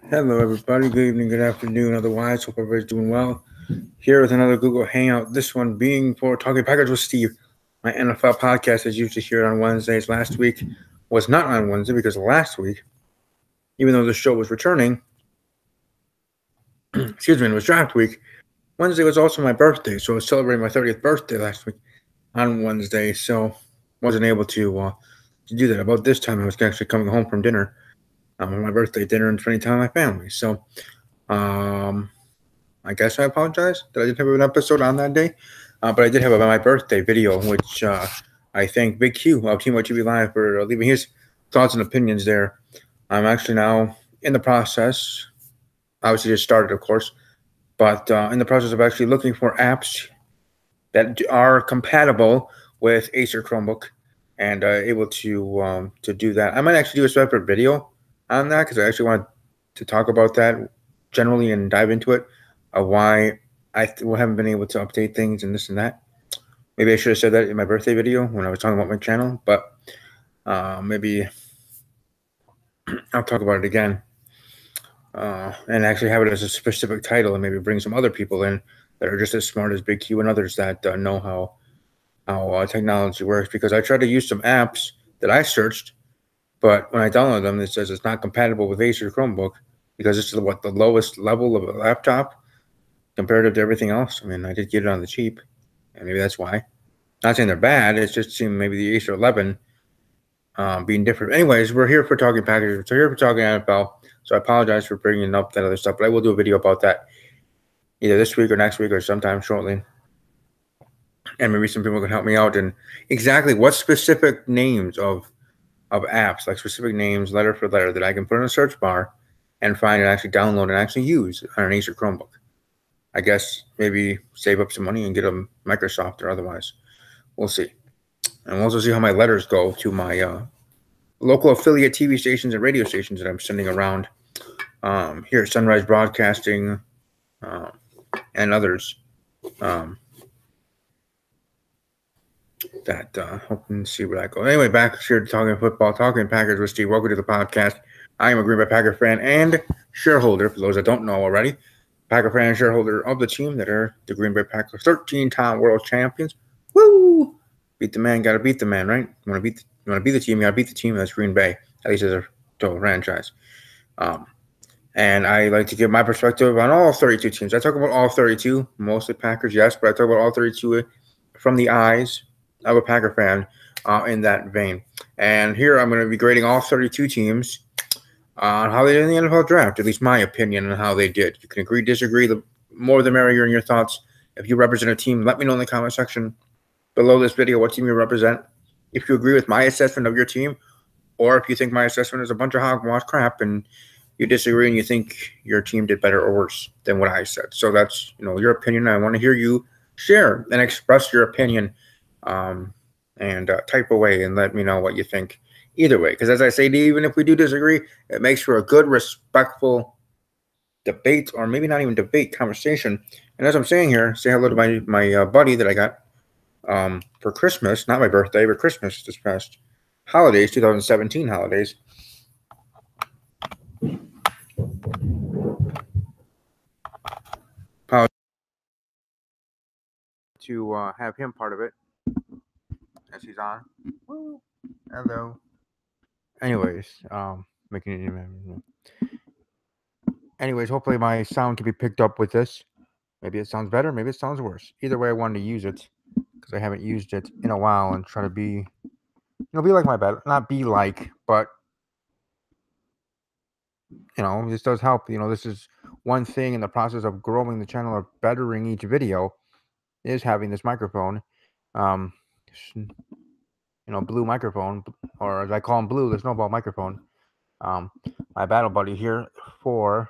Hello, everybody. Good evening, good afternoon. Otherwise, hope everybody's doing well. Here with another Google Hangout. This one being for Talking Packers with Steve. My NFL podcast is usually here on Wednesdays. Last week was not on Wednesday because last week, even though the show was returning, excuse me, it was draft week. Wednesday was also my birthday, so I was celebrating my 30th birthday last week on Wednesday. So wasn't able to do that. About this time, I was actually coming home from dinner, my birthday dinner, and spending time with my family. So um, I guess I apologize that I didn't have an episode on that day, but I did have my birthday video, which I thank Big Q of Team TV Live for leaving his thoughts and opinions there. I'm actually now in the process, obviously just started, of course, but in the process of actually looking for apps that are compatible with Acer Chromebook and able to do that. I might actually do a separate video on that because I actually want to talk about that generally and dive into it. Why haven't been able to update things and this and that. Maybe I should have said that in my birthday video when I was talking about my channel, but maybe I'll talk about it again and actually have it as a specific title and maybe bring some other people in that are just as smart as Big Q and others that know how technology works. Because I tried to use some apps that I searched, but when I download them, it says it's not compatible with Acer Chromebook because it's what the lowest level of a laptop comparative to everything else. I mean, I did get it on the cheap, and maybe that's why. Not saying they're bad. It's just seeing maybe the Acer 11 being different. Anyways, we're here for talking packages. So here for talking NFL. So I apologize for bringing up that other stuff, but I will do a video about that either this week or next week or sometime shortly. And maybe some people can help me out and exactly what specific names of apps, like specific names, letter for letter, that I can put in a search bar and find and actually download and actually use on an Acer Chromebook. I guess maybe save up some money and get a Microsoft or otherwise. We'll see. And we'll also see how my letters go to my local affiliate TV stations and radio stations that I'm sending around here at Sunrise Broadcasting uh, and others. Um, that hoping to see where that goes. Anyway, back here to talking football, talking Packers with Steve. Welcome to the podcast. I am a Green Bay Packer fan and shareholder, for those that don't know already. Packer fan and shareholder of the team that are the Green Bay Packers, 13-time world champions. Woo! Beat the man, gotta beat the man, right? You want to beat the team, you gotta beat the team. That's Green Bay, at least as a total franchise. Um, and I like to give my perspective on all 32 teams. I talk about all 32, mostly Packers, yes, but I talk about all 32 from the eyes of a Packer fan in that vein. And here I'm going to be grading all 32 teams on how they did in the NFL draft, at least my opinion on how they did. You can agree, disagree, the more the merrier in your thoughts. If you represent a team, let me know in the comment section below this video what team you represent. If you agree with my assessment of your team, or if you think my assessment is a bunch of hogwash crap and you disagree and you think your team did better or worse than what I said. So that's your opinion. I want to hear you share and express your opinion and type away and let me know what you think either way. Because as I say, even if we do disagree, it makes for a good, respectful debate, or maybe not even debate, conversation. And as I'm saying here, say hello to my buddy that I got for Christmas, not my birthday, but Christmas this past holidays, 2017 holidays. To have him part of it as he's on. Woo. Hello. Anyways, making it. Anyways, hopefully my sound can be picked up with this. Maybe it sounds better, maybe it sounds worse. Either way, I wanted to use it because I haven't used it in a while and try to be, be like my bed, not be like, but this does help. This is one thing in the process of growing the channel or bettering each video is having this microphone. Um, blue microphone, or as I call him, blue, the snowball microphone. My battle buddy here for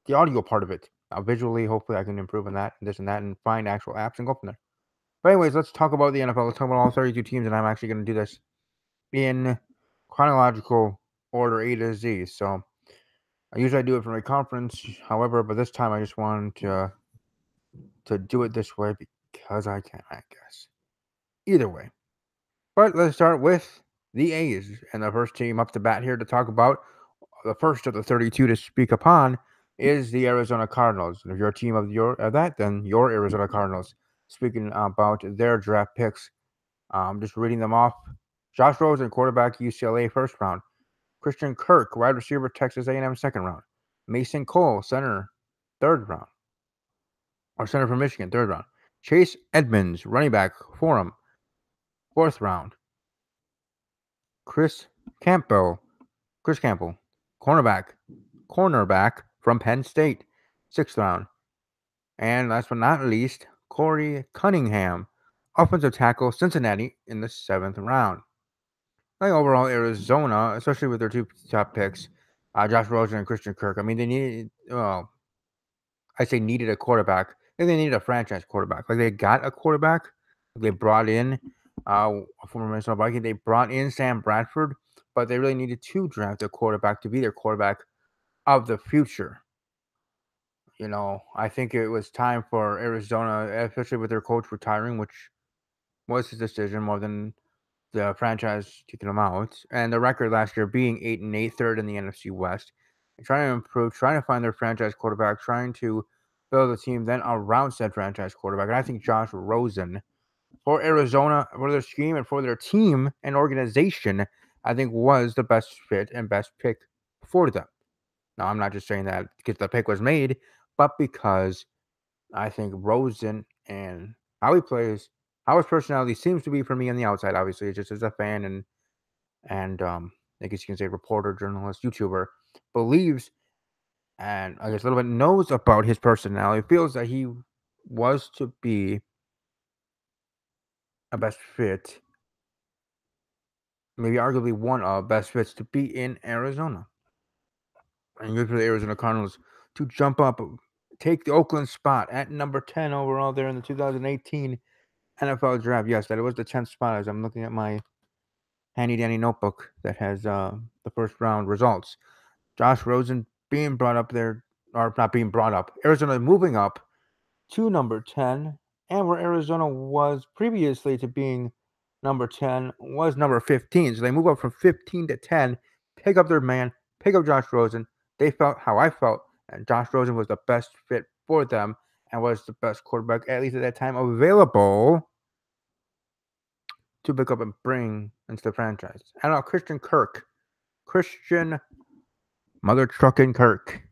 the audio part of it. Now, visually, hopefully I can improve on that and this and that and find actual apps and go from there. But anyways, let's talk about the NFL. Let's talk about all 32 teams, and I'm actually going to do this in chronological order, A to Z. So I usually do it from a conference, however, but this time I just wanted to do it this way because I can, I guess. Either way. But let's start with the A's, and the first team up to bat here to talk about the first of the 32 to speak upon is the Arizona Cardinals. And if you're a team of that, then your Arizona Cardinals. Speaking about their draft picks, just reading them off: Josh Rosen, quarterback, UCLA, first round; Christian Kirk, wide receiver, Texas A&M, second round; Mason Cole, center, third round, or center from Michigan, third round; Chase Edmonds, running back, Forum, fourth round; Chris Campbell, cornerback from Penn State, sixth round; and last but not least, Corey Cunningham, offensive tackle, Cincinnati, in the seventh round. Like overall, Arizona, especially with their two top picks, Josh Rosen and Christian Kirk. I mean, they needed, well, I say needed a quarterback. I think they needed a franchise quarterback. Like they got a quarterback. They brought in a former Minnesota Viking. They brought in Sam Bradford, but they really needed to draft a quarterback to be their quarterback of the future. I think it was time for Arizona, especially with their coach retiring, which was his decision more than the franchise kicking him out. And the record last year being 8-8, third in the NFC West. And trying to improve, trying to find their franchise quarterback, trying to build a team then around said franchise quarterback. And I think Josh Rosen for Arizona, for their scheme and for their team and organization, I think was the best fit and best pick for them. Now, I'm not just saying that because the pick was made, but because I think Rosen and how he plays, how his personality seems to be for me on the outside, obviously, just as a fan and I guess you can say reporter, journalist, YouTuber, believes and I guess a little bit knows about his personality, feels that he was to be a best fit, maybe arguably one of best fits to be in Arizona. And good for the Arizona Cardinals to jump up, take the Oakland spot at number 10 overall there in the 2018 NFL draft. Yes, that it was the 10th spot as I'm looking at my handy dandy notebook that has the first round results. Josh Rosen being brought up there, or not being brought up. Arizona moving up to number 10, and where Arizona was previously to being number 10 was number 15. So they move up from 15 to 10, pick up their man, pick up Josh Rosen. They felt how I felt, and Josh Rosen was the best fit for them and was the best quarterback, at least at that time, available to pick up and bring into the franchise. I don't know, Christian Mother Truckin' Kirk,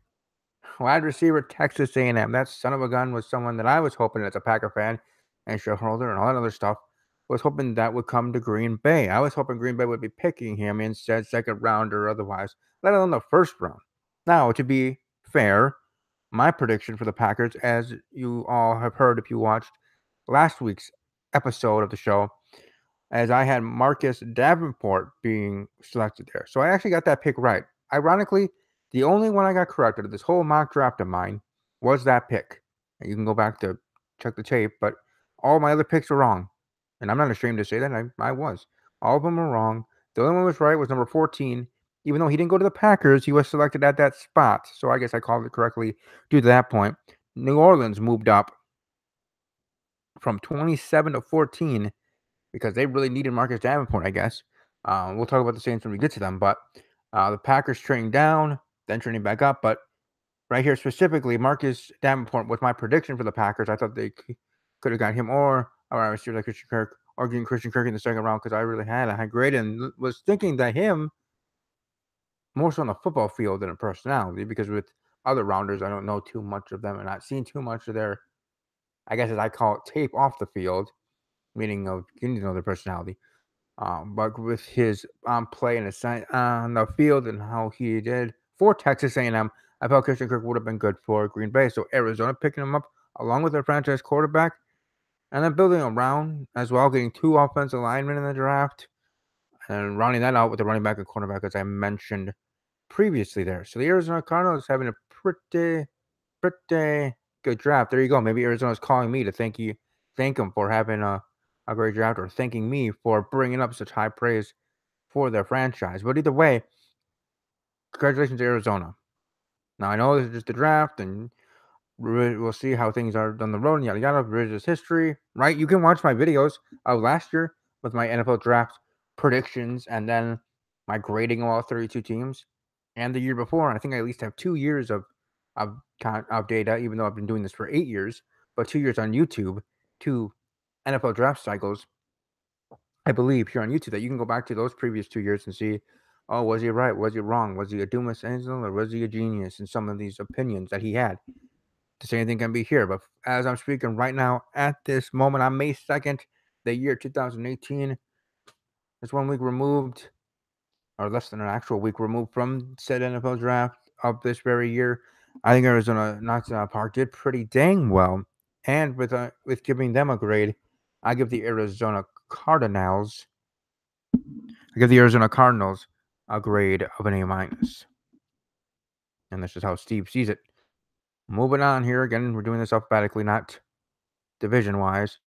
wide receiver, Texas A&M. That son of a gun was someone that I was hoping, as a Packer fan and shareholder and all that other stuff, was hoping that would come to Green Bay. I was hoping Green Bay would be picking him instead, second round or otherwise, let alone the first round. Now, to be fair, my prediction for the Packers, as you all have heard if you watched last week's episode of the show, as I had Marcus Davenport being selected there. So I actually got that pick right. Ironically, the only one I got corrected of this whole mock draft of mine was that pick. And you can go back to check the tape, but all my other picks were wrong. And I'm not ashamed to say that. I was. All of them were wrong. The only one was right was number 14. Even though he didn't go to the Packers, he was selected at that spot. So I guess I called it correctly due to that point. New Orleans moved up from 27 to 14 because they really needed Marcus Davenport, I guess. We'll talk about the Saints when we get to them, but the Packers trading down, then trading back up. But right here specifically, Marcus Davenport was my prediction for the Packers. I thought they could have got him or I was like Christian Kirk or getting Christian Kirk in the second round because I really had a high grade and was thinking that him more so on the football field than a personality, because with other rounders, I don't know too much of them and not seen too much of their, I guess as I call it, tape off the field, meaning of getting to know their personality. But with his play and his on the field and how he did for Texas A&M, I felt Christian Kirk would have been good for Green Bay. So Arizona picking him up along with their franchise quarterback, and then building around as well, getting two offensive linemen in the draft, and rounding that out with the running back and cornerback, as I mentioned previously there. So the Arizona Cardinals having a pretty good draft. There you go. Maybe Arizona's calling me to thank them for having a great draft, or thanking me for bringing up such high praise for their franchise. But either way, congratulations to Arizona. Now, I know this is just a draft, and we'll see how things are down the road, and yada yada, revisionist history, right? You can watch my videos of last year with my NFL draft predictions and then my grading of all 32 teams. and the year before. I think I at least have 2 years of data, even though I've been doing this for 8 years, but 2 years on YouTube, 2 NFL draft cycles. I believe here on YouTube that you can go back to those previous 2 years and see, oh, was he right? Was he wrong? Was he a Dumas Angel or was he a genius in some of these opinions that he had? To say anything can be here, but as I'm speaking right now, at this moment on May 2nd, the year 2018, it's 1 week removed, or less than an actual week removed from said NFL draft of this very year. I think Arizona Knoxville Park did pretty dang well, and with giving them a grade, I give the Arizona Cardinals. I give the Arizona Cardinals a grade of an A minus, and that's just how Steve sees it. Moving on here again, we're doing this alphabetically, not division wise.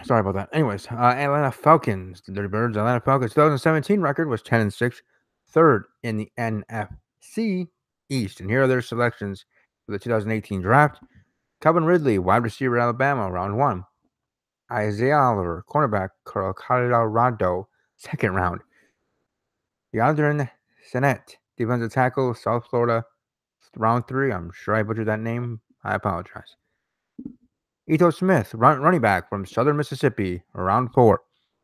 Sorry about that. Anyways, Atlanta Falcons, the Dirty Birds. Atlanta Falcons 2017 record was 10-6, third in the NFC East. And here are their selections for the 2018 draft: Calvin Ridley, wide receiver, Alabama, round 1. Isaiah Oliver, cornerback, Colorado, second round. Deandre Sennett, defensive tackle, South Florida, round 3. I'm sure I butchered that name. I apologize. Ito Smith, running back from Southern Mississippi, round 4.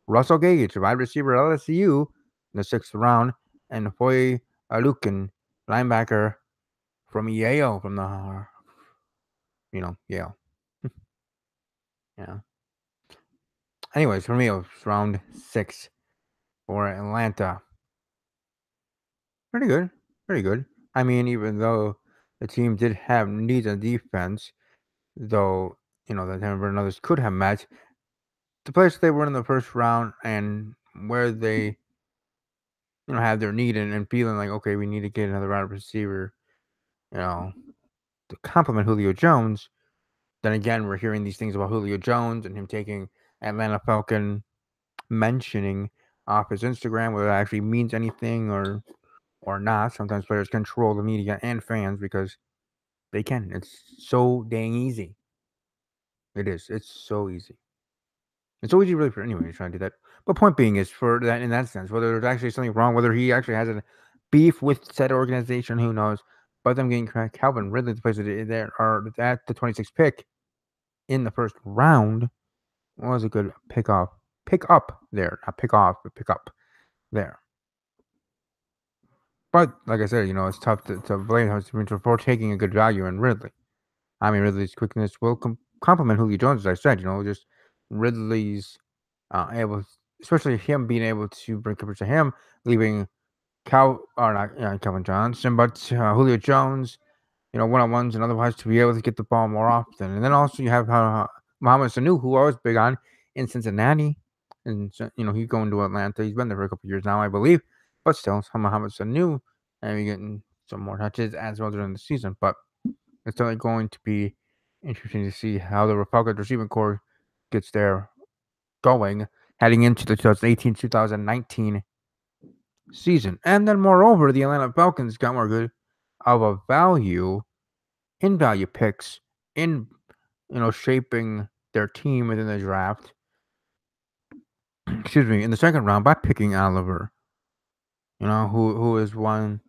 Russell Gage, wide receiver, LSU, in the 6th round. And Foye Oluokun, linebacker from Yale, from the, Yale. Yeah. Anyways, for me, it was round 6 for Atlanta. Pretty good. Pretty good. I mean, even though the team did have needs on defense, though, the Denver and others could have matched, the place they were in the first round and where they, have their need and feeling like, okay, we need to get another wide receiver, to complement Julio Jones. Then again, we're hearing these things about Julio Jones and him taking Atlanta Falcon mentioning off his Instagram, whether that actually means anything or not. Sometimes players control the media and fans because they can. It's so dang easy. It is. It's so easy. It's so easy, really, for anyone who's trying to do that. But point being is, for that, in that sense, whether there's actually something wrong, whether he actually has a beef with said organization, who knows? But them getting Calvin Ridley, the place that there are at the 26th pick in the first round, was a good pick up there. Not pick off, but pick up there. But like I said, it's tough to blame him for taking a good value in Ridley. I mean, Ridley's quickness will complement Julio Jones, as I said. Just Ridley's especially him being able to bring coverage to him, leaving Calvin Johnson, but Julio Jones, one-on-ones and otherwise to be able to get the ball more often. And then also you have Mohamed Sanu, who I was big on in Cincinnati, and he's going to Atlanta. He's been there for a couple years now, I believe, but still, Mohamed Sanu, and we're getting some more touches as well during the season. But it's certainly going to be interesting to see how the Falcons receiving core gets there going heading into the 2018-2019 season. And then moreover, the Atlanta Falcons got more good of a value picks in shaping their team within the draft. Excuse me, in the second round by picking Oliver. Who is one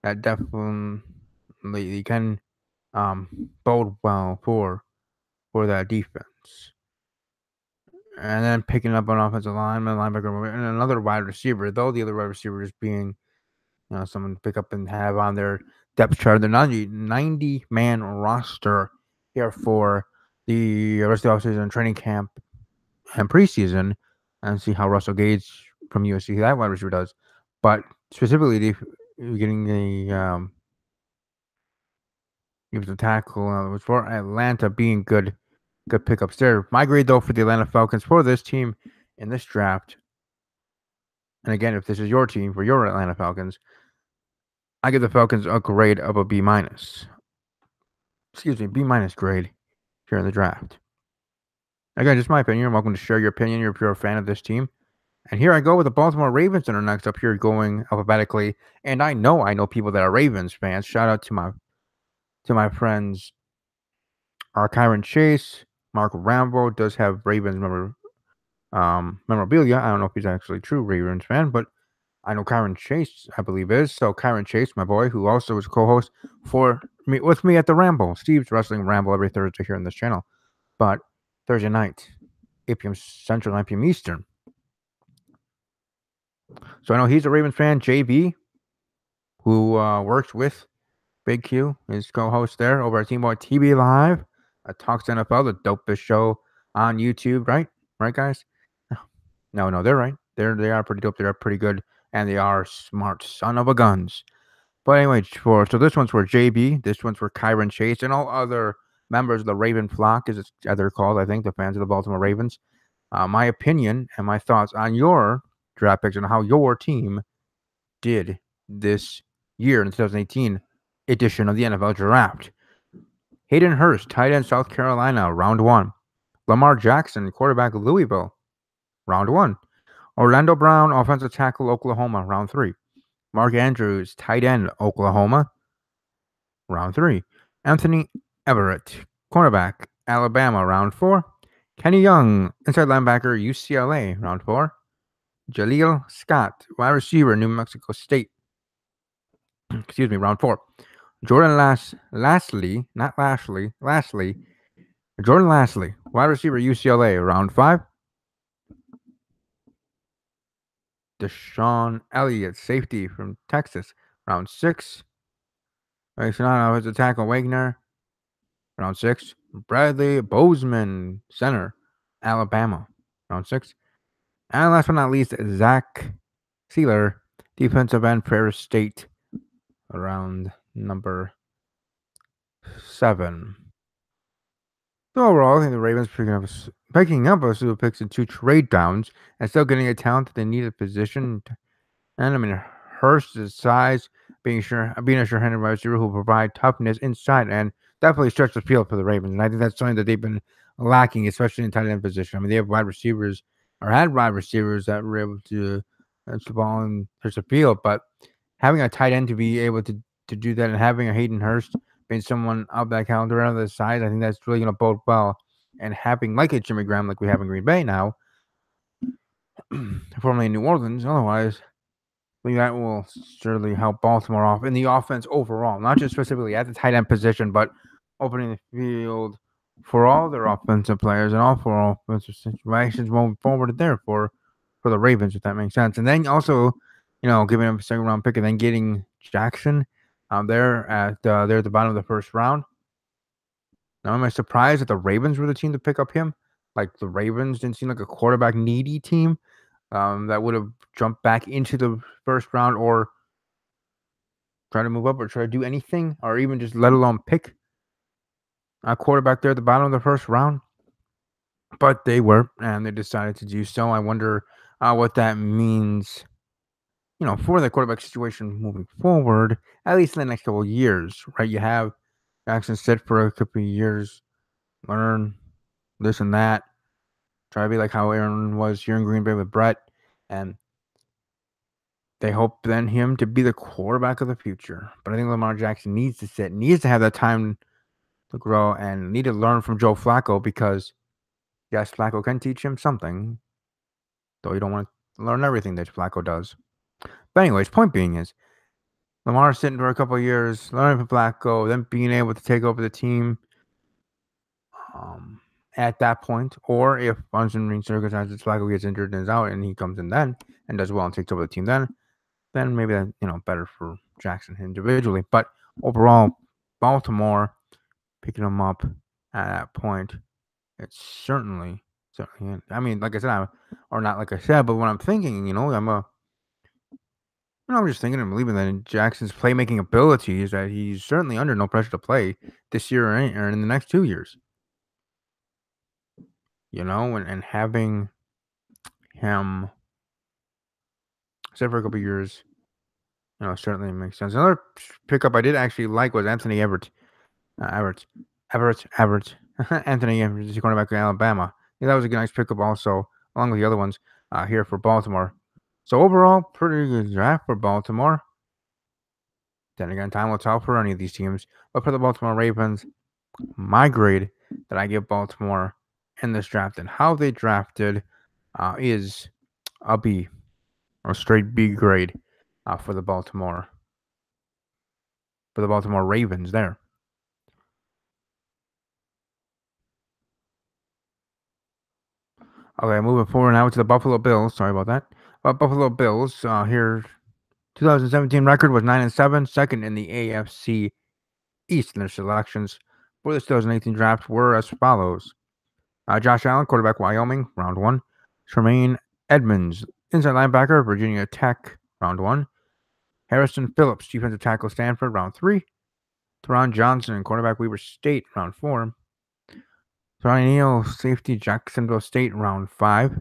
that definitely can bode well for that defense. And then picking up an offensive lineman, linebacker, and another wide receiver, though the other wide receivers being, someone to pick up and have on their depth chart. The 90-man roster here for the rest of the offseason, training camp, and preseason, and see how Russell Gage from USC, that wide receiver, does. But specifically, getting the defensive tackle for Atlanta being good pickups there. My grade, though, for the Atlanta Falcons for this team in this draft, and again, if this is your team for your Atlanta Falcons, I give the Falcons a grade of a B minus. Excuse me, B minus grade here in the draft. Again, just my opinion. You're welcome to share your opinion if you're a fan of this team. And here I go with the Baltimore Ravens that are next up here, going alphabetically. And I know people that are Ravens fans. Shout out to my friends, Kyron Chase. Mark Rambo does have Ravens memorabilia. I don't know if he's actually a true Ravens fan, but I know Kyron Chase, I believe, is. So Kyron Chase, my boy, who also is a co-host with me at the Ramble, Steve's Wrestling Ramble every Thursday here on this channel. But Thursday night, 8 p.m. Central, 9 p.m. Eastern. So I know he's a Ravens fan. JB, who works with Big Q, his co-host there over at Team Boy TV Live, Talks NFL, the dopest show on YouTube, right? Right, guys? No, they're right. They are pretty dope. They are pretty good, and they are smart son of a guns. But anyway, so this one's for JB, this one's for Kyron Chase, and all other members of the Raven flock, as they're called, I think, the fans of the Baltimore Ravens. My opinion and my thoughts on your draft picks and how your team did this year in the 2018 edition of the NFL Draft. Hayden Hurst, tight end, South Carolina, round 1. Lamar Jackson, quarterback, Louisville, round 1. Orlando Brown, offensive tackle, Oklahoma, round 3. Mark Andrews, tight end, Oklahoma, round 3. Anthony Everett, cornerback, Alabama, round 4. Kenny Young, inside linebacker, UCLA, round 4. Jaleel Scott, wide receiver, New Mexico State, round 4. Jordan Lastly, Jordan Lastly, wide receiver, UCLA, round 5. Deshaun Elliott, safety from Texas, round 6. Mason offensive tackle, Wagner, round 6. Bradley Bozeman, center, Alabama, round 6. And last but not least, Zach Sealer, defensive end, Prairie State, around number 7. So overall, I think the Ravens picking up a few picks in 2 trade downs and still getting a talent that they need at position. And I mean, Hurst's size, being a sure-handed wide receiver who will provide toughness inside and definitely stretch the field for the Ravens. And I think that's something that they've been lacking, especially in tight end position. I mean, they have wide receivers or had wide receivers that were able to catch the ball and touch the field, but having a tight end to be able to do that and having a Hayden Hurst being someone of that caliber on the side, I think that's really going to bode well. And having like a Jimmy Graham like we have in Green Bay now, formerly in New Orleans, otherwise, I think that will certainly help Baltimore off in the offense overall, not just specifically at the tight end position, but opening the field for all their offensive players and all for offensive situations moving forward there for the Ravens, if that makes sense. And then also, giving them a second round pick and then getting Jackson there at the bottom of the first round. Now, am I surprised that the Ravens were the team to pick up him? Like the Ravens didn't seem like a quarterback needy team that would have jumped back into the first round or try to move up or try to do anything or even just let alone pick a quarterback there at the bottom of the first round. But they were, and they decided to do so. I wonder what that means, for the quarterback situation moving forward, at least in the next couple of years, right? You have Jackson sit for a couple of years, learn this and that, try to be like how Aaron was here in Green Bay with Brett, and they hope then him to be the quarterback of the future. But I think Lamar Jackson needs to sit, needs to have that time to grow, and need to learn from Joe Flacco because, yes, Flacco can teach him something, though you don't want to learn everything that Flacco does. But anyways, point being is, Lamar sitting for a couple of years, learning from Flacco, then being able to take over the team at that point, or if unforeseen circumstances Flacco gets injured and is out, and he comes in then and does well and takes over the team then maybe that better for Jackson individually. But overall, Baltimore picking him up at that point, it's certainly. I mean, like I said, or not like I said, but when I'm thinking, I'm just thinking and believing that in Jackson's playmaking abilities, that he's certainly under no pressure to play this year or in the next 2 years. And having him sit for a couple of years, certainly makes sense. Another pickup I did actually like was Anthony Everett. Anthony Everett, the cornerback in Alabama. Yeah, that was a nice pickup also, along with the other ones here for Baltimore. So overall, pretty good draft for Baltimore. Then again, time will tell for any of these teams. But for the Baltimore Ravens, my grade that I give Baltimore in this draft and how they drafted is a B. a straight B grade for the Baltimore Ravens there. Okay, moving forward now to the Buffalo Bills. Sorry about that. Buffalo Bills here, 2017 record was 9-7, second in the AFC East. And their selections for the 2018 draft were as follows: Josh Allen, quarterback, Wyoming, round 1. Tremaine Edmonds, inside linebacker, Virginia Tech, round 1. Harrison Phillips, defensive tackle, Stanford, round 3. Teron Johnson, quarterback, Weber State, round 4. Ronnie Neal, safety, Jacksonville State, round 5.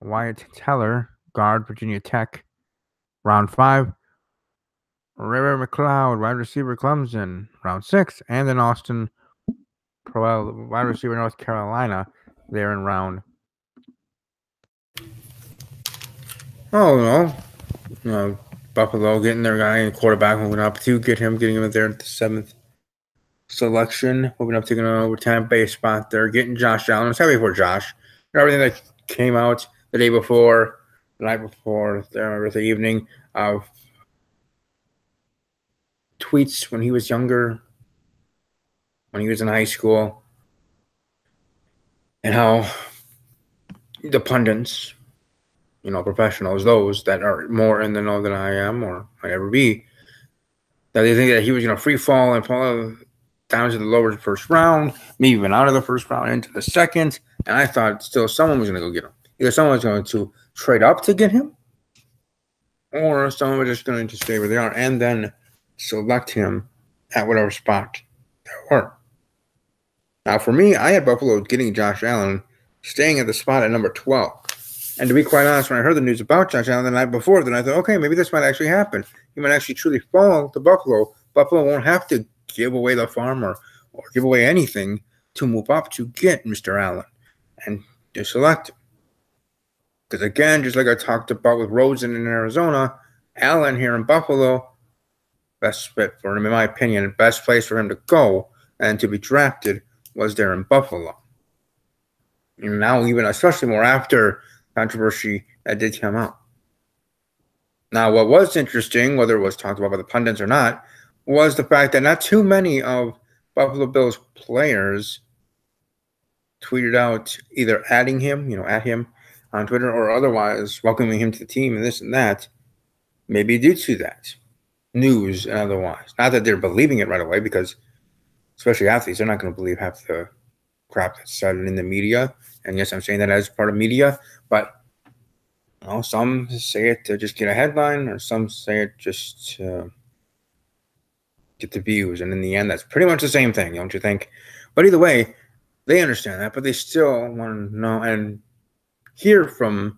Wyatt Teller, guard, Virginia Tech, round 5. River McLeod, wide receiver, Clemson, round 6. And then Austin Proel, wide receiver, North Carolina, there in round. Oh, no. Buffalo getting their guy in quarterback, moving up to getting him there at the 7th selection, moving up, taking an over Tampa Bay spot there, getting Josh Allen. I was happy for Josh. Everything that came out the day before, the night before, the evening of tweets when he was younger, when he was in high school, and how the pundits, professionals, those that are more in the know than I am or might ever be, that they think that he was going to free fall and fall down to the lower first round, maybe even out of the first round into the second. And I thought still someone was going to go get him. Either someone was going to trade up to get him, or someone was just going to stay where they are and then select him at whatever spot they were. Now, for me, I had Buffalo getting Josh Allen, staying at the spot at number 12. And to be quite honest, when I heard the news about Josh Allen the night before, then I thought, okay, maybe this might actually happen. He might actually truly fall to Buffalo. Buffalo won't have to give away the farm or give away anything to move up to get Mr. Allen and to select him. Because again, just like I talked about with Rosen in Arizona, Allen here in Buffalo, best fit for him, in my opinion, best place for him to go and to be drafted was there in Buffalo. And now even, especially more after controversy that did come out. Now, what was interesting, whether it was talked about by the pundits or not, was the fact that not too many of Buffalo Bills players tweeted out either adding him, at him on Twitter, or otherwise welcoming him to the team and this and that, maybe due to that news and otherwise. Not that they're believing it right away, because especially athletes, they're not going to believe half the crap that's said in the media. And yes, I'm saying that as part of media, but some say it to just get a headline, or some say it just to get the views. And in the end, that's pretty much the same thing, don't you think? But either way, they understand that, but they still want to know and hear from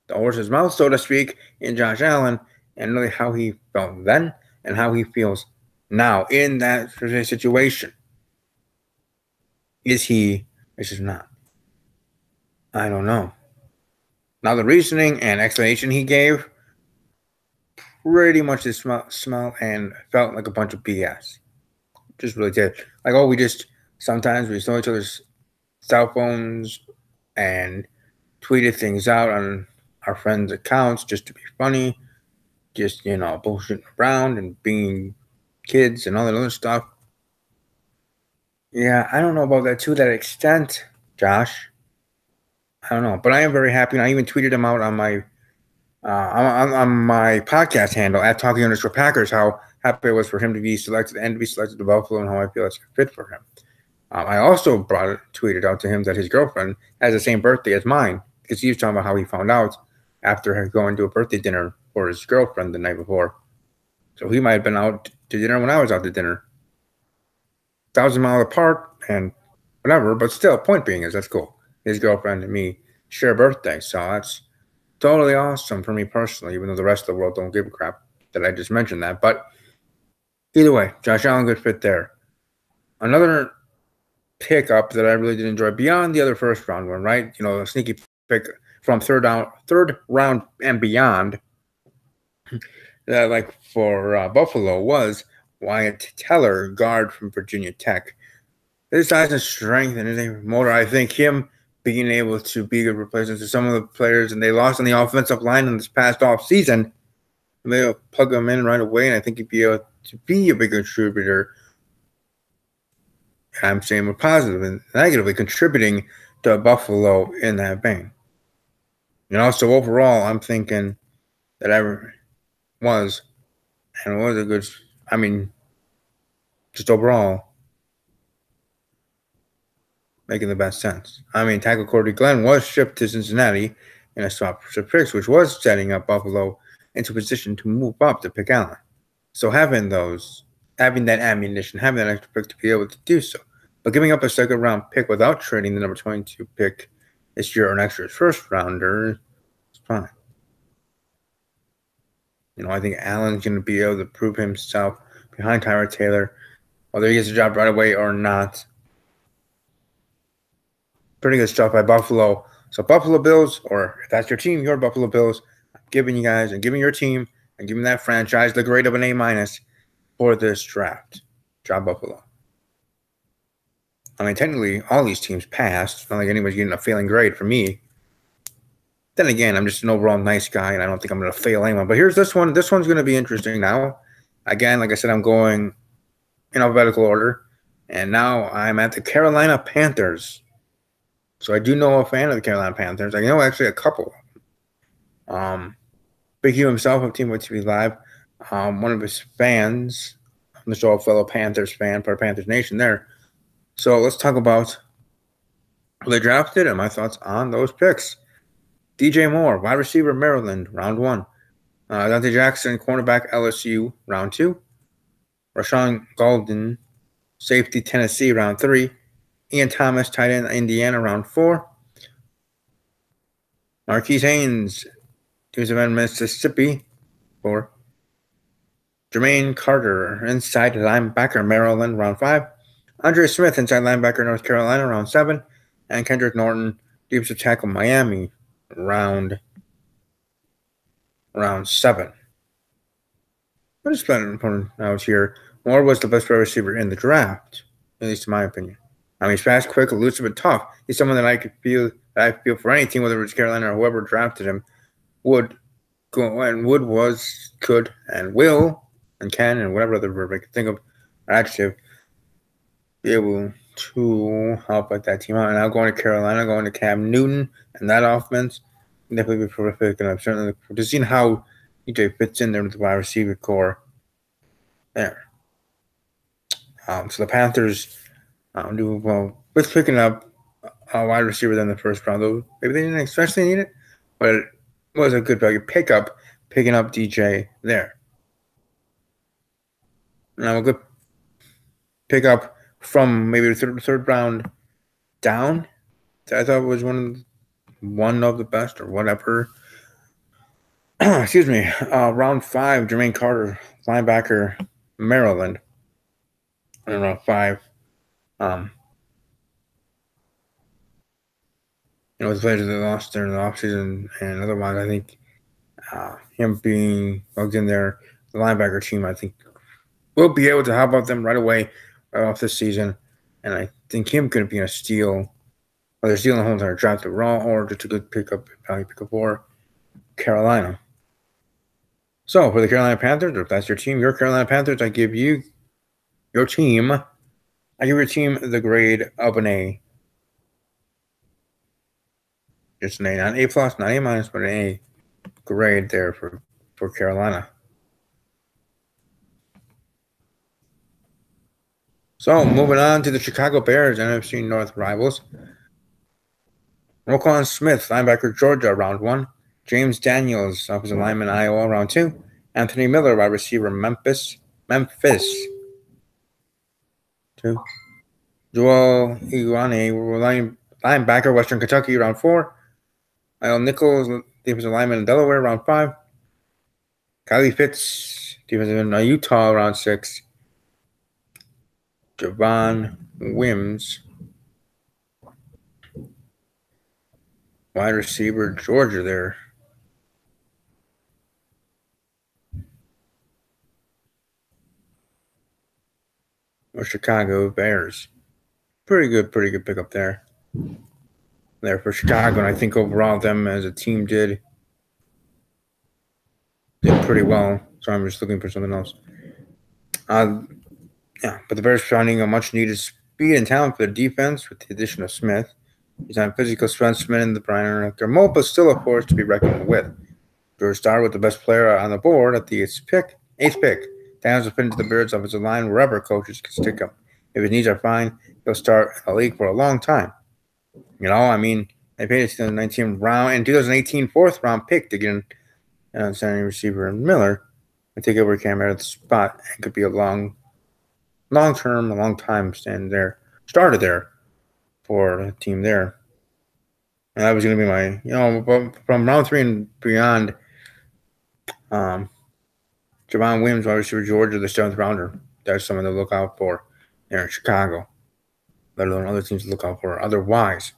the horse's mouth, so to speak, in Josh Allen, and really how he felt then and how he feels now in that situation. Is he? Is he not? I don't know. Now, the reasoning and explanation he gave pretty much just smell and felt like a bunch of BS. Just really did. Like, sometimes we stole each other's cell phones and tweeted things out on our friends' accounts just to be funny, just, bullshitting around and being kids and all that other stuff. Yeah, I don't know about that to that extent, Josh. I don't know, but I am very happy. And I even tweeted him out on my podcast handle at Talking_Packers how happy I was for him to be selected and to be selected to Buffalo, and how I feel it's a fit for him. I also tweeted out to him that his girlfriend has the same birthday as mine, because he was talking about how he found out after going to a birthday dinner for his girlfriend the night before. So he might have been out to dinner when I was out to dinner. 1,000 miles apart and whatever, but still, point being is that's cool. His girlfriend and me share a birthday, so that's totally awesome for me personally, even though the rest of the world don't give a crap that I just mentioned that. But either way, Josh Allen, good fit there. Another pickup that I really did enjoy beyond the other first round one, right? A sneaky pick from third round and beyond, like for Buffalo, was Wyatt Teller, guard from Virginia Tech. His size and strength and his motor, I think him being able to be good replacements to some of the players, and they lost on the offensive line in this past off season. They'll plug them in right away, and I think he'd be able to be a big contributor. I'm saying we're positive and negatively contributing to Buffalo in that vein. And also overall, I'm thinking that was a good. I mean, just overall, making the best sense. I mean, tackle Cordy Glenn was shipped to Cincinnati in a swap for picks, which was setting up Buffalo into position to move up to pick Allen. So having that ammunition, having that extra pick to be able to do so, but giving up a second round pick without trading the number 22 pick this year or next year's first rounder is fine. I think Allen's going to be able to prove himself behind Tyrod Taylor, whether he gets a job right away or not. Pretty good stuff by Buffalo. So Buffalo Bills, or if that's your team, your Buffalo Bills, I'm giving you guys and giving your team and giving that franchise the grade of an A- for this draft. Job Buffalo. I mean, technically, all these teams passed. It's not like anybody's getting a failing grade for me. Then again, I'm just an overall nice guy, and I don't think I'm going to fail anyone. But here's this one. This one's going to be interesting now. Again, like I said, I'm going in alphabetical order. And now I'm at the Carolina Panthers. So I do know a fan of the Carolina Panthers. I know actually a couple. Big Hugh himself of Team Wood TV Live. One of his fans, the show, a fellow Panthers fan, part of Panthers Nation there. So let's talk about who they drafted and my thoughts on those picks. DJ Moore, wide receiver, Maryland, round 1. Dante Jackson, cornerback, LSU, round 2. Rashawn Golden, safety, Tennessee, round 3. Ian Thomas, tight end, Indiana, round 4. Marquise Haynes, defensive end, Mississippi, 4. Jermaine Carter, inside linebacker, Maryland, round 5. Andre Smith, inside linebacker, North Carolina, round 7. And Kendrick Norton, defensive tackle, Miami, round 7. I'm just playing an opponent out here. Moore was the best wide receiver in the draft, at least in my opinion. I mean, he's fast, quick, elusive, and tough. He's someone that I feel for any team, whether it's Carolina or whoever drafted him, would go and could, and will, and can, and whatever other verb I can think of, adjective, be able to help like that team out. And now going to Carolina, going to Cam Newton and that offense, definitely be prolific. And I'm certainly just seeing how EJ fits in there with the wide receiver core there. So the Panthers do well with picking up a wide receiver than the first round. Though maybe they didn't especially need it, but it was a good value pickup, picking up DJ there. Now a good pickup from maybe the third round down. I thought was one of the best or whatever. Excuse me. Round 5, Jermaine Carter, linebacker, Maryland. And round 5. The players that lost during the offseason, and otherwise, I think him being plugged in there, the linebacker team, I think we'll be able to help out them right away, right off this season. And I think him could be a steal, whether stealing the whole entire draft to raw or just a good value pickup for Carolina. So for the Carolina Panthers, or if that's your team, your Carolina Panthers, I give you your team. I give your team the grade of an A. Just an A, not an A+, not A-, but an A grade there for Carolina. So moving on to the Chicago Bears, NFC North rivals. Roquan Smith, linebacker, Georgia, round 1. James Daniels, offensive lineman, Iowa, round 2. Anthony Miller, wide receiver, Memphis. 2. Joel Iguane, linebacker, Western Kentucky, round 4. Lyle Nichols, defensive lineman in Delaware, round 5. Kylie Fitz, defensive end in Utah, round 6. Javon Wims, wide receiver, Georgia there. Or Chicago Bears. Pretty good pickup there. there for Chicago, and I think overall them as a team did pretty well. So I'm just looking for something else. Yeah, but the Bears finding a much needed speed and talent for their defense with the addition of Smith. He's on physical strength, Smith and the Brian are mobile, still a force to be reckoned with. George started with the best player on the board at the eighth pick. Downs will fit into the Bears' offensive line wherever coaches can stick him. If his needs are fine, he'll start in the league for a long time. I mean, they paid a 2019 round and 2018 fourth round pick to get an outstanding receiver in Miller and take over Cam at the spot. It could be a long time started there for the team there. And that was going to be my, from round 3 and beyond, Javon Williams, wide receiver, Georgia, the 7th rounder. That's someone to look out for there in Chicago, let alone other teams to look out for otherwise.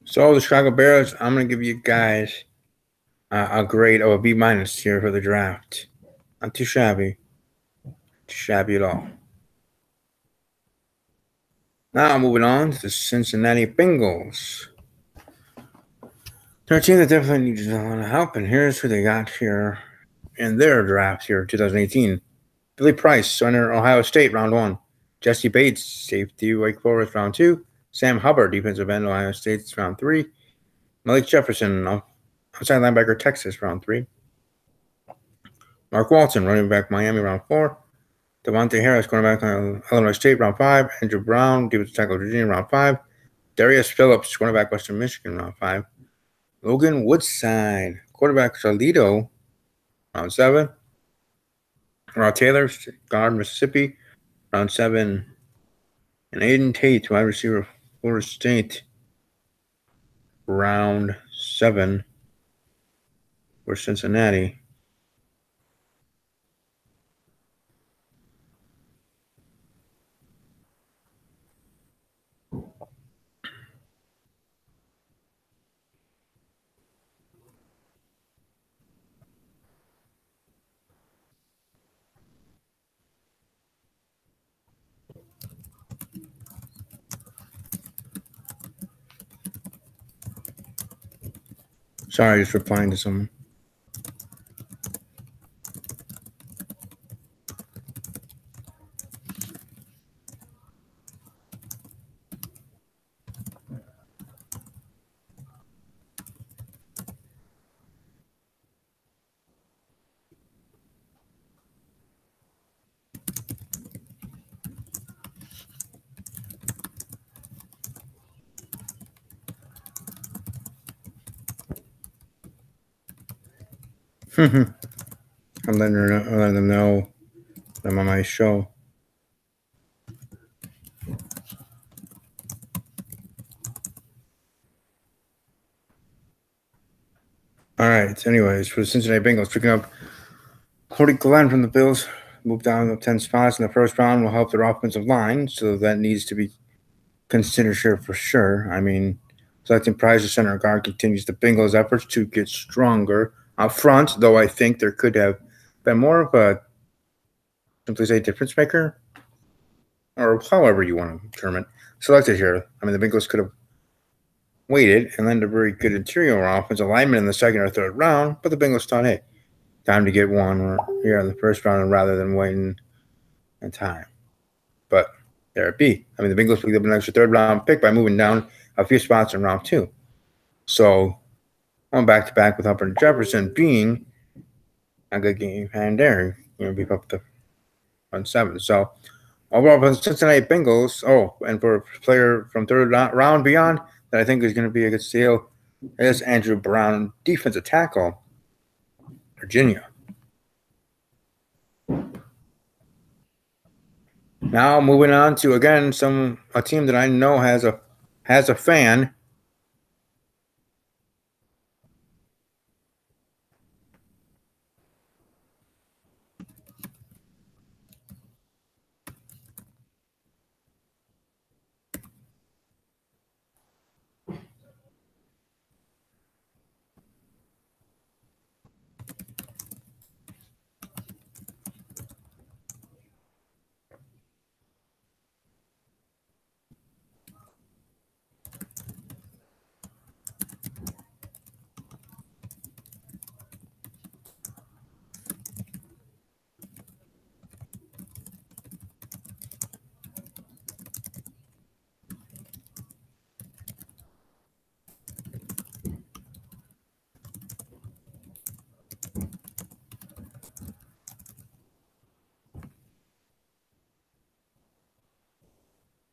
So the Chicago Bears, I'm going to give you guys a grade of a B- here for the draft. Not too shabby. Too shabby at all. Now moving on to the Cincinnati Bengals. They're a team that definitely needs a lot of help, and here's who they got here in their draft here, 2018. Billy Price, center, Ohio State, round 1. Jesse Bates, safety, Wake Forest, round 2. Sam Hubbard, defensive end, Ohio State, round 3. Malik Jefferson, outside linebacker, Texas, round 3. Mark Walton, running back, Miami, round 4. Devontae Harris, cornerback, Illinois State, round 5. Andrew Brown, defensive tackle, Virginia, round 5. Darius Phillips, cornerback, Western Michigan, round 5. Logan Woodside, quarterback, Toledo, round 7. Rod Taylor, guard, Mississippi, round 7. And Aiden Tate, wide receiver, Florida State, round 7 for Cincinnati. Sorry, just replying to someone. I'm letting them know I'm on my show. All right. Anyways, for the Cincinnati Bengals, picking up Cody Glenn from the Bills, moved down to 10 spots in the first round, will help their offensive line, so that needs to be considered for sure. I mean, selecting Price as center guard continues the Bengals' efforts to get stronger up front, though I think there could have been more of a, simply say, difference maker, or however you want to term it, selected here. I mean, the Bengals could have waited and landed a very good interior offensive lineman in the second or third round, but the Bengals thought, hey, time to get one here in the first round rather than waiting in time. But there it be. I mean, the Bengals picked up an extra third round pick by moving down a few spots in round 2. So, on back to back with Hubbard and Jefferson being a good game hand there. Beef up the front 7. So, overall, for the Cincinnati Bengals, and for a player from third round beyond that I think is going to be a good steal is Andrew Brown, defensive tackle, Virginia. Now moving on to again a team that I know has a fan.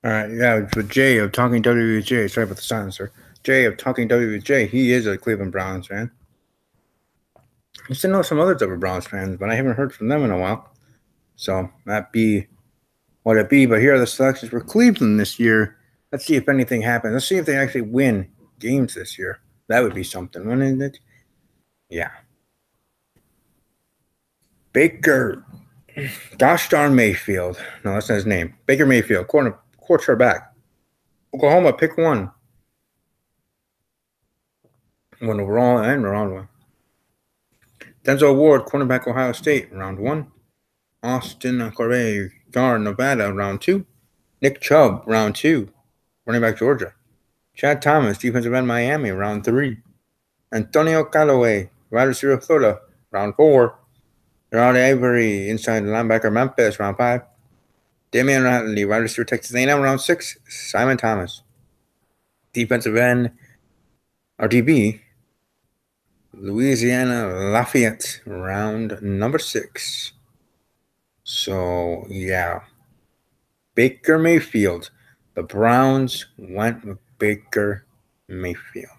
All right, yeah, with Jay of Talking WJ. Sorry about the silencer. Jay of Talking WJ. He is a Cleveland Browns fan. I used to know some others that were Browns fans, but I haven't heard from them in a while. So that be what it be. But here are the selections for Cleveland this year. Let's see if anything happens. Let's see if they actually win games this year. That would be something, wouldn't it? Yeah. Baker. Gosh darn Mayfield. No, that's not his name. Baker Mayfield, quarterback. Oklahoma, pick one. One overall and round one. Denzel Ward, cornerback, Ohio State, round one. Austin Correa, guard, Nevada, round two. Nick Chubb, round two, running back, Georgia. Chad Thomas, defensive end, Miami, round three. Antonio Callaway, wide receiver, Florida, round four. Gerard Avery, inside linebacker, Memphis, round five. Damian Ratley, wide receiver, Texas A&M, round six. Simon Thomas, defensive end, RDB, Louisiana Lafayette, round number six. So, yeah. Baker Mayfield. The Browns went with Baker Mayfield.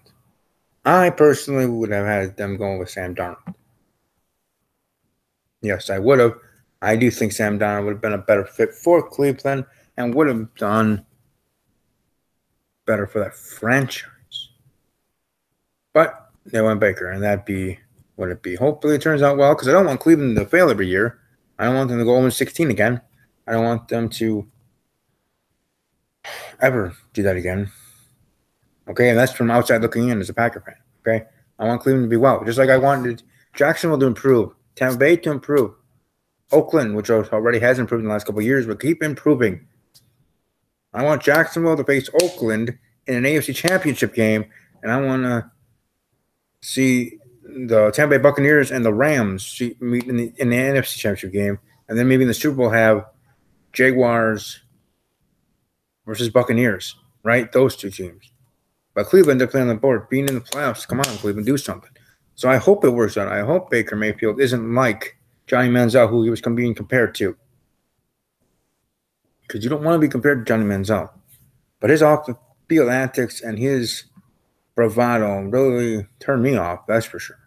I personally would have had them going with Sam Darnold. Yes, I would have. I do think Sam Darnold would have been a better fit for Cleveland and would have done better for that franchise. But they went Baker, and that'd be what it be. Hopefully it turns out well, because I don't want Cleveland to fail every year. I don't want them to go 0-16 again. I don't want them to ever do that again. Okay, and that's from outside looking in as a Packer fan. Okay, I want Cleveland to be well, just like I wanted Jacksonville to improve, Tampa Bay to improve, Oakland, which already has improved in the last couple of years, but keep improving. I want Jacksonville to face Oakland in an AFC Championship game, and I want to see the Tampa Bay Buccaneers and the Rams meet in the NFC Championship game, and then maybe in the Super Bowl have Jaguars versus Buccaneers, right? Those two teams. But Cleveland, they're playing on the board, being in the playoffs. Come on, Cleveland, do something. So I hope it works out. I hope Baker Mayfield isn't like Johnny Manziel, who he was being compared to. Because you don't want to be compared to Johnny Manziel. But his off-the-field antics and his bravado really turned me off, that's for sure.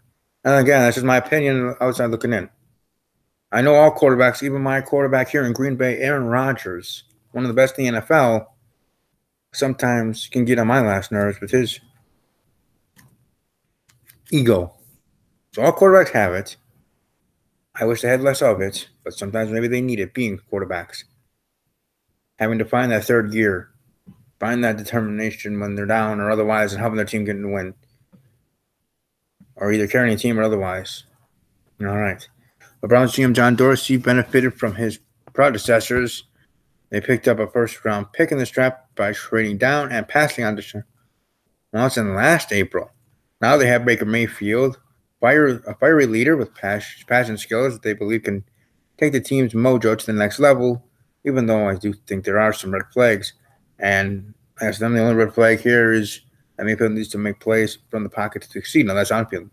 And again, that's just my opinion outside looking in. I know all quarterbacks, even my quarterback here in Green Bay, Aaron Rodgers, one of the best in the NFL, sometimes can get on my last nerves with his ego. So all quarterbacks have it. I wish they had less of it, but sometimes maybe they need it, being quarterbacks. Having to find that third gear, find that determination when they're down or otherwise, and helping their team get the win. Or either carrying a team or otherwise. All right. The Browns GM John Dorsey benefited from his predecessors. They picked up a first-round pick in this draft by trading down and passing on to Watson last April. Now they have Baker Mayfield, a fiery leader with passion skills that they believe can take the team's mojo to the next level, even though I do think there are some red flags. And as them, the only red flag here is that Mayfield needs to make plays from the pocket to succeed. Now that's on field.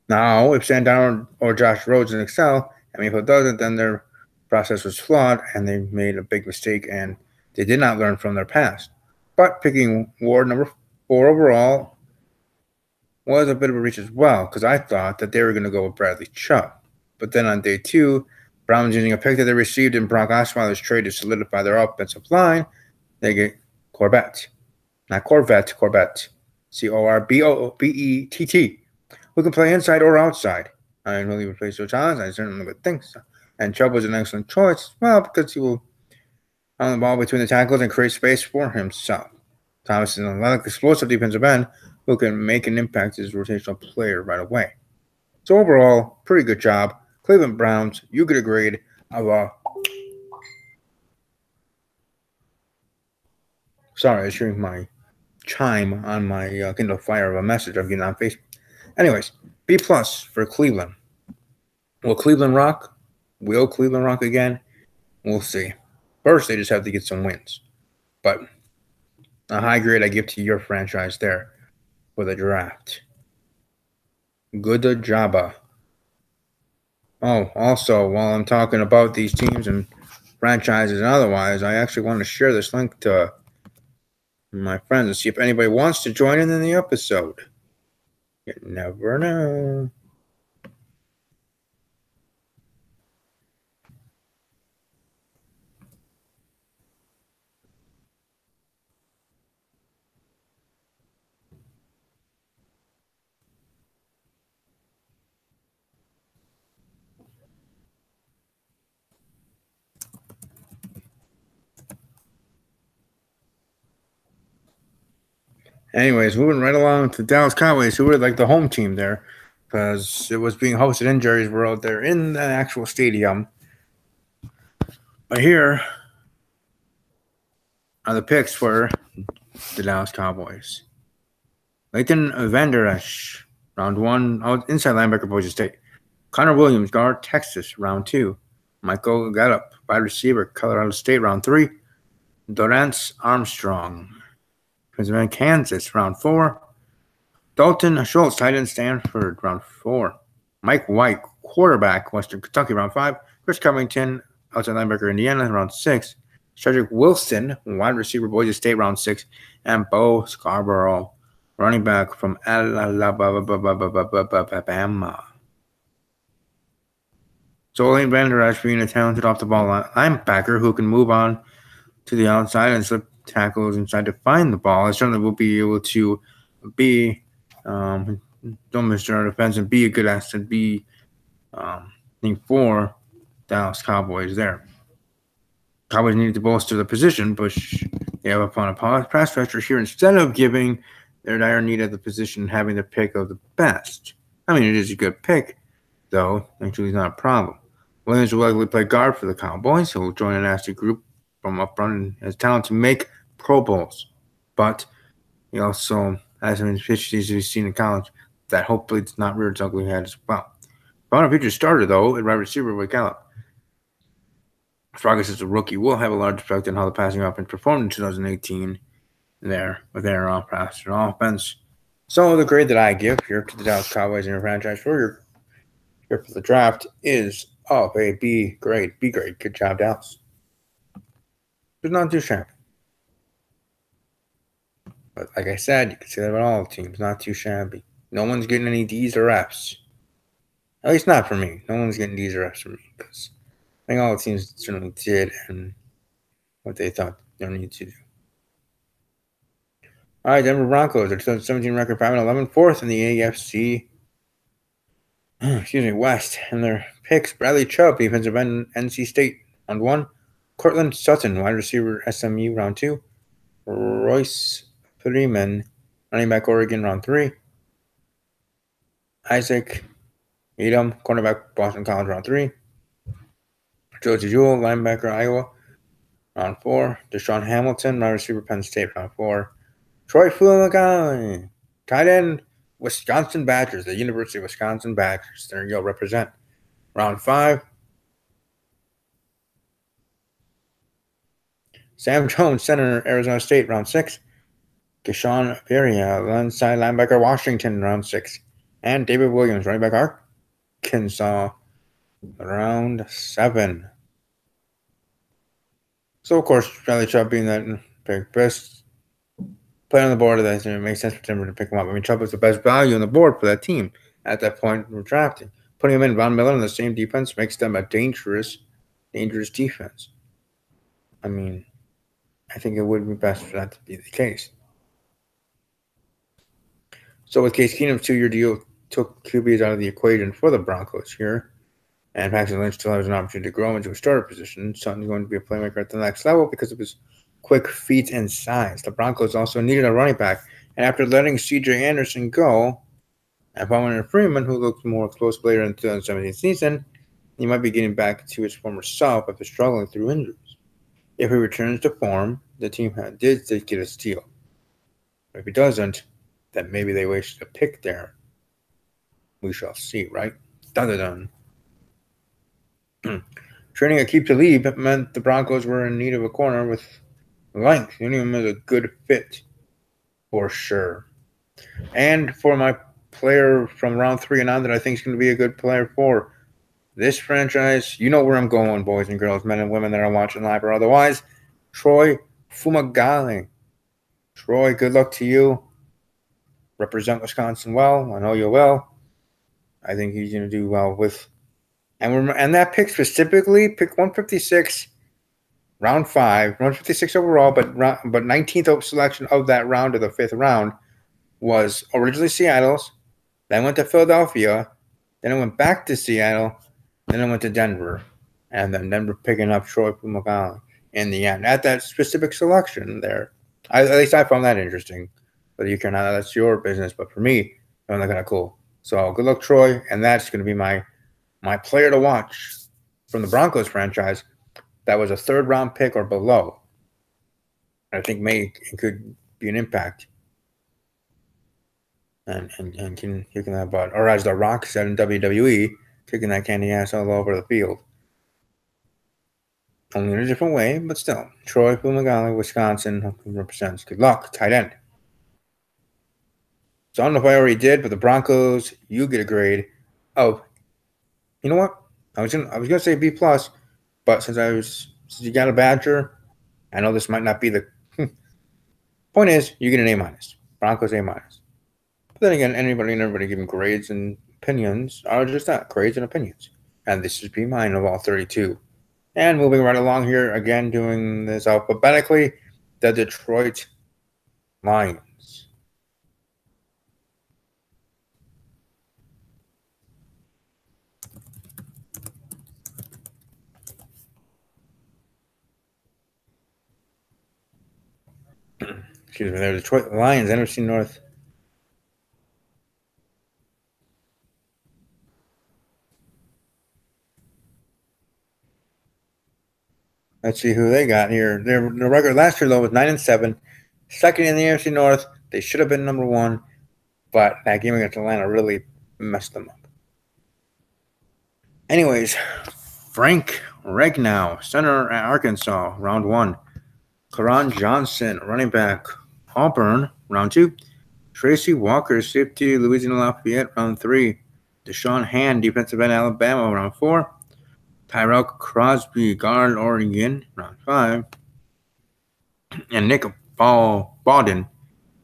Now, if Sam Darnold or Josh Rosen excel, and Mayfield doesn't, then their process was flawed and they made a big mistake and they did not learn from their past. But picking Ward number 4 overall was a bit of a reach as well, because I thought that they were going to go with Bradley Chubb. But then on day 2, Browns using a pick that they received in Brock Osweiler's trade to solidify their offensive line, they get Corbett. Not Corvette, Corbett. Corbett, who can play inside or outside. I didn't really replace Joe Thomas. I certainly would think so. And Chubb was an excellent choice, well, because he will on the ball between the tackles and create space for himself. Thomas is an athletic, explosive defensive end who can make an impact as a rotational player right away. So overall, pretty good job. Cleveland Browns, you get a grade of a... Sorry, I was hearing my chime on my Kindle Fire of a message I'm getting on Facebook. Anyways, B+ for Cleveland. Will Cleveland rock? Will Cleveland rock again? We'll see. First, they just have to get some wins. But a high grade I give to your franchise there for the draft. Good job. Oh, also, while I'm talking about these teams and franchises and otherwise, I actually want to share this link to my friends and see if anybody wants to join in the episode. You never know. Anyways, moving right along to Dallas Cowboys, who were like the home team there, because it was being hosted in Jerry's World. They're in the actual stadium. But here are the picks for the Dallas Cowboys. Leighton Vander Esch, round 1, inside linebacker, Boise State. Connor Williams, guard, Texas, round 2. Michael Gallup, wide receiver, Colorado State, round 3. Dorrance Armstrong, Pennsylvania, Kansas, round 4. Dalton Schultz, tight end, Stanford, round 4. Mike White, quarterback, Western Kentucky, round 5. Chris Covington, outside linebacker, Indiana, round 6. Cedric Wilson, wide receiver, Boise State, round 6. And Bo Scarborough, running back from Alabama. So Leighton Vander Esch being a talented off-the-ball linebacker who can move on to the outside and slip tackles inside to find the ball. I certainly will be able to be don't miss our defense and be a good asset, be for Dallas Cowboys there. Cowboys needed to bolster the position, but they have upon a pass rusher here instead of giving their dire need at the position having the pick of the best. I mean, it is a good pick, though. Actually, it's not a problem. Williams will likely play guard for the Cowboys. He'll join a nasty group from up front and has talent to make Pro Bowls. But he also has some efficiencies we've seen in college that hopefully does not rear its ugly head as well. Found a future starter, though, at wide receiver with Gallup. Progress as a rookie will have a large effect on how the passing offense performed in 2018 there with their pass offense. So the grade that I give here to the Dallas Cowboys in your franchise for the draft is a B grade. B grade. Good job, Dallas. It's not too shabby. But like I said, you can say that about all the teams. Not too shabby. No one's getting any D's or F's. At least not for me. No one's getting D's or F's from me because I think all the teams certainly did and what they thought they needed to do. All right, Denver Broncos, their 2017 record 5-11, fourth in the AFC West. And their picks, Bradley Chubb, defensive end, NC State, round 1. Cortland Sutton, wide receiver, SMU, round 2. Royce Freeman, running back, Oregon, round 3. Isaac Edom, cornerback, Boston College, round 3. Josie Jewell, linebacker, Iowa, round 4. Deshaun Hamilton, wide receiver, Penn State, round 4. Troy Fumagalli, tight end, Wisconsin Badgers, the University of Wisconsin Badgers. There you go, represent. Round 5. Sam Jones, center, Arizona State, round 6. Keshawn Peria, inside linebacker, Washington, round 6. And David Williams, running back, Arkansas, round 7. So, of course, Bradley Chubb being that best player on the board, that it makes sense for Denver to pick him up. I mean, Chubb was the best value on the board for that team at that point we're drafting. Putting him in Von Miller in the same defense makes them a dangerous defense. I mean, I think it would be best for that to be the case. So with Case Keenum's 2-year deal, took QBs out of the equation for the Broncos here. And Paxton Lynch still has an opportunity to grow into a starter position. Sutton's going to be a playmaker at the next level because of his quick feet and size. The Broncos also needed a running back. And after letting C.J. Anderson go, and Palmer Freeman, who looked more explosive later in the 2017 season, he might be getting back to his former self after struggling through injuries. If he returns to form, the team did get a steal. But if he doesn't, then maybe they wasted a pick there. We shall see, right? Dun-dun-dun. Trading Aqib Talib meant the Broncos were in need of a corner with length. Union is a good fit for sure. And for my player from round 3 and on that I think is going to be a good player for this franchise, you know where I'm going, boys and girls, men and women that are watching live or otherwise. Troy Fumagalli. Troy, good luck to you. Represent Wisconsin well. I know you will. I think he's going to do well with. And that pick specifically, pick 156, round 5, 156 overall, but 19th selection of that round of the 5th round was originally Seattle's. Then went to Philadelphia. Then it went back to Seattle. Then it went to Denver. And then Denver picking up Troy Fumagalli in the end. At that specific selection there. At least I found that interesting. But you can, that's your business. But for me, I found that kind of cool. So good luck, Troy. And that's going to be my player to watch from the Broncos franchise that was a 3rd round pick or below. I think could be an impact. And can kicking that butt. Or as The Rock said in WWE, kicking that candy ass all over the field. Only in a different way, but still. Troy Fumagalli, Wisconsin, represents. Good luck, tight end. So I don't know if I already did, but the Broncos, you get a grade of, you know what? I was gonna say B+, but since you got a Badger, I know this might not be the point is you get an A-. Broncos A-. But then again, anybody and everybody giving grades and opinions are just that, grades and opinions. And this is B- of all 32. And moving right along here, again, doing this alphabetically, the Detroit Lions. Excuse me, they're Detroit Lions, NFC North. Let's see who they got here. Their record last year, though, was 9-7. Second in the NFC North. They should have been number 1, but that game against Atlanta really messed them up. Anyways, Frank Regnow, center at Arkansas, round 1. Karan Johnson, running back, Auburn, round 2. Tracy Walker, safety, Louisiana Lafayette, round 3. Deshaun Hand, defensive end, Alabama, round 4. Tyrell Crosby, guard, Oregon, round 5. And Nick Bawden,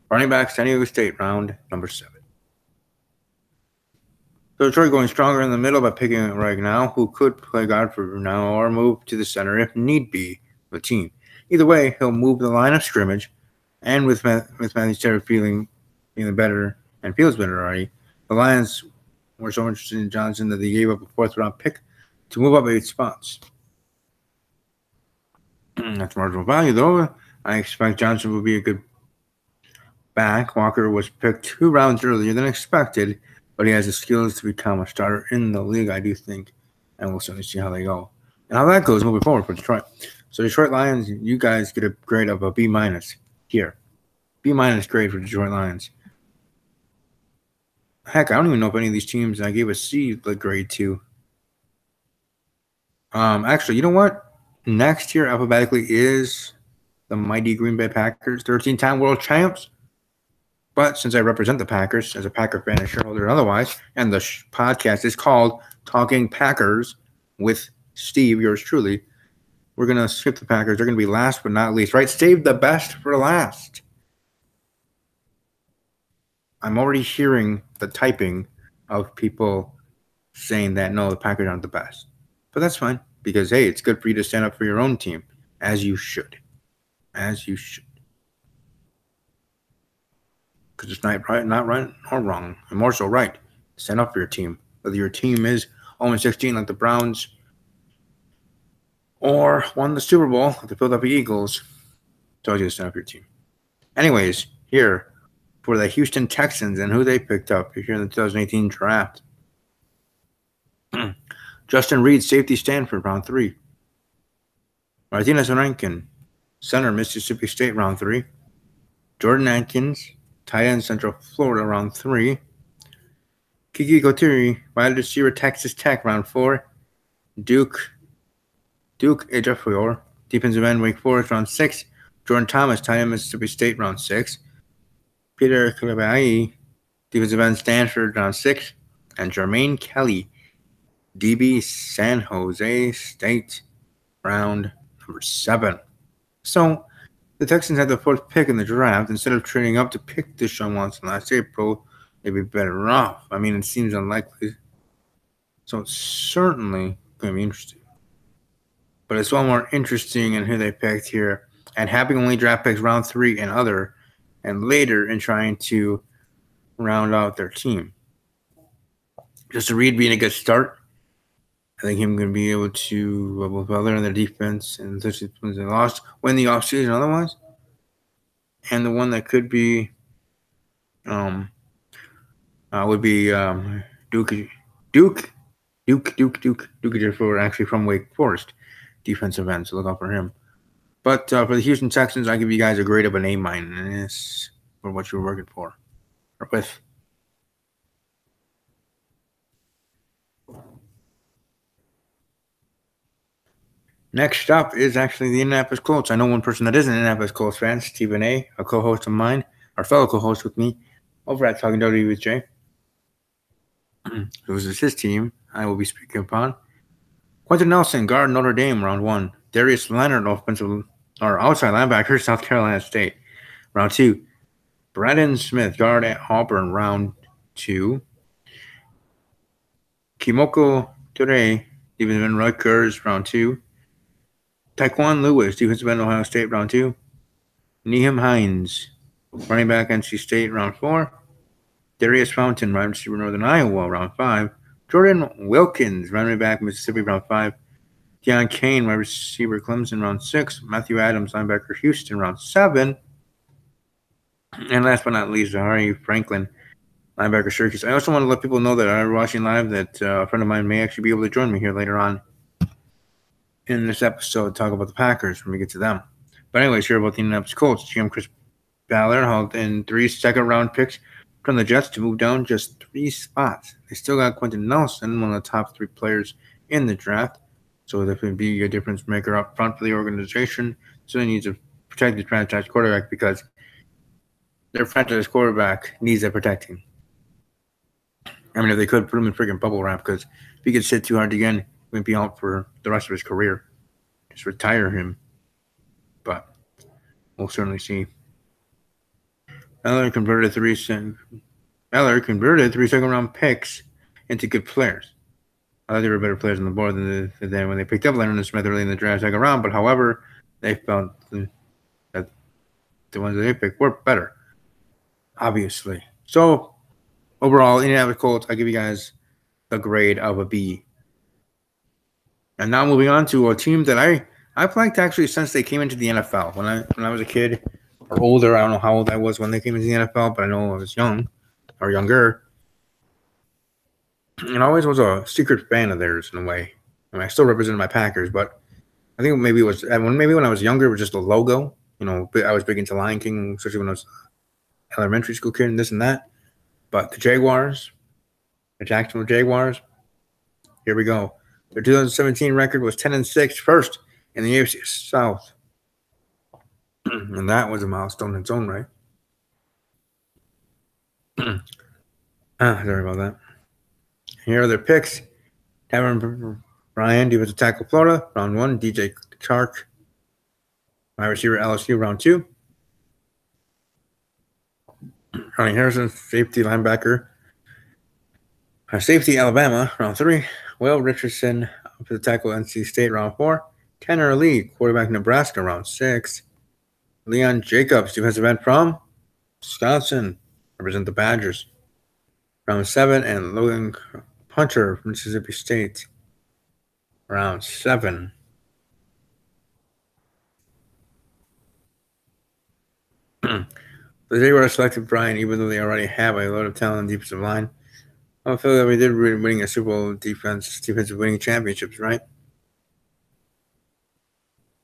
running back, San Diego State, round number 7. So Detroit going stronger in the middle by picking it right now, who could play guard for now or move to the center if need be the team. Either way, he'll move the line of scrimmage, and with Matthew Stafford feeling better and feels better already, the Lions were so interested in Johnson that they gave up a 4th round pick to move up 8 spots. That's marginal value, though. I expect Johnson will be a good back. Walker was picked 2 rounds earlier than expected, but he has the skills to become a starter in the league, I do think. And we'll certainly see how they go. And how that goes moving forward for Detroit. So Detroit Lions, you guys get a grade of a B- here. B- grade for Detroit Lions. Heck, I don't even know if any of these teams I gave a C grade to. Actually, you know what? Next here alphabetically is the mighty Green Bay Packers, 13-time world champs. But since I represent the Packers as a Packer fan and shareholder and otherwise, and the podcast is called Talking Packers with Steve, yours truly, we're going to skip the Packers. They're going to be last but not least, right? Save the best for last. I'm already hearing the typing of people saying that, no, the Packers aren't the best. But that's fine because, hey, it's good for you to stand up for your own team, as you should. As you should. Because it's not right or wrong, and more so right. Stand up for your team. Whether your team is 0-16 like the Browns or won the Super Bowl like the Philadelphia Eagles, tells you to stand up for your team. Anyways, here for the Houston Texans and who they picked up here in the 2018 draft. Justin Reed, safety, Stanford, round 3. Martinez Rankin, center, Mississippi State, round 3. Jordan Atkins, tight end, Central Florida, round 3. Kiki Kotiri, wide receiver, Texas Tech, round 4. Duke Ejiofor, defensive end, Wake Forest, round 6. Jordan Thomas, tight end, Mississippi State, round 6. Peter Kulabai, defensive end, Stanford, round 6. And Jermaine Kelly, DB San Jose State, round number 7. So the Texans had the first pick in the draft. Instead of trading up to pick Deshaun Watson last April, they'd be better off. I mean, it seems unlikely. So it's certainly going to be interesting. But it's a lot more interesting in who they picked here and having only draft picks round 3 and other, and later in trying to round out their team. Justin Reed being a good start. I think him going to be able to, with other in their defense, and especially when they lost, win the offseason otherwise. And the one that could be would be Duke Ejiofor, actually from Wake Forest, defensive end. So look out for him. But for the Houston Texans, I give you guys a grade of an A- for what you're working for or with. Next up is actually the Indianapolis Colts. I know one person that is an Indianapolis Colts fan, Stephen A., a co-host of mine, our fellow co-host with me over at Talking WWE with Jay. This is his team I will be speaking upon. Quentin Nelson, guard, Notre Dame, round 1. Darius Leonard, outside linebacker, South Carolina State, round 2. Brandon Smith, guard at Auburn, round 2. Kimoko Ture, defensive end, Rutgers, round 2. Taekwon Lewis, defensive end, Ohio State, round 2. Nyheim Hines, running back, NC State, round 4. Darius Fountain, wide receiver, Northern Iowa, round 5. Jordan Wilkins, running back, Mississippi, round 5. Deion Kane, wide receiver, Clemson, round 6. Matthew Adams, linebacker, Houston, round 7. And last but not least, Zahari Franklin, linebacker, Syracuse. I also want to let people know that I'm watching live that a friend of mine may actually be able to join me here later on in this episode to talk about the Packers when we get to them. But anyways, here about the Indianapolis Colts. GM Chris Ballard hauled in 3 second-round picks from the Jets to move down just 3 spots. They still got Quentin Nelson, one of the top 3 players in the draft. So that could be a difference maker up front for the organization. So they need to protect the franchise quarterback because their franchise quarterback needs that protecting. I mean, if they could put him in freaking bubble wrap, because if he gets hit too hard again, he might be out for the rest of his career. Just retire him. But we'll certainly see. Eller converted 3 second-round picks into good players. I thought they were better players on the board than when they picked up Leonard Smith early in the draft second round. But however, they felt that the ones that they picked were better, obviously. So overall, Indianapolis Colts, I give you guys a grade of a B. And now moving on to a team that I've liked actually since they came into the NFL. When I was a kid or older, I don't know how old I was when they came into the NFL, but I know I was young or younger. And I always was a secret fan of theirs in a way. I mean, I still represented my Packers, but I think maybe it was when I was younger, it was just a logo. You know, I was big into Lion King, especially when I was elementary school kid and this and that. But the Jaguars, the Jacksonville Jaguars, here we go. Their 2017 record was 10-6, first in the AFC South. And that was a milestone in its own right. Sorry about that. Here are their picks. Taven Bryan, defensive tackle, Florida, round 1. DJ Chark, wide receiver, LSU, round 2. Ronnie Harrison, safety, linebacker. Safety, Alabama, round 3. Will Richardson, offensive tackle, NC State, round 4. Tanner Lee, quarterback, Nebraska, round 6. Leon Jacobs, defensive end from Wisconsin, represent the Badgers, round 7. And Logan Hunter from Mississippi State, round 7. The Jaguars selected Bryan, even though they already have a lot of talent on the defensive line. I feel that we did winning a Super Bowl defensive winning championships, right?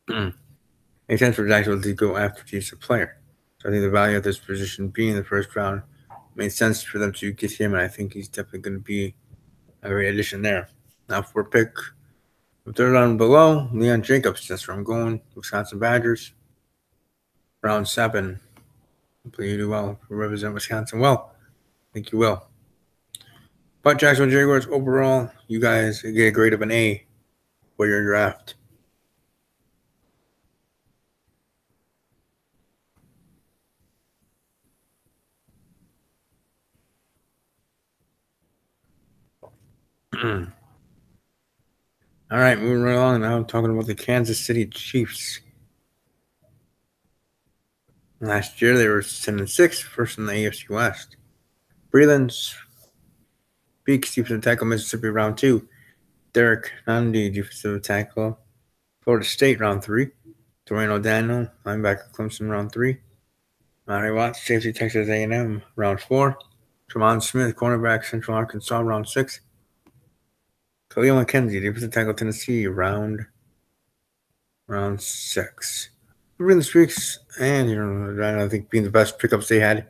Makes sense for Jacksonville to go after each player. So I think the value of this position being in the first round made sense for them to get him, and I think he's definitely going to be a great addition there. Now for pick third round below, Leon Jacobs. That's where I'm going. Wisconsin Badgers, round 7. Hopefully you do well. Represent Wisconsin well. I think you will. But Jacksonville Jaguars, overall, you guys get a grade of an A for your draft. All right, moving right along now, talking about the Kansas City Chiefs. Last year, they were 10-6, first in the AFC West. Breeland Speaks, defensive tackle, Mississippi, round 2. Derek Nandi, defensive tackle, Florida State, round 3. Dwayne O'Daniel, linebacker, Clemson, round 3. Matty Watts, safety, Texas A&M, round 4. Tremont Smith, cornerback, Central Arkansas, round 6. Khalil McKenzie, defensive tackle, Tennessee, round 6. Breeland Speaks, and I think being the best pickups they had,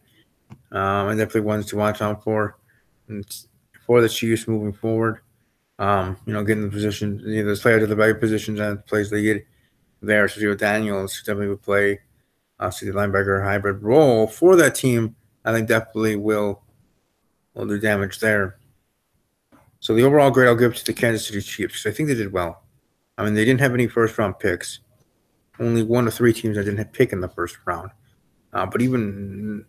and definitely ones to watch out for. And for the Chiefs moving forward, getting the position, those players at the right positions and the plays they get there. So Daniels definitely would play the linebacker hybrid role for that team. I think definitely will do damage there. So the overall grade I'll give to the Kansas City Chiefs because I think they did well. I mean, they didn't have any first-round picks. Only 1 of 3 teams that didn't have pick in the first round. But even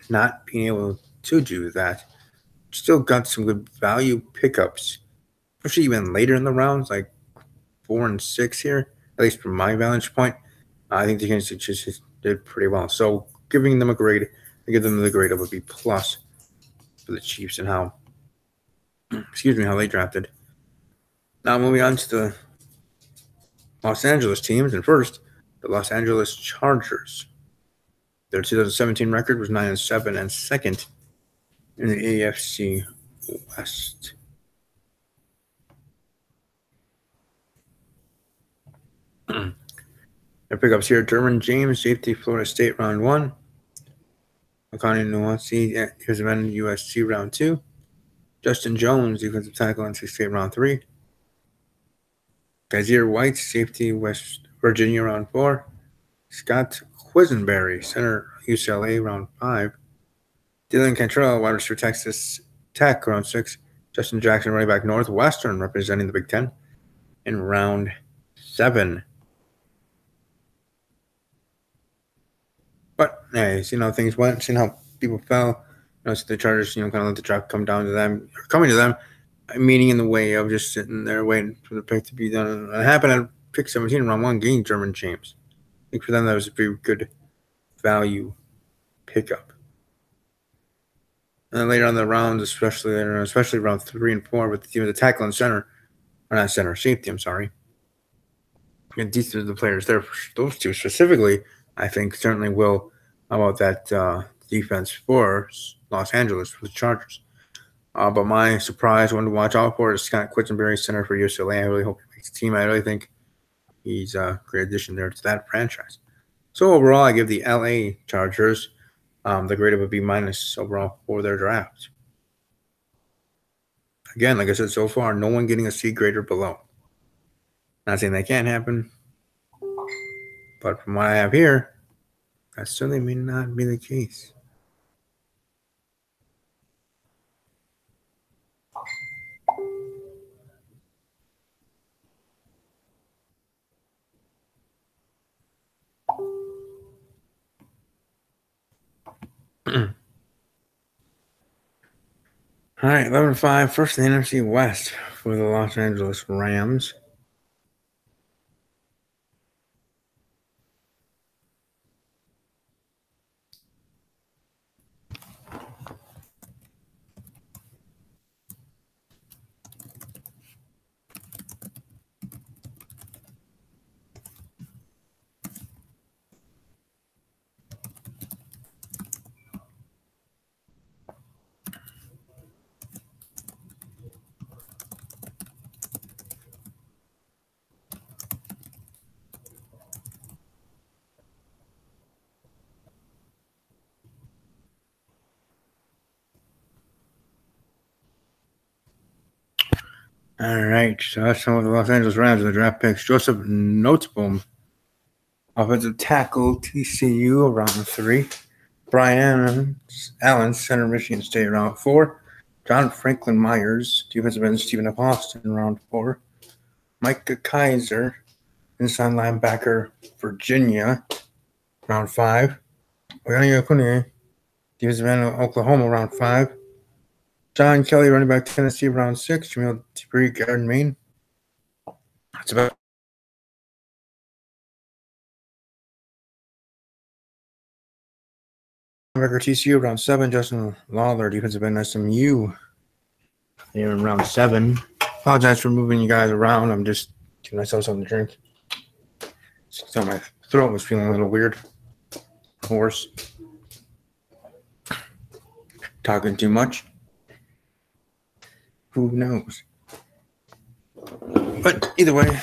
not being able to do that, still got some good value pickups, especially even later in the rounds, like 4 and 6 here, at least from my vantage point. I think the Kansas City Chiefs did pretty well. So giving them a grade, I give them the grade of a B+ for the Chiefs and how they drafted. Now moving on to the Los Angeles teams, and first, the Los Angeles Chargers. Their 2017 record was 9-7 and second in the AFC West. Their pickups here: Derwin James, safety, Florida State, round 1. Akani Nwasi, defensive end, USC, round 2. Justin Jones, defensive tackle, NC State, round 3. Kaiser White, safety, West Virginia, round 4. Scott Quisenberry, center, UCLA, round 5. Dylan Cantrell, wide receiver, Texas Tech, round 6. Justin Jackson, running back, Northwestern, representing the Big Ten, in round 7. But, hey, seeing how things went, seeing how people fell, so the Chargers, kind of let the draft come down to them, or coming to them, meaning in the way of just sitting there waiting for the pick to be done. And it happened at pick 17, round 1, getting Derwin James. I think for them that was a pretty good value pickup. And then later on the rounds, especially round 3 and 4, with the team of the tackle and safety, I'm sorry. And these are the players there, those two specifically, I think certainly will about that defense for Los Angeles, for the Chargers. But my surprise one to watch out for is Scott Quisenberry, center for UCLA. I really hope he makes the team. I really think he's a great addition there to that franchise. So overall, I give the LA Chargers the grade of a B- overall for their draft. Again, like I said, so far, no one getting a C grade or below. Not saying that can't happen, but from what I have here, that certainly may not be the case. All right, 11-5, first in the NFC West for the Los Angeles Rams. All right, so that's some of the Los Angeles Rams in the draft picks. Joseph Noteboom, offensive tackle, TCU, round 3. Brian Allen, center, Michigan State, round 4. John Franklin Myers, defensive end Stephen F. Austin, round 4. Micah Kaiser, inside linebacker, Virginia, round 5. Oyani Akune, defensive end Oklahoma, round 5. John Kelly, running back Tennessee, round 6. Jamil Debris, guard Maine. That's about linebacker TCU, round 7. Justin Lawler, defensive end SMU, here in round 7. Apologize for moving you guys around. I'm just giving myself something to drink. So my throat was feeling a little weird. Hoarse. Talking too much. Who knows? But either way.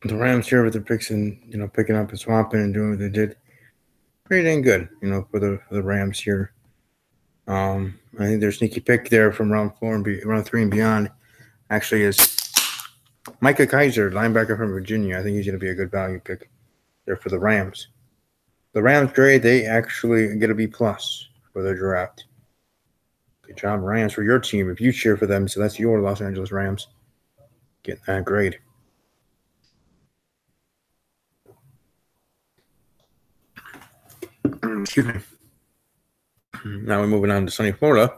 The Rams here with the picks and picking up and swamping and doing what they did, pretty dang good. For the Rams here. I think their sneaky pick there from round 4 and round 3 and beyond actually is Micah Kaiser, linebacker from Virginia. I think he's going to be a good value pick there for the Rams. The Rams grade, they actually get a B+ for their draft. Good job, Rams, for your team. If you cheer for them, so that's your Los Angeles Rams getting that grade. Excuse me. Now we're moving on to sunny Florida.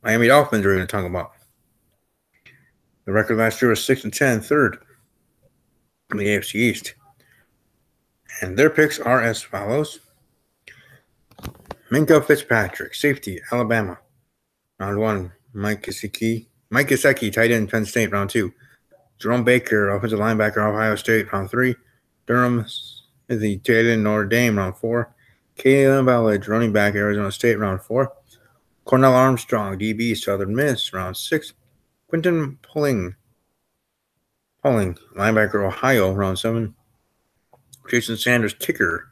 Miami Dolphins are going to talk about. The record last year was 6-10, third in the AFC East. And their picks are as follows. Minkah Fitzpatrick, safety, Alabama, round 1. Mike Gesicki, tight end, Penn State, round 2. Jerome Baker, offensive linebacker, Ohio State, round 3. Durham is the tight end, Notre Dame, round 4. Caleb Ballage, running back, Arizona State, round 4. Cornell Armstrong, DB, Southern Miss, round 6. Quinton Pulling, linebacker, Ohio, round 7. Jason Sanders, kicker,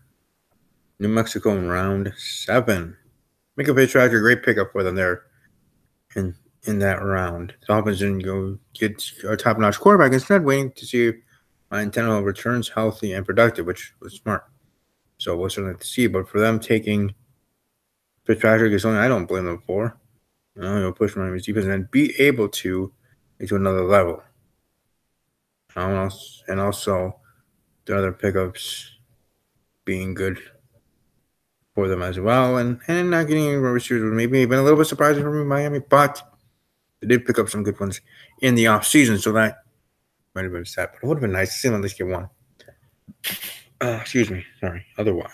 New Mexico, in round 7. Minkah Fitzpatrick, great pickup for them there in that round. The Dolphins didn't go get a top-notch quarterback, instead waiting to see if Ryan Tannehill returns healthy and productive, which was smart. So we'll certainly have to see. But for them taking Fitzpatrick is something I don't blame them for. He'll push Miami's defense and be able to get to another level. And also the other pickups being good for them as well. And not getting any receivers would maybe been a little bit surprising for me, Miami, but they did pick up some good ones in the offseason, so that might have been sad. But it would have been nice to see them at least get one. Excuse me. Sorry. Otherwise.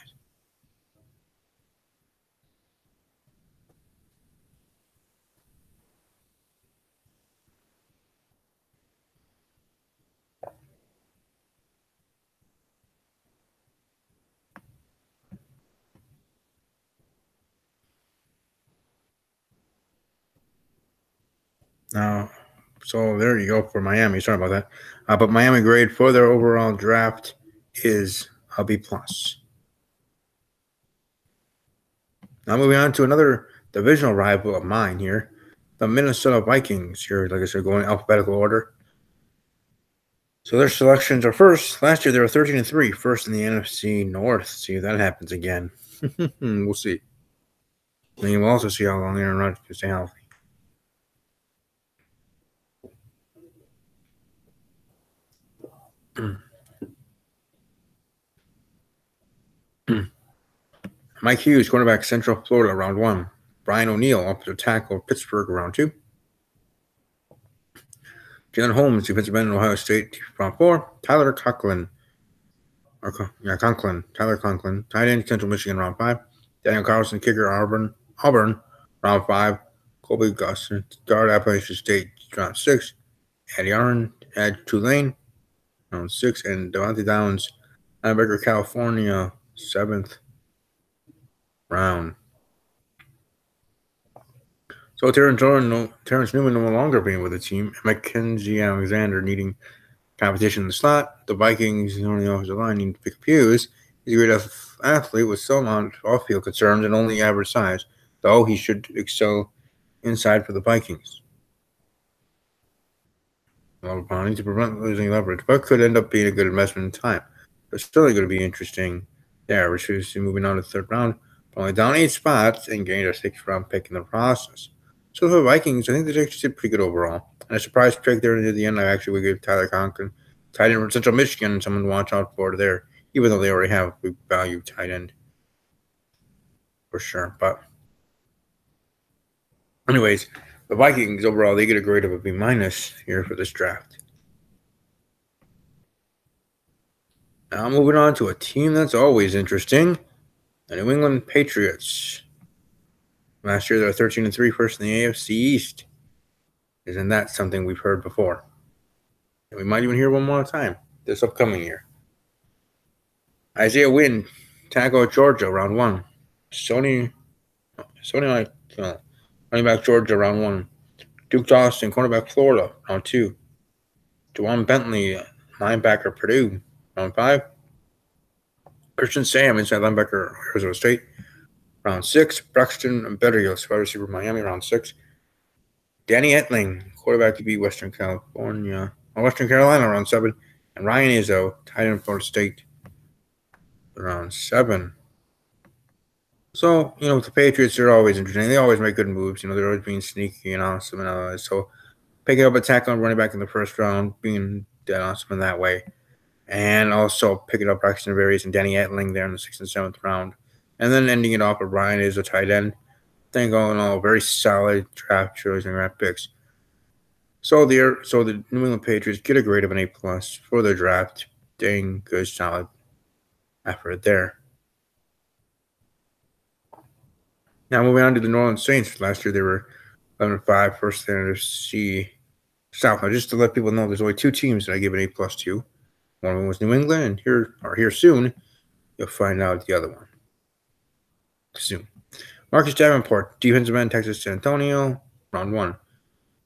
Now, so there you go for Miami. Sorry about that. But Miami grade for their overall draft is a B+. Now moving on to another divisional rival of mine here, the Minnesota Vikings. Here, like I said, going in alphabetical order. So their selections are first. Last year they were 13-3, first in the NFC North. See if that happens again. We'll see. And we'll also see how long Aaron Rodgers can stay healthy. Mike Hughes, cornerback, Central Florida, round 1. Brian O'Neill, offensive tackle, Pittsburgh, round 2. Jalen Holmes, defensive end, Ohio State, round 4. Tyler Conklin, tight end, Central Michigan, round 5. Daniel Carlson, kicker, Auburn, round 5. Colby Gustin, guard, Appalachian State, round 6. Eddie Arn, Tulane, round 6. And Devontae Downs, linebacker, California, 7th round. So Terrence Newman no longer being with the team, and Mackenzie Alexander needing competition in the slot. The Vikings, the only offensive line, need to pick up Hughes. He's a great athlete with some off-field concerns and only average size, though he should excel inside for the Vikings. To prevent losing leverage, but could end up being a good investment in time. It's still going to be interesting there. We're seriously moving on to the third round, but only down 8 spots and gained a 6th round pick in the process. So for the Vikings, I think they actually did pretty good overall. And a surprise pick there near the end, I actually would give Tyler Conklin, tight end from Central Michigan, someone to watch out for there, even though they already have a big value tight end for sure. But anyways, the Vikings overall, they get a grade of a B- here for this draft. Now moving on to a team that's always interesting, the New England Patriots. Last year they were 13-3, first in the AFC East. Isn't that something we've heard before? And we might even hear one more time this upcoming year. Isaiah Wynn, tackle at Georgia, round 1. Sony running back Georgia, round 1. Duke Dawson, cornerback Florida, round 2. Dewan Bentley, linebacker Purdue, round 5. Christian Sam, inside linebacker Arizona State, round 6. Braxton Berrios, wide receiver Miami, round 6. Danny Etling, quarterback to be Western Carolina, round 7. And Ryan Izzo, tight end Florida State, round 7. So, with the Patriots, they're always interesting. They always make good moves. They're always being sneaky and awesome and all that. So, picking up a tackle and running back in the first round, being dead awesome in that way. And also picking up Braxton Berrios and Danny Etling there in the 6th and 7th round. And then ending it off with Ryan is a tight end. I think all in all, very solid draft choice and draft picks. So the New England Patriots get a grade of an A+ for their draft. Dang good, solid effort there. Now moving on to the New Orleans Saints. Last year they were 11-5, first in the NFC South. Now just to let people know, there's only 2 teams that I give an A+ to. One of them was New England, and here soon, you'll find out the other one. Soon. Marcus Davenport, defensive end, Texas San Antonio, round 1.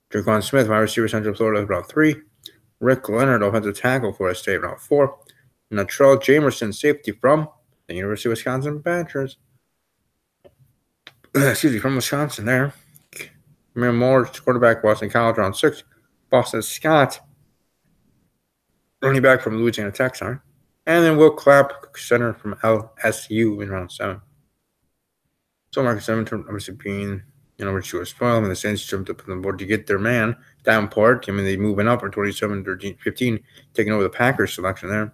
Draquan Smith, wide receiver, Central Florida, round 3. Rick Leonard, offensive tackle, Florida State, round 4. Natrell Jamerson, safety from the University of Wisconsin Badgers. From Wisconsin there. Cameron Moore, quarterback, Boston College, round 6. Boston Scott, running back from Louisiana Tech, sorry. And then Will Clapp, center from LSU in round 7. So Marcus Davenport, obviously being, which was spoiled, and the Saints jumped up on the board to get their man, Davenport. They moving up for 27-15, taking over the Packers selection there.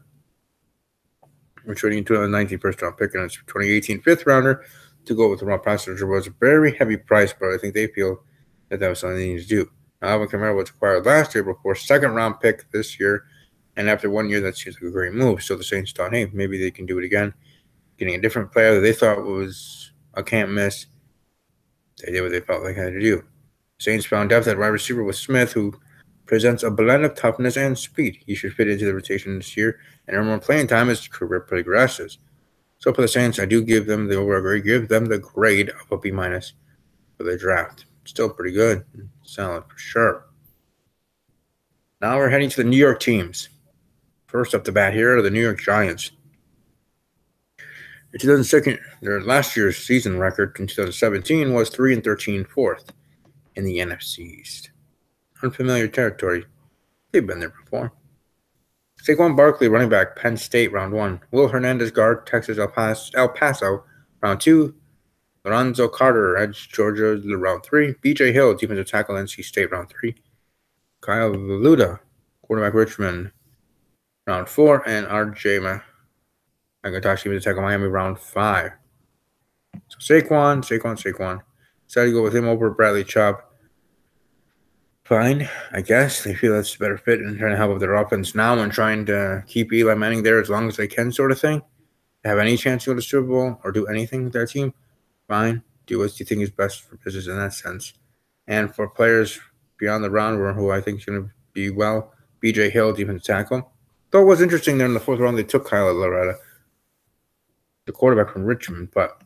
We're trading 2019 first round pick, and it's 2018 5th rounder to go with the Rob Passenger. Was a very heavy price, but I think they feel that was something they need to do. Alvin Kamara was acquired last year before 2nd round pick this year, and after 1 year, that seems like a great move. So the Saints thought, hey, maybe they can do it again, getting a different player that they thought was a can't miss. They did what they felt like they had to do. Saints found depth at wide receiver with Smith, who presents a blend of toughness and speed. He should fit into the rotation this year and earn more playing time as his career progresses. So for the Saints, I do give them the overall grade, give them the grade of a B- for their draft. Still pretty good. Solid for sure. Now we're heading to the New York teams. First up the bat here are the New York Giants. In 2002, their last year's season record in 2017 was 3-13, 4th in the NFC East. Unfamiliar territory. They've been there before. Saquon Barkley, running back, Penn State, round 1. Will Hernandez, guard, Texas El Paso, round 2. Lorenzo Carter, edge, Georgia, round 3. B.J. Hill, defensive tackle, NC State, round 3. Kyle Valuda, quarterback, Richmond, round 4. And R.J. Agatoshi, defensive tackle, Miami, round 5. So Saquon. Decided to go with him over Bradley Chubb. Fine, I guess. They feel that's a better fit and trying to help with their offense now and trying to keep Eli Manning there as long as they can, sort of thing. Have any chance to go to Super Bowl or do anything with their team? Fine. Do what you think is best for business in that sense. And for players beyond the round, who I think is going to be well, B.J. Hill, defensive tackle. Though it was interesting there in the 4th round, they took Kyle Loretta, the quarterback from Richmond, but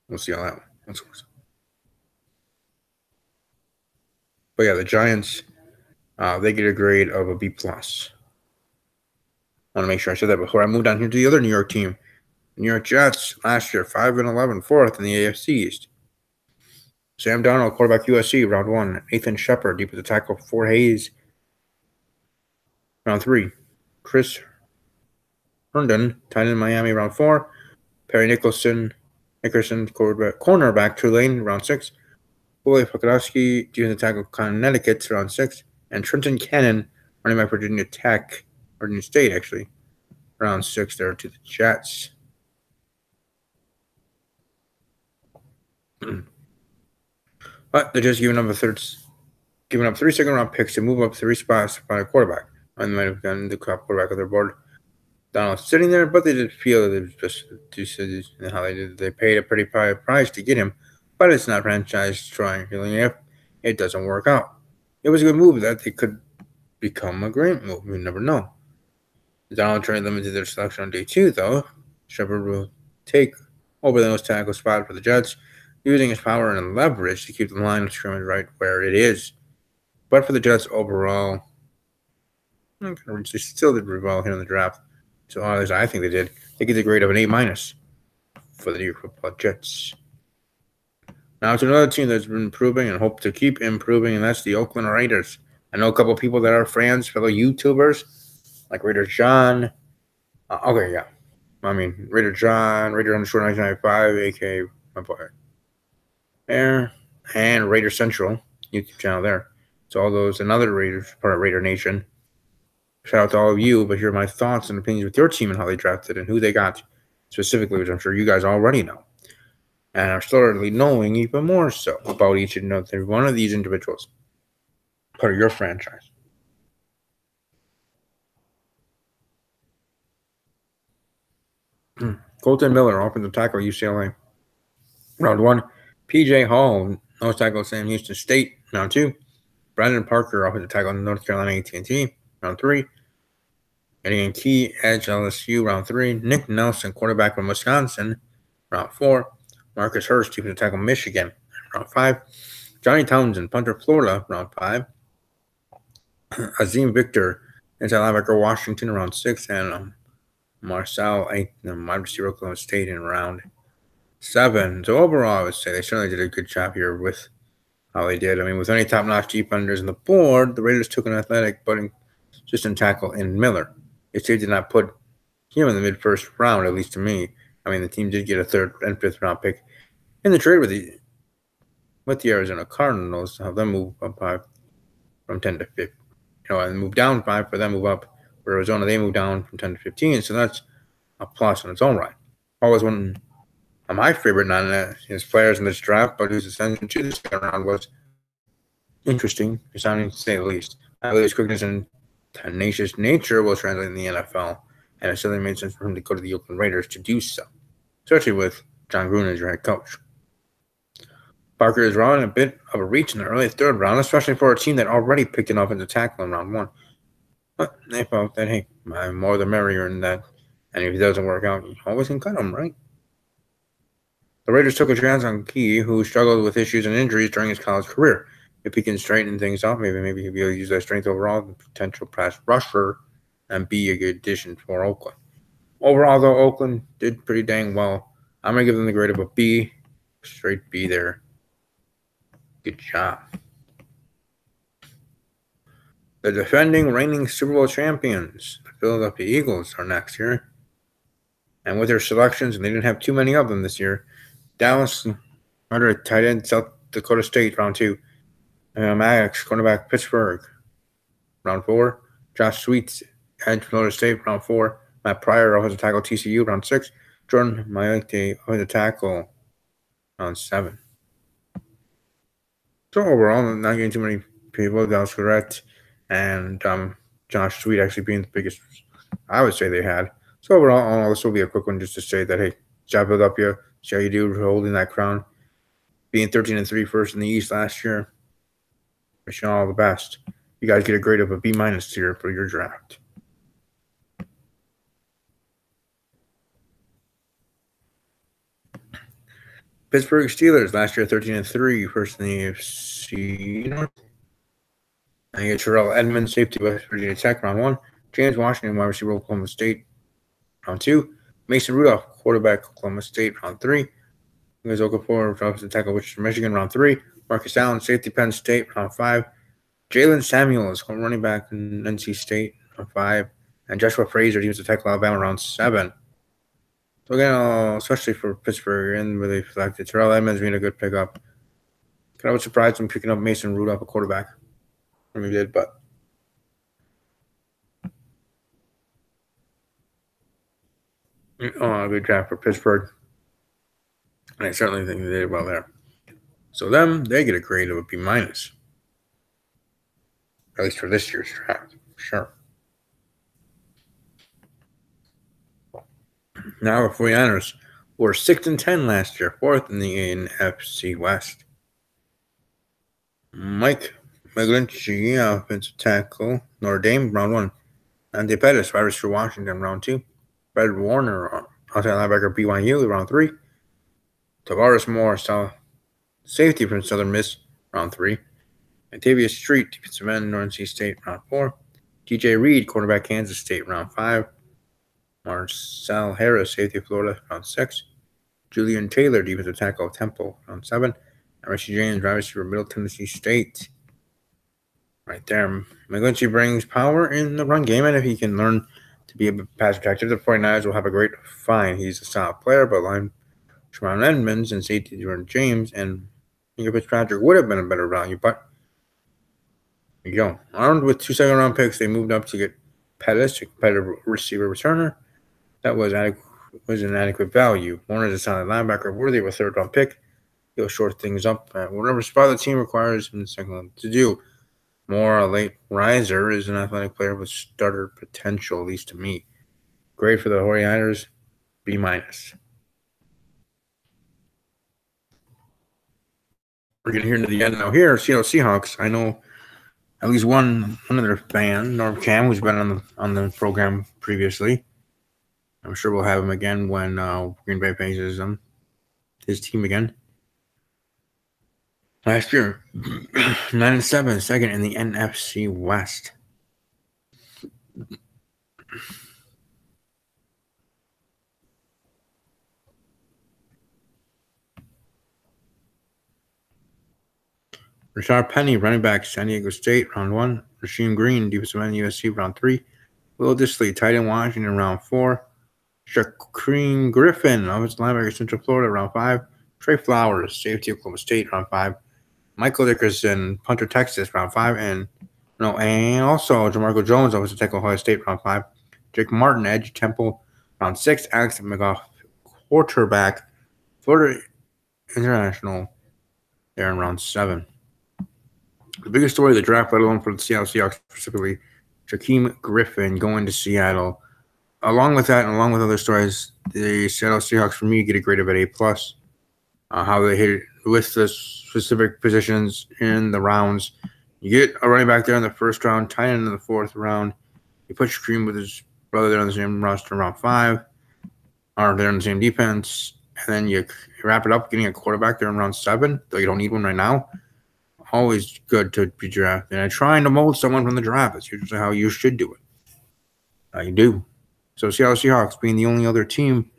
we'll see how that one goes. But yeah, the Giants, they get a grade of a B plus. I want to make sure I said that before I moved on here to the other New York team. New York Jets last year, 5-11, fourth in the AFC East. Sam Darnold, quarterback USC, round 1. Nathan Shepard, deep at the tackle. Fort Hayes, round 3. Chris Herndon, tight end Miami, round 4. Perry Nickerson, cornerback Tulane, round 6. Willie Pokrodowski, defensive tackle Connecticut, round 6. And Trenton Cannon, running back Virginia State, actually, round 6 there to the Jets. But they're just giving up 3 second-round picks to move up 3 spots to find a quarterback. And they might have gotten the quarterback on their board. Donald's sitting there, but they did feel that it was just how they did. They paid a pretty high price to get him, but it's not franchise trying. If it doesn't work out, it was a good move that they could become a great move. You never know. Donald traded them into their selection on day 2, though. Shepard will take over the nose tackle spot for the Jets, using his power and leverage to keep the line of scrimmage right where it is. But for the Jets overall, they still did well here in the draft. So at least I think they did. They get the grade of an A- for the New York Football Jets. Now to another team that's been improving and hope to keep improving, and that's the Oakland Raiders. I know a couple of people that are fans, fellow YouTubers, like Raider John. Raider John, Raider underscore 1995, aka my boy there, and Raider Central YouTube channel there. So all those and other Raiders, part of Raider Nation. Shout out to all of you, but here are my thoughts and opinions with your team and how they drafted and who they got specifically, which I'm sure you guys already know. And are slowly knowing even more so about each and every one of these individuals, part of your franchise. Colton Miller, offensive tackle, UCLA. Round 1. PJ Hall, nose tackle, Sam Houston State. Round 2. Brandon Parker, offensive tackle, North Carolina AT&T. Round 3. Eddie Key, edge LSU, round 3. Nick Nelson, quarterback from Wisconsin, round 4. Marcus Hurst, defensive tackle, Michigan, round 5. Johnny Townsend, punter, Florida, round 5. Azim Victor, inside linebacker, Washington, round 6. And Marcel, wide receiver, Oklahoma State, in round 7. So overall, I would say they certainly did a good job here with how they did. I mean, with any top-notch defenders on the board, the Raiders took an athletic but consistent tackle in Miller. If they did not put him in the mid-first round, at least to me. I mean, the team did get a 3rd and 5th round pick in the trade with the Arizona Cardinals to have them move up 5 from 10 to 15. And move down 5 for them, move up. For Arizona, they move down from 10 to 15, so that's a plus in its own right. Always one of my favorite non-his players in this draft, but whose ascension to the 2nd round was interesting, sounding to say the least. I believe his quickness and tenacious nature will translate in the NFL, and it certainly made sense for him to go to the Oakland Raiders to do so, especially with John Gruden as your head coach. Parker is running a bit of a reach in the early 3rd round, especially for a team that already picked an offensive tackle in round 1. But they felt that, hey, more the merrier in that, and if it doesn't work out, you always can cut him, right? The Raiders took a chance on Key, who struggled with issues and injuries during his college career. If he can straighten things out, maybe he'll be able to use that strength overall, the potential pass rusher, and be a good addition for Oakland. Overall, though, Oakland did pretty dang well. I'm going to give them the grade of a B. Straight B there. Good job. The defending reigning Super Bowl champions, the Philadelphia Eagles, are next here. And with their selections, and they didn't have too many of them this year, Dallas, under tight end, South Dakota State, round 2. Maddox, cornerback, Pittsburgh, round 4. Josh Sweet, edge, Florida State, round 4. Matt Pryor, offensive tackle, TCU, round 6. Jordan Mailata, offensive tackle, round 7. So overall, not getting too many people. Dallas Garrett and Josh Sweet actually being the biggest, I would say, they had. So overall, this will be a quick one just to say that, hey, job Philadelphia, see how you do holding that crown, being 13-3 first in the East last year. Wish you all the best. You guys get a grade of a B- here for your draft. Pittsburgh Steelers last year 13-3, first in the AFC North. And you get Terrell Edmonds, safety, West Virginia Tech, round 1. James Washington, wide receiver, Oklahoma State, round 2. Mason Rudolph, quarterback, Oklahoma State, round 3. There's Okafor, offensive tackle, which is Michigan, round 3. Marcus Allen, safety, Penn State, round 5. Jalen Samuels, running back in NC State, round 5. And Joshua Frazier, defensive tackle, Alabama, round 7. So again, especially for Pittsburgh, and really selected Terrell Edmonds being a good pickup. I was surprised when picking up Mason Rudolph, a quarterback. I mean, he did, but a good draft for Pittsburgh. And I certainly think they did well there. So they get a grade of a B-. At least for this year's draft, for sure. Now the 49ers were 6-10 last year, 4th in the NFC West. Mike McGlinchey, offensive tackle, Notre Dame, round 1. Andy Pettis, wide receiver, Washington, round 2. Fred Warner, outside linebacker, BYU, round 3. Tavares Moore, safety from Southern Miss, round 3. Octavius Street, defensive end, North NC State, round 4. TJ Reed, quarterback, Kansas State, round 5. Marcel Harris, safety, Florida, round 6. Julian Taylor, defensive tackle, Temple, round 7. And Richie James, wide receiver, Middle Tennessee State. Right there. McGlinchey brings power in the run game, and if he can learn to be a pass protector, the 49ers will have a great find. He's a solid player, but line Tremont Edmonds and safety Jordan James and Fitzpatrick would have been a better value, but there you go. Armed with 2 second-round picks, they moved up to get Pettis, a competitive receiver returner. That was an adequate value. Warner is a solid linebacker, worthy of a 3rd-round pick. He'll short things up at whatever spot the team requires in the second round to do. Moore, a late riser, is an athletic player with starter potential, at least to me. Grade for the 49ers, B-. We're getting here to the end now. Here, Seattle Seahawks. I know at least one of their fans, Norm Cam, who's been on the program previously. I'm sure we'll have him again when Green Bay faces his team again. Last year, 9-7, second in the NFC West. Rashard Penny, running back, San Diego State, round 1. Rasheem Green, defensive end, USC, round 3. Will Dissly, tight end, Washington, round 4. Shaquem Griffin, offensive linebacker, Central Florida, round 5. Trey Flowers, safety, Oklahoma State, round 5. Michael Dickerson, punter, Texas, round 5. And also Jamarco Jones, offensive tackle, Ohio State, round 5. Jake Martin, edge, Temple, round 6. Alex McGough, quarterback, Florida International, there in round 7. The biggest story of the draft, let alone for the Seattle Seahawks specifically, Shaquem Griffin going to Seattle. Along with that, and along with other stories, the Seattle Seahawks, for me, get a grade of an A+. How they hit it with the specific positions in the rounds. You get a running back there in the 1st round, tight end in the 4th round. You put Shaquem with his brother there on the same roster in round 5, or they're in the same defense, and then you wrap it up getting a quarterback there in round 7, though you don't need one right now. Always good to be drafted. And trying to mold someone from the draft. That's usually how you should do it. You do. So Seattle Seahawks being the only other team,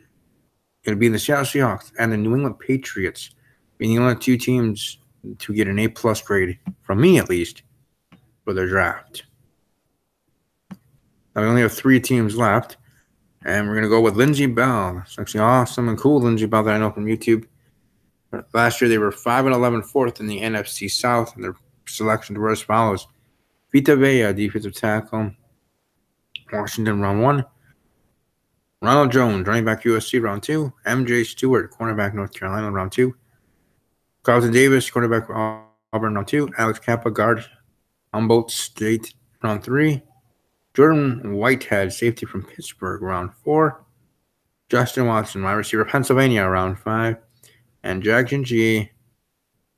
going to be the Seattle Seahawks and the New England Patriots being the only 2 teams to get an A+ grade, from me at least, for their draft. Now we only have 3 teams left, and we're going to go with Lindsey Bell. It's actually awesome and cool Lindsey Bell that I know from YouTube. Last year they were 5-11, 4th in the NFC South, and their selections were as follows: Vita Vea, defensive tackle, Washington, round 1. Ronald Jones, running back, USC, round 2. MJ Stewart, cornerback, North Carolina, round 2. Carlton Davis, quarterback, Auburn, round 2. Alex Kappa, guard, Humboldt State, round 3. Jordan Whitehead, safety from Pittsburgh, round 4. Justin Watson, wide receiver, Pennsylvania, round 5. And Jackson G,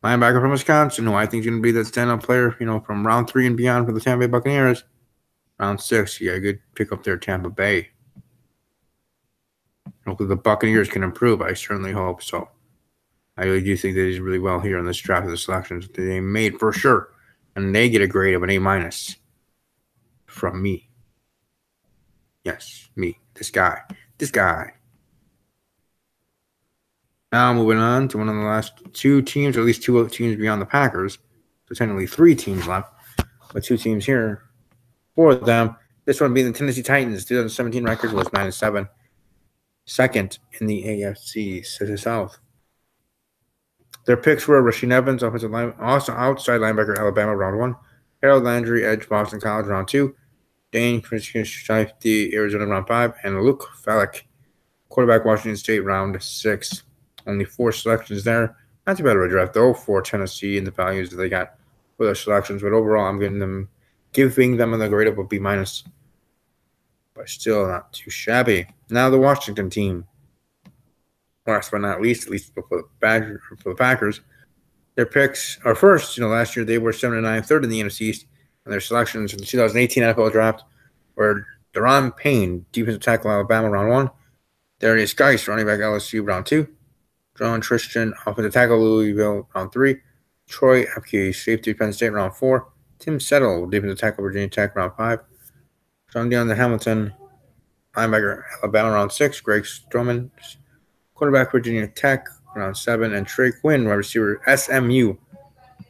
linebacker from Wisconsin, who I think is going to be the standout player, from round 3 and beyond for the Tampa Bay Buccaneers. Round 6, a good pick up there, Tampa Bay. Hopefully the Buccaneers can improve. I certainly hope so. I really do think they did really well here in this draft of the selections that they made for sure. and they get a grade of an A minus from me. Yes, me. This guy. Now moving on to one of the last two teams, or at least two teams beyond the Packers. So technically 3 teams left, but 2 teams here for them. This one being the Tennessee Titans. 2017 record was 9-7. Second in the AFC South. Their picks were Rasheed Evans, offensive line, also outside linebacker, Alabama, round 1. Harold Landry, edge, Boston College, round 2. Dane Christian, safety, Arizona, round 5. And Luke Falk, quarterback, Washington State, round 6. Only 4 selections there. Not too bad of a draft, though, for Tennessee and the values that they got for their selections. But overall, I'm giving them the grade of a B minus. But still not too shabby. Now the Washington team. Last but not least, at least for the Packers, their picks are first. Last year they were 7-9, third in the NFC East, and their selections in the 2018 NFL Draft were Daron Payne, defensive tackle, Alabama, round 1. Darius Geis, running back, LSU, round 2. John Tristan, offensive tackle, Louisville, round 3. Troy Apke, safety, Penn State, round 4. Tim Settle, defensive tackle, Virginia Tech, round 5. John DeAndre Hamilton, linebacker, Alabama, round 6. Greg Stroman, quarterback, Virginia Tech, round 7. And Trey Quinn, wide receiver, SMU,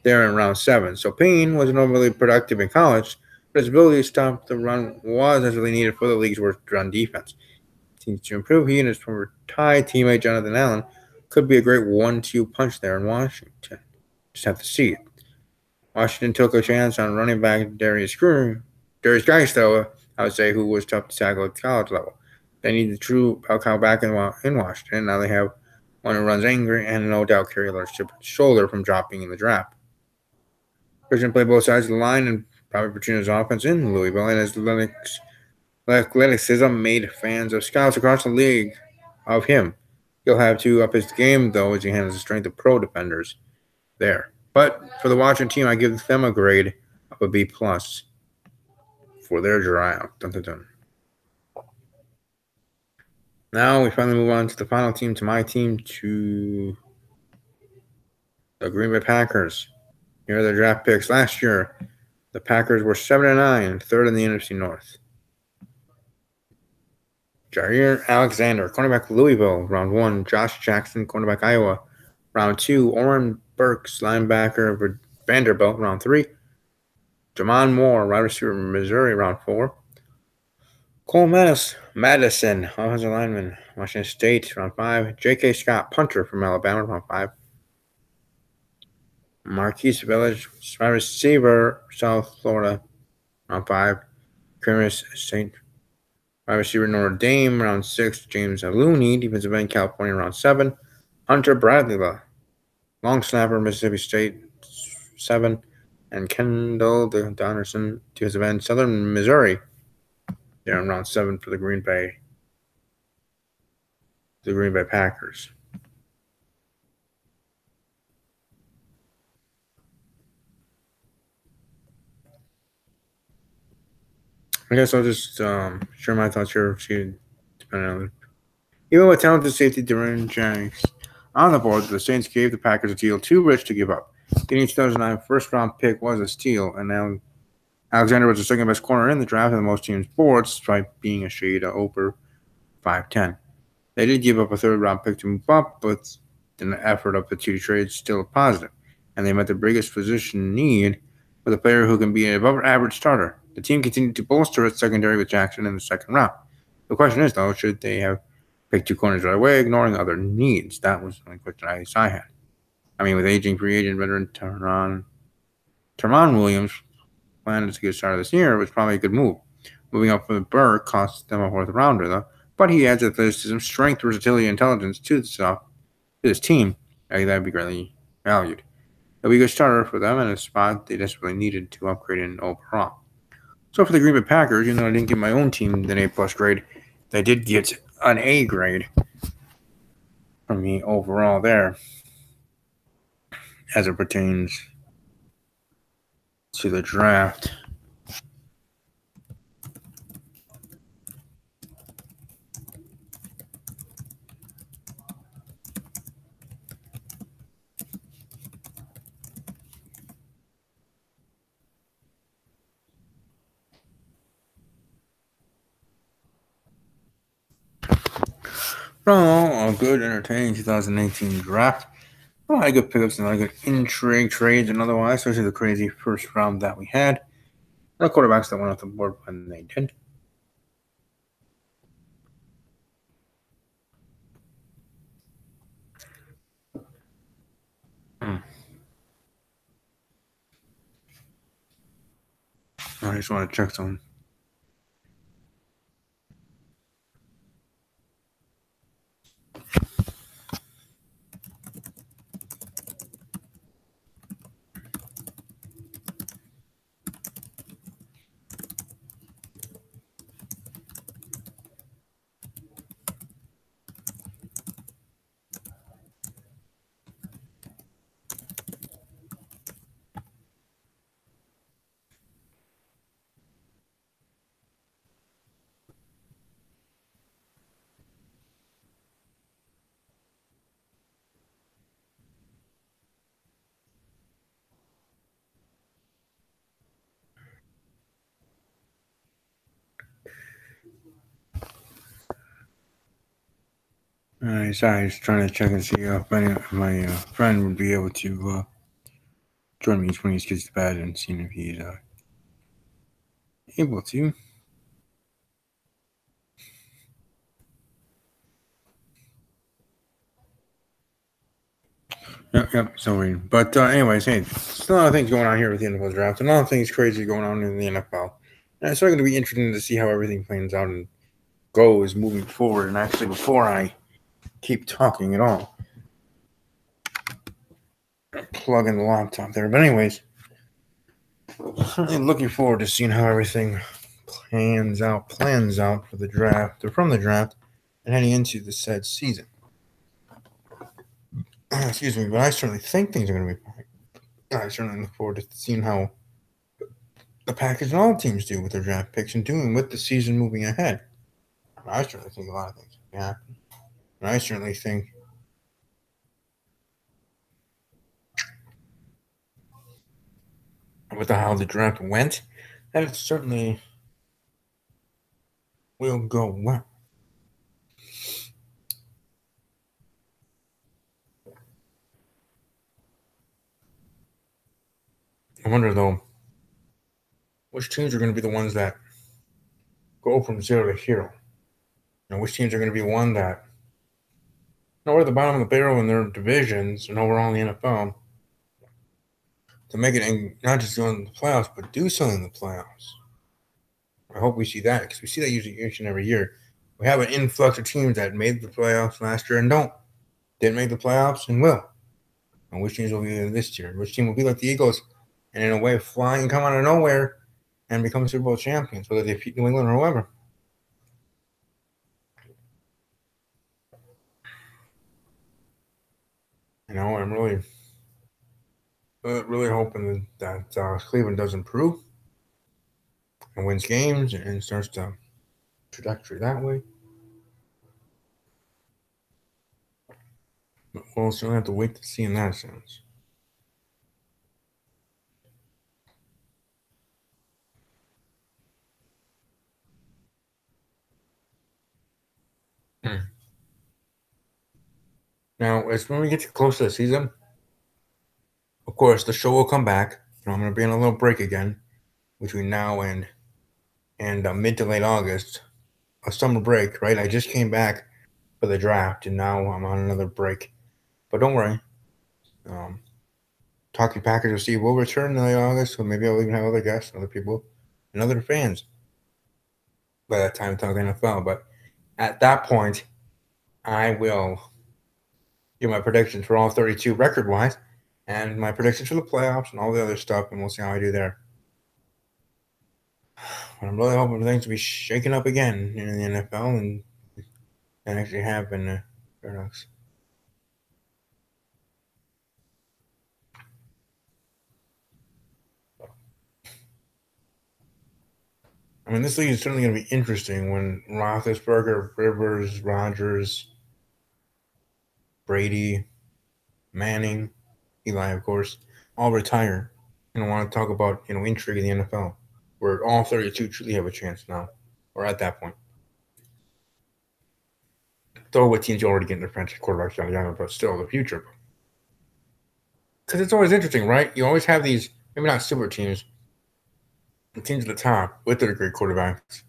there in round 7. So Payne wasn't overly productive in college, but his ability to stop the run was as really needed for the league's worst run defense. To improve, he and his former teammate Jonathan Allen could be a great 1-2 punch there in Washington. Just have to see it. Washington took a chance on running back Darius Geis, though, I would say, who was tough to tackle at the college level. They need the true bell cow back in Washington. Now they have one who runs angry and no doubt carry a large chip on his shoulder from dropping in the draft. Christian played both sides of the line and probably Virginia's offense in Louisville, and his athleticism made fans of scouts across the league of him. He'll have to up his game, though, as he handles the strength of pro defenders there. But for the Washington team, I give them a grade of a B+ for their draft. Dun, dun, dun. Now we finally move on to the final team, to my team, to the Green Bay Packers. Here are their draft picks. Last year, the Packers were 7-9, third in the NFC North. Jair Alexander, cornerback, Louisville, round 1. Josh Jackson, cornerback, Iowa, round 2. Oren Burks, linebacker, Vanderbilt, round 3. Jamon Moore, wide receiver, Missouri, round 4. Cole Madison, offensive lineman, Washington State, round 5. J.K. Scott, punter from Alabama, round 5. Marquise Village, wide receiver, South Florida, round 5. Chris St. wide receiver, Notre Dame, round 6. James Looney, defensive end, California, round 7. Hunter Bradley, long snapper, Mississippi State, 7. And Kendall Donnerson, defensive end, Southern Missouri, there in round 7 for the Green Bay Packers. I guess I'll just share my thoughts here. Even with talented safety Duran James on the board, the Saints gave the Packers a deal too rich to give up. Getting 2009 first-round pick was a steal, and now Alexander was the second-best corner in the draft on most teams' boards, despite being a shade over 5'10". They did give up a third-round pick to move up, but the effort of the 2 trades still positive, and they met their biggest position need with a player who can be an above-average starter. The team continued to bolster its secondary with Jackson in the second round. The question is, though, should they have picked 2 corners right away, ignoring other needs? That was the only question I had. I mean, with aging free agent veteran Terron Williams planned to get started this year, it was probably a good move. Moving up with Burke cost them a 4th rounder, though. But he adds athleticism, strength, versatility, and intelligence to this team. I think that would be greatly valued. It'll be a good starter for them and a spot they desperately needed to upgrade in overall. So for the Green Bay Packers, even though I didn't give my own team an A+ grade, they did get an A grade from me overall there, as it pertains to the draft. Oh, a good, entertaining 2018 draft. A lot of good pickups and a lot of good intrigue trades and otherwise, especially the crazy first round that we had. A lot of quarterbacks that went off the board when they did. I just want to check some. Sorry, I was trying to check and see if my friend would be able to join me when he gets to bed and seeing if he's able to. Yep. Sorry, but anyways, hey, there's a lot of things going on here with the NFL draft. And a lot of things crazy going on in the NFL. And it's going to be interesting to see how everything plans out and goes moving forward. And actually, before I keep talking at all, plug in the laptop there. But anyways, I'm looking forward to seeing how everything plans out for the draft or from the draft and heading into the said season. Excuse me, but I certainly think things are going to be fine. I certainly look forward to seeing how the Packers and all teams do with their draft picks and doing with the season moving ahead. I certainly think a lot of things can happen. And I certainly think with how the draft went, that it certainly will go well. I wonder though, which teams are going to be the ones that go from 0 to hero? Which teams are going to be one that we're at the bottom of the barrel in their divisions and overall in the NFL to make it and not just go in the playoffs, but do something in the playoffs. I hope we see that because we see that usually each and every year. We have an influx of teams that made the playoffs last year and didn't make the playoffs and will. And which teams will be there this year? Which team will be like the Eagles and in a way fly and come out of nowhere and become Super Bowl champions, whether they beat New England or whoever. I'm really hoping that Cleveland does improve and wins games and starts to trajectory that way. But we'll certainly have to wait to see in that sense. Now, as when we get close to the season, of course, the show will come back. I'm going to be on a little break again between now and mid to late August, a summer break. Right, I just came back for the draft, and now I'm on another break. But don't worry, Talking Packers with Steve will return in late August, so maybe I'll even have other guests, other people, and other fans by that time talk NFL. But at that point, I will give my predictions for all 32 record wise and my predictions for the playoffs and all the other stuff, and we'll see how I do there. But I'm really hoping for things to be shaken up again in the NFL and actually happen. Paradox. I mean, this league is certainly going to be interesting when Roethlisberger, Rivers, Rodgers, Brady, Manning, Eli, of course, all retire. And I want to talk about intrigue in the NFL, where all 32 truly have a chance now, or at that point. Though with teams already getting their franchise quarterbacks down together, but still the future. Because it's always interesting, right? You always have these, maybe not super teams, but teams at the top with their great quarterbacks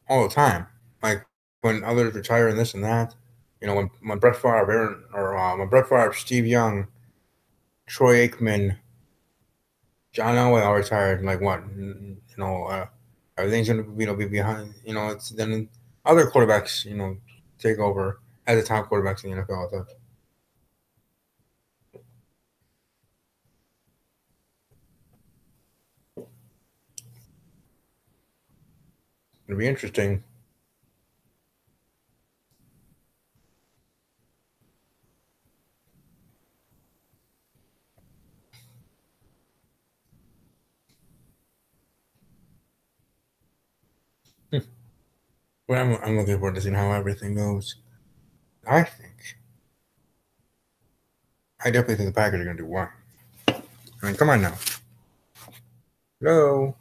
all the time. Like when others retire and this and that. You know, when Brett Favre, when Brett Favre, Steve Young, Troy Aikman, John Elway all retired. Like what? Everything's gonna be behind. It's then other quarterbacks take over as the top quarterbacks in the NFL. It'll be interesting. But I'm looking forward to seeing how everything goes. I definitely think the Packers are going to do well. I mean, come on now. Hello.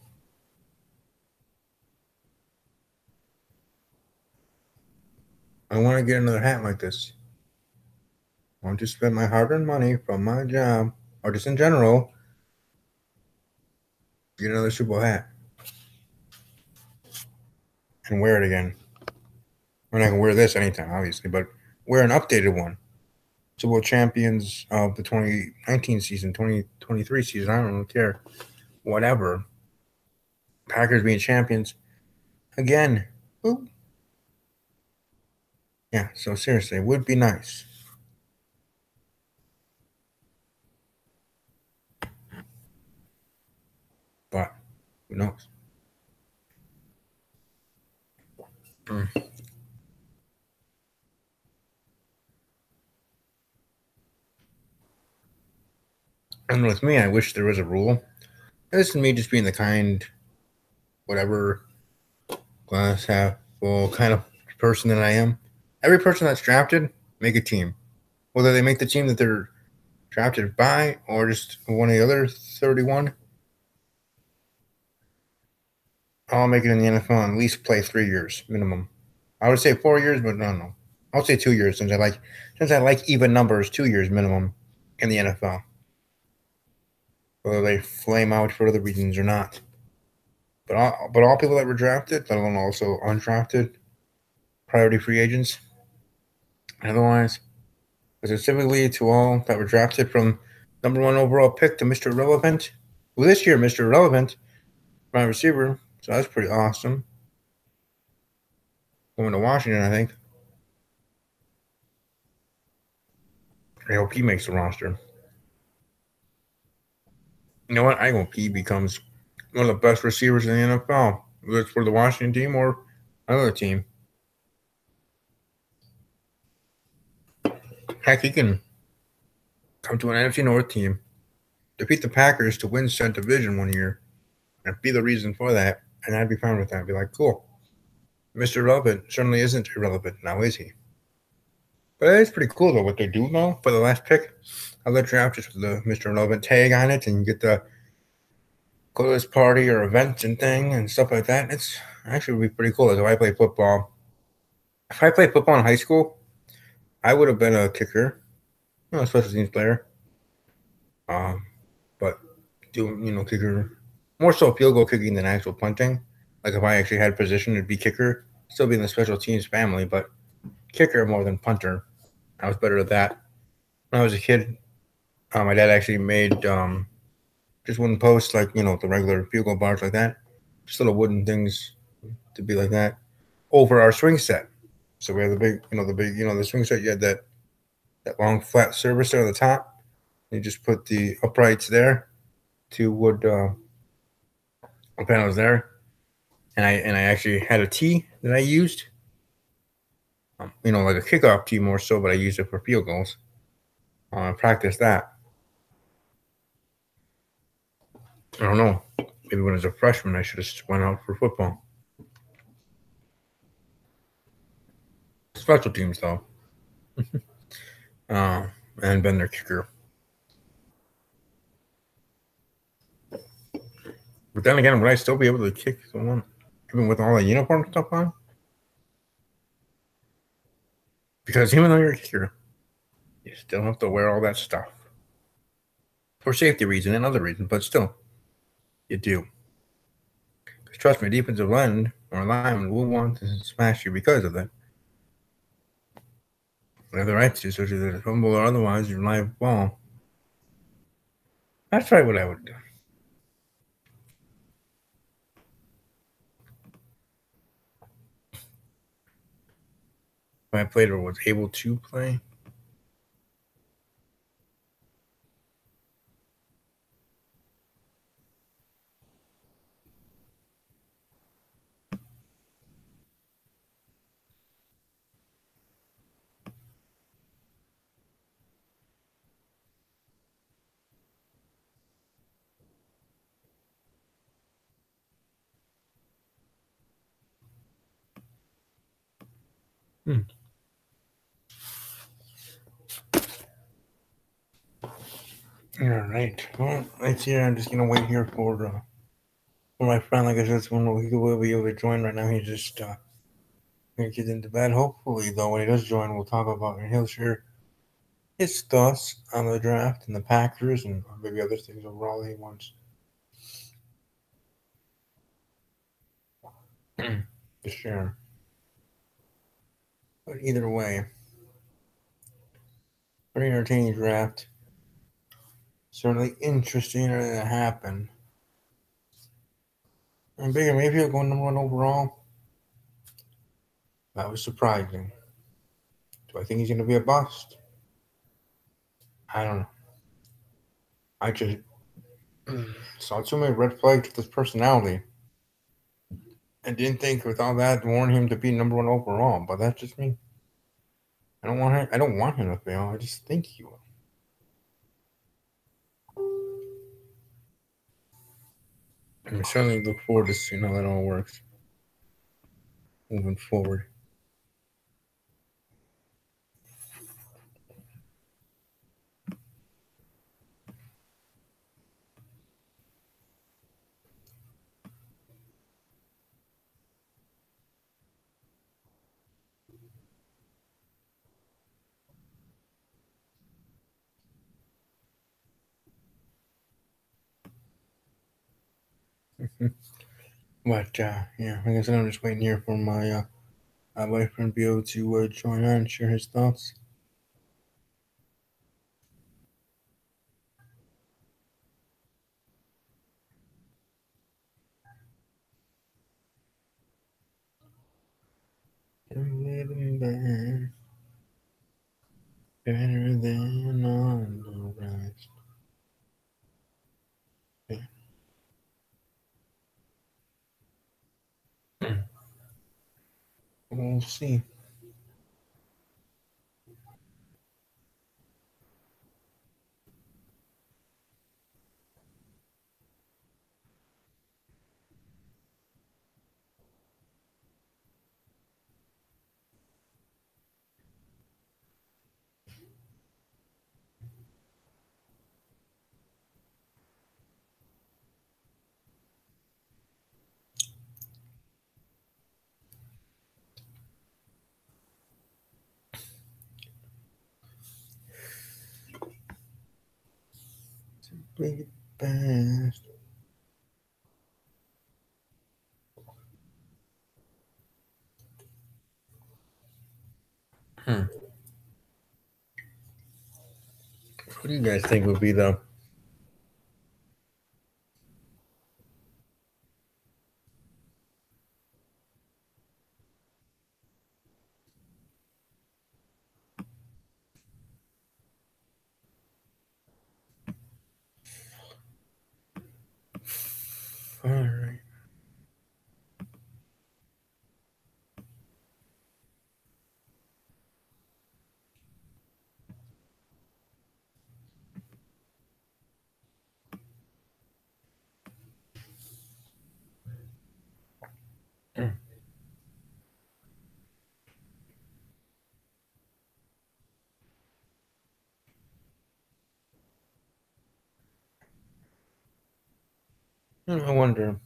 I want to get another hat like this. I want to spend my hard-earned money from my job, or just in general, get another Super Bowl hat and wear it again. I'm not going to wear this anytime, obviously, but wear an updated one. Super Bowl champions of the 2019 season, 2023 season. I don't care. Whatever. Packers being champions again. Ooh. Yeah, so seriously, it would be nice. But who knows? And with me, I wish there was a rule. And this is me just being the kind, whatever, glass half full kind of person that I am. Every person that's drafted, make a team. Whether they make the team that they're drafted by or just one of the other 31, I'll make it in the NFL and at least play 3 years minimum. I would say 4 years, but no. I'll say 2 years since I like even numbers, 2 years minimum in the NFL. Whether they flame out for other reasons or not. But all people that were drafted, let alone also undrafted, priority free agents, otherwise, specifically to all that were drafted from number 1 overall pick to Mr. Relevant. Well, this year, Mr. Relevant, my receiver, so that's pretty awesome. Going to Washington, I think. I hope he makes the roster. You know what? I hope he becomes one of the best receivers in the NFL, whether it's for the Washington team or another team. Heck, he can come to an NFC North team, defeat the Packers to win said division one year, and be the reason for that, and I'd be fine with that. I'd be like, cool. Mr. Relevant certainly isn't irrelevant now, is he? But it's pretty cool, though, what they do now for the last pick of the draft, just with the Mr. Relevant tag on it, and you get to go to this party or event and thing and stuff like that. It's actually would be pretty cool. As if I play football, if I played football in high school, I would have been a kicker, a special teams player. But doing kicker, more so field goal kicking than actual punting. Like if I actually had a position, it'd be kicker, still be in the special teams family, but kicker more than punter. I was better at that. When I was a kid, my dad actually made just wooden posts, like the regular field goal bars like that, just little wooden things to be like that over our swing set. So we have the swing set. You had that long flat surface there on the top. You just put the uprights there, 2 wood panels there, and I actually had a tee that I used. Like a kickoff tee more so, but I used it for field goals. Practice that. I don't know. Maybe when I was a freshman, I should have just went out for football. Special teams, though. And been their kicker. But then again, would I still be able to kick someone even with all the uniform stuff on? Because even though you're a kicker, you still have to wear all that stuff for safety reason and other reasons, but still, you do. Because trust me, defensive line or lineman will want to smash you because of that. They have the right to, so either fumble or otherwise, your live ball. That's probably what I would do. If I played or was able to play. All right. Well, it's here. I'm just gonna wait here for my friend. Like I said, he will be able to join right now. He's just gonna get into bed. Hopefully, though, when he does join, we'll talk about and he'll share his thoughts on the draft and the Packers and maybe other things overall he wants to share. But either way, very entertaining draft. Certainly interesting to happen. And Baker Mayfield going number one overall. That was surprising. Do I think he's going to be a bust? I don't know. I just saw too many red flags with his personality. And didn't think with all that warn him to be number one overall. But that's just me. I don't want him to fail. I just think he will. I certainly look forward to seeing how that all works moving forward. But yeah, like I said, I'm just waiting here for my boyfriend to be able to join on and share his thoughts. Better than on the rest. We'll see. Simply best. What do you guys think would be the all right? I wonder.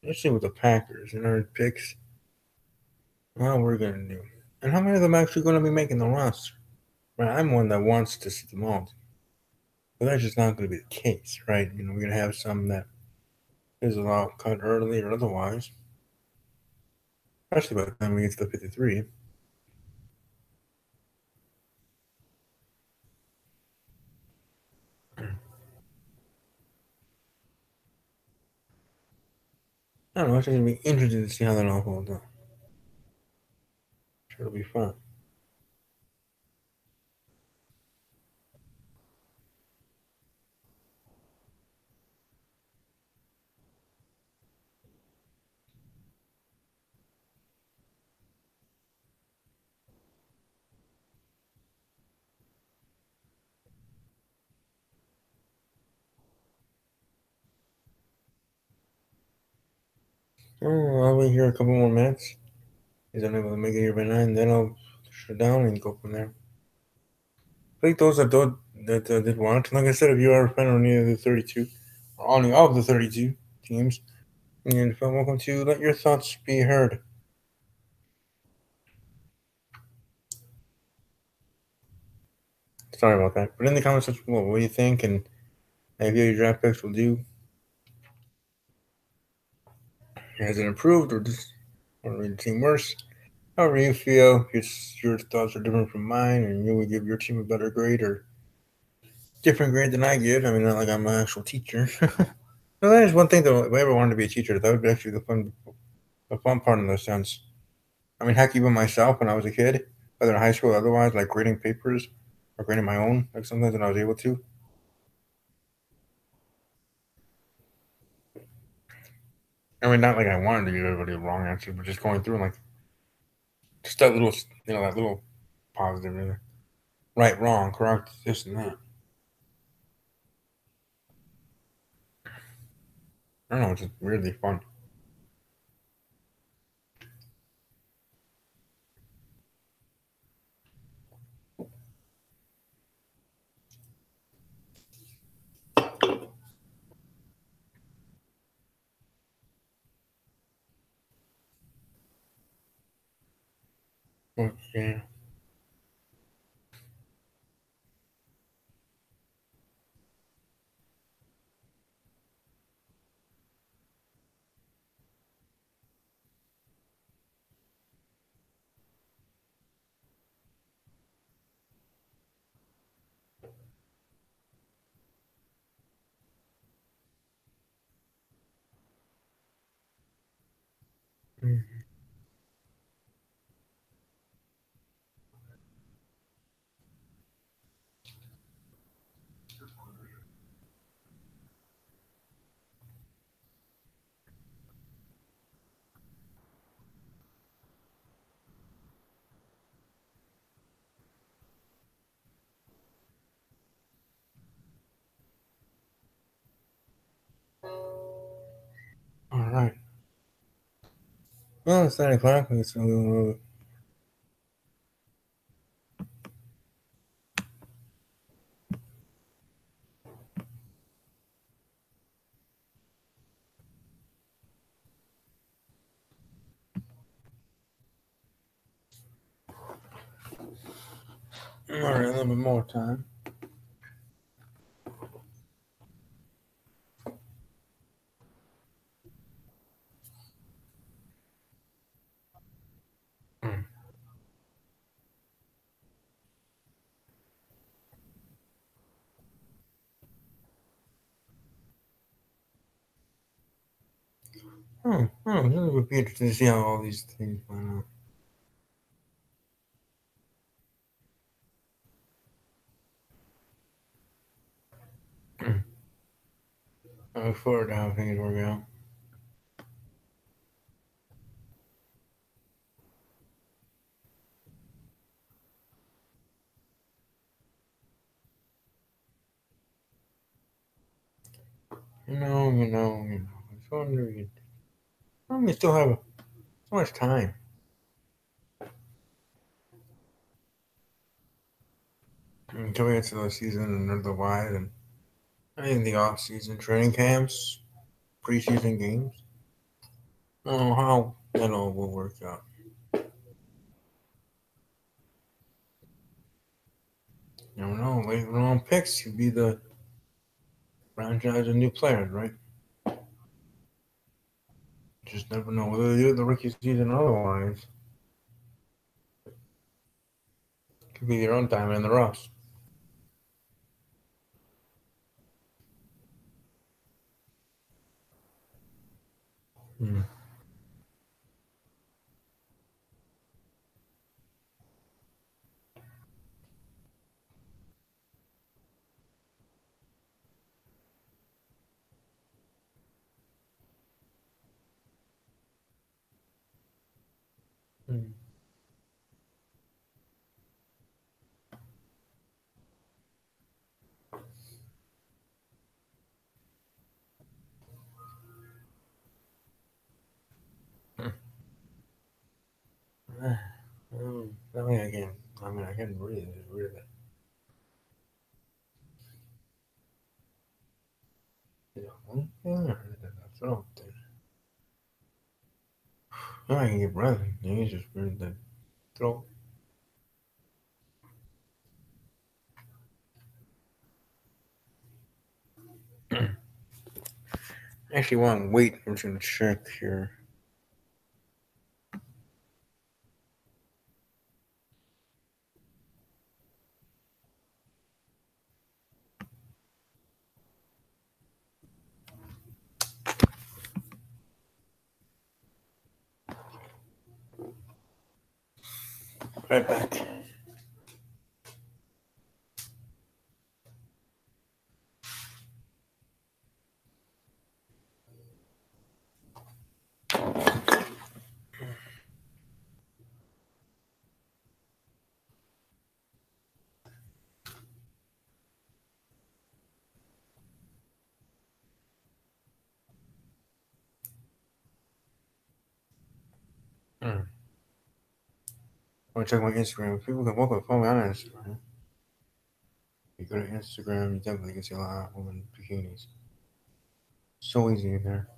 Let's see with the Packers and our picks. How we're gonna do. And how many of them are actually going to be making the roster? Right, I'm one that wants to see them all, but that's just not going to be the case, right? We're going to have some that is allowed cut early or otherwise, especially by the time we get to the 53. I don't know. It's going to be interesting to see how that all holds up. Sure, it'll be fun. Oh, I'll wait here a couple more minutes. He's unable to make it here by 9, then I'll shut down and go from there. I think those that did want, like I said, if you are a fan of any of the 32, or any of the 32 teams, and welcome to let your thoughts be heard. Sorry about that. But in the comments section below, what do you think? And if your draft picks will do, has it improved or just or made the team worse? However you feel, your thoughts are different from mine, and you would give your team a better grade or different grade than I give. I mean, not like I'm an actual teacher. No, that is one thing though. If I ever wanted to be a teacher, that would be actually the fun part in the sense. I mean, heck, even myself when I was a kid, whether in high school or otherwise, like grading papers or grading my own, like sometimes when I was able to. I mean, not like I wanted to give everybody a wrong answer, but just going through and like just that little, that little positive, right, wrong, correct, this and that. I don't know, it's just weirdly fun. But, yeah. Mm. All right. Well, it's 9 o'clock. So all right, a little bit more time. Mm. It would be interesting to see how all these things plan out. Mm. I look forward to how things work out. It's wondering. We still have so much time. Coming into the season and otherwise, and I think the off-season training camps, preseason games. I don't know how that all will work out. You don't know. Late round picks could be the franchise of new players, right? Just never know whether they do the rookie season or otherwise. Could be their own time in the Ross. Hmm. Hmm. I mean, I can breathe. Breathe. Yeah, that's what I'm thinking. No, I can get breath. You just breathe the throat. Actually, while I'm waiting, I'm just gonna check here. Right back. Hmm. I'm gonna check my Instagram. People can welcome to follow me on Instagram. You go to Instagram, you definitely can see a lot of women in bikinis. So easy in there.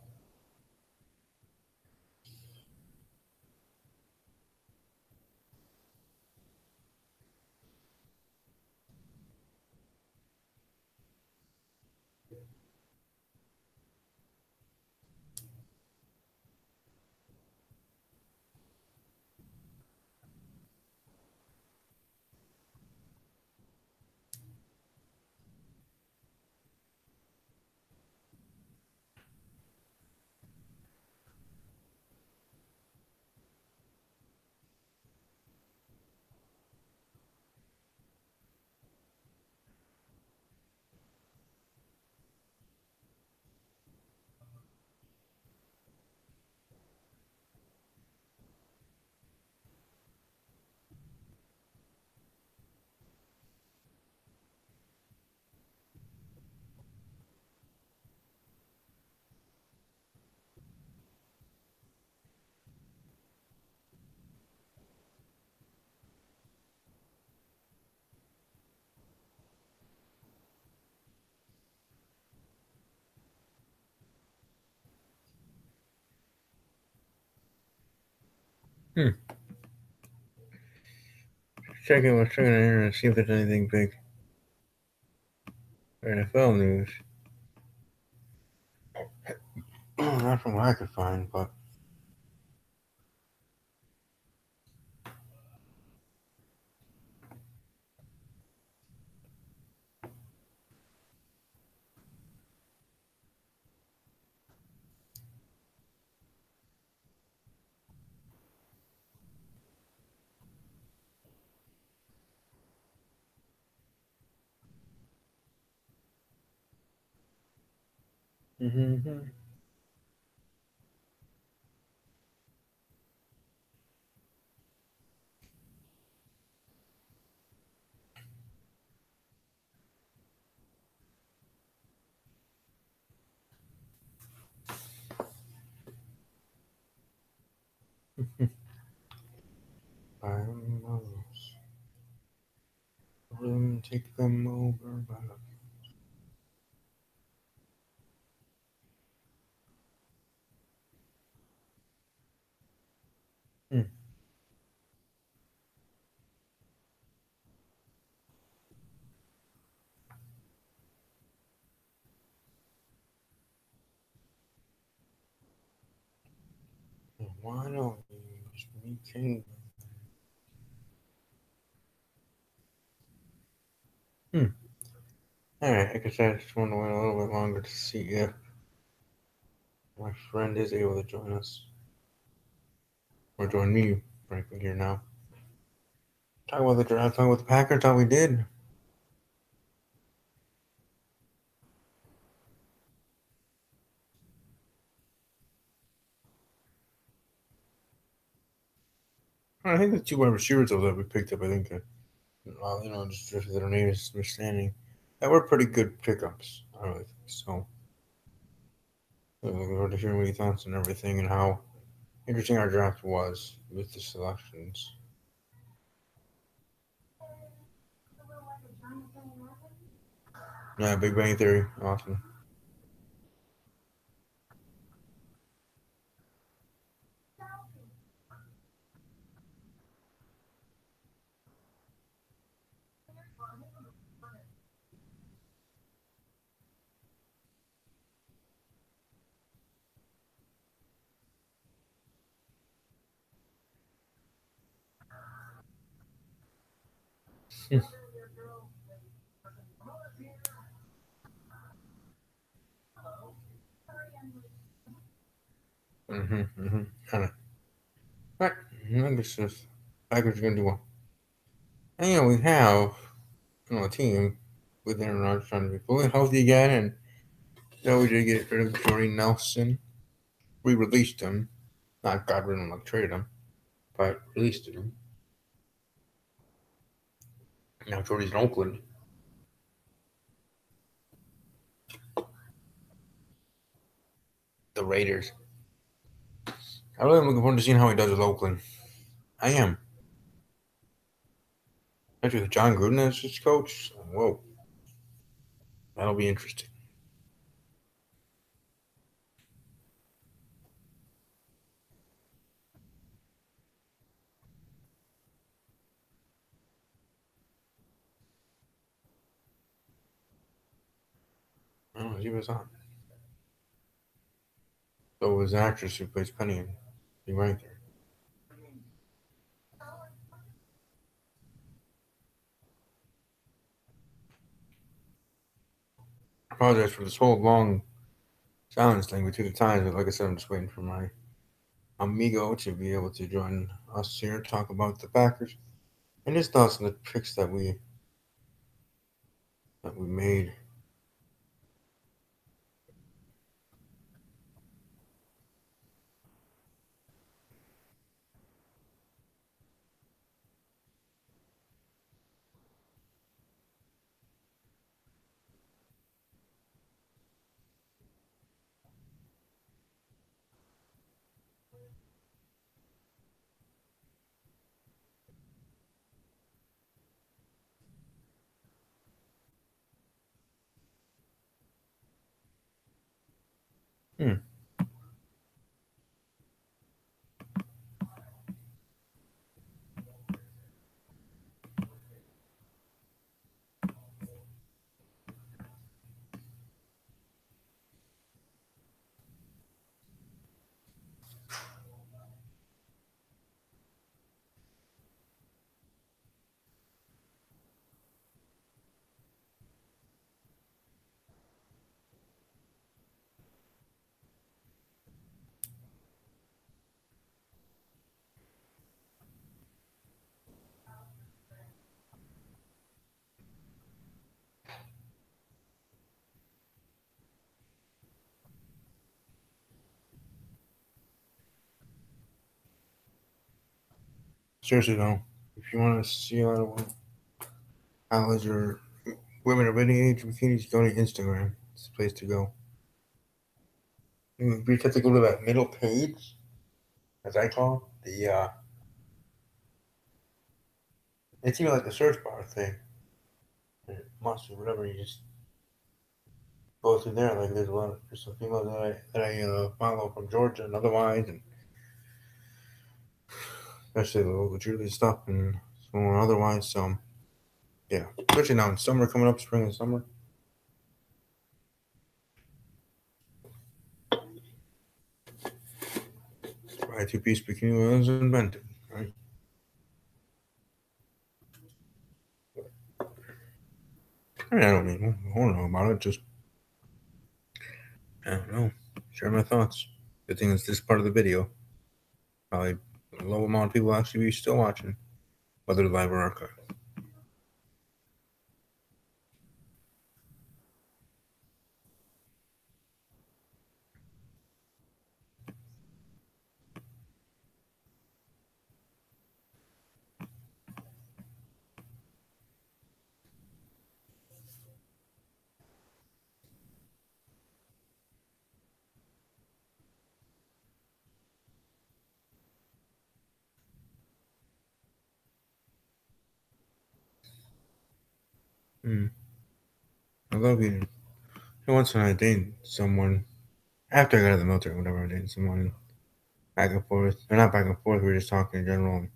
Hmm. Let's check it in here and see if there's anything big. NFL news. Not from what I could find, but. Mm-hmm. Take them over. Hmm. Why don't we can? All right, I guess I just want to wait a little bit longer to see if my friend is able to join us or join me, frankly, here now. Talk about the draft, talk about the Packers, how we did. I think the two wide receivers though that we picked up, I think, just drifted their names understanding that were pretty good pickups. I really think so. Looking forward to hearing what your thoughts and everything and how interesting our draft was with the selections. Yeah, Big Bang Theory, awesome. Kind of. Right. I guess just Packers are gonna do well. And we have a team with Aaron Rodgers trying to be fully healthy again, and we did get rid of Jordy Nelson. We released him, not got rid of him like traded him, but released him. Now Jordy's in Oakland. The Raiders. I really am looking forward to seeing how he does with Oakland. I am. Especially with John Gruden as his coach. Whoa. That'll be interesting. Oh, he was on. So was the actress who plays Penny in Big Bang Theory. I apologize for this whole long silence thing between the times, but like I said, I'm just waiting for my amigo to be able to join us here, talk about the Packers and his thoughts on the picks that we made. Hmm. Seriously though, if you want to see a lot of college or women of any age bikinis, go to Instagram. It's the place to go. You have to go to that middle page, as I call it. It's even like the search bar thing. Must or whatever. You just go through there. Like there's some females that I follow from Georgia and otherwise, and especially the local cheerleading stuff and so on otherwise. So yeah, especially now in summer coming up, spring and summer. Right two-piece bikini was invented, right? I mean, I don't know about it. Just I don't know. Share my thoughts. Good thing it's this part of the video. Probably a low amount of people actually be still watching, whether live or archive. I love you. Once when I dated someone after I got out of the military, whatever, I dated someone back and forth, or not back and forth. We were just talking in general. And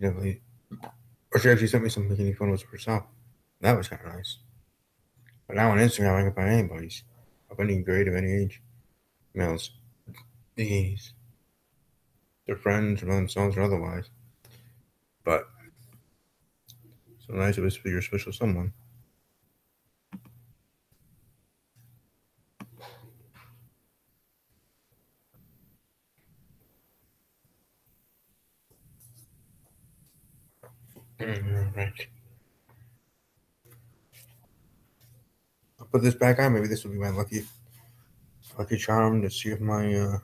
definitely, or she actually sent me some bikini photos of herself. That was kind of nice. But now on Instagram, I can find anybody's of any grade, of any age, males, these, their friends, or themselves, or otherwise. But so nice of us to be your special someone. Right. I'll put this back on. Maybe this will be my lucky charm to see if my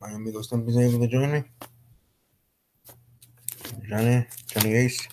amigo Stumpy is able to join me. Johnny Ace.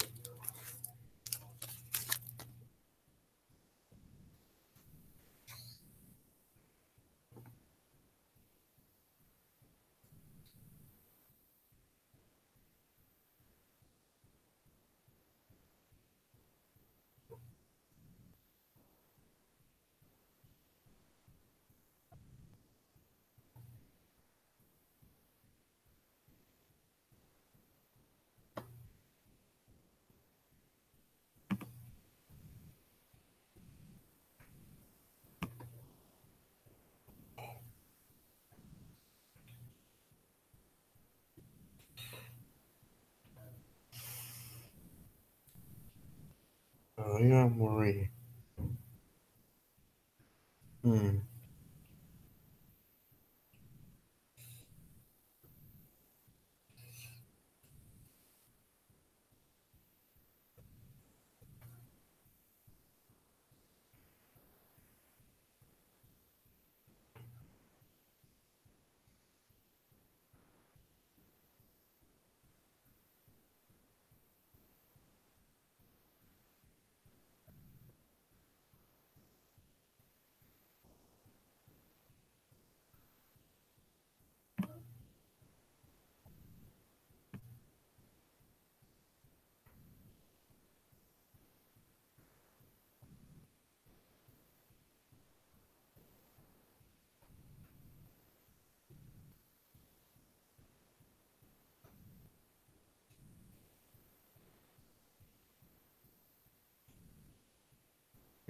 Oh yeah, Marie. Hmm.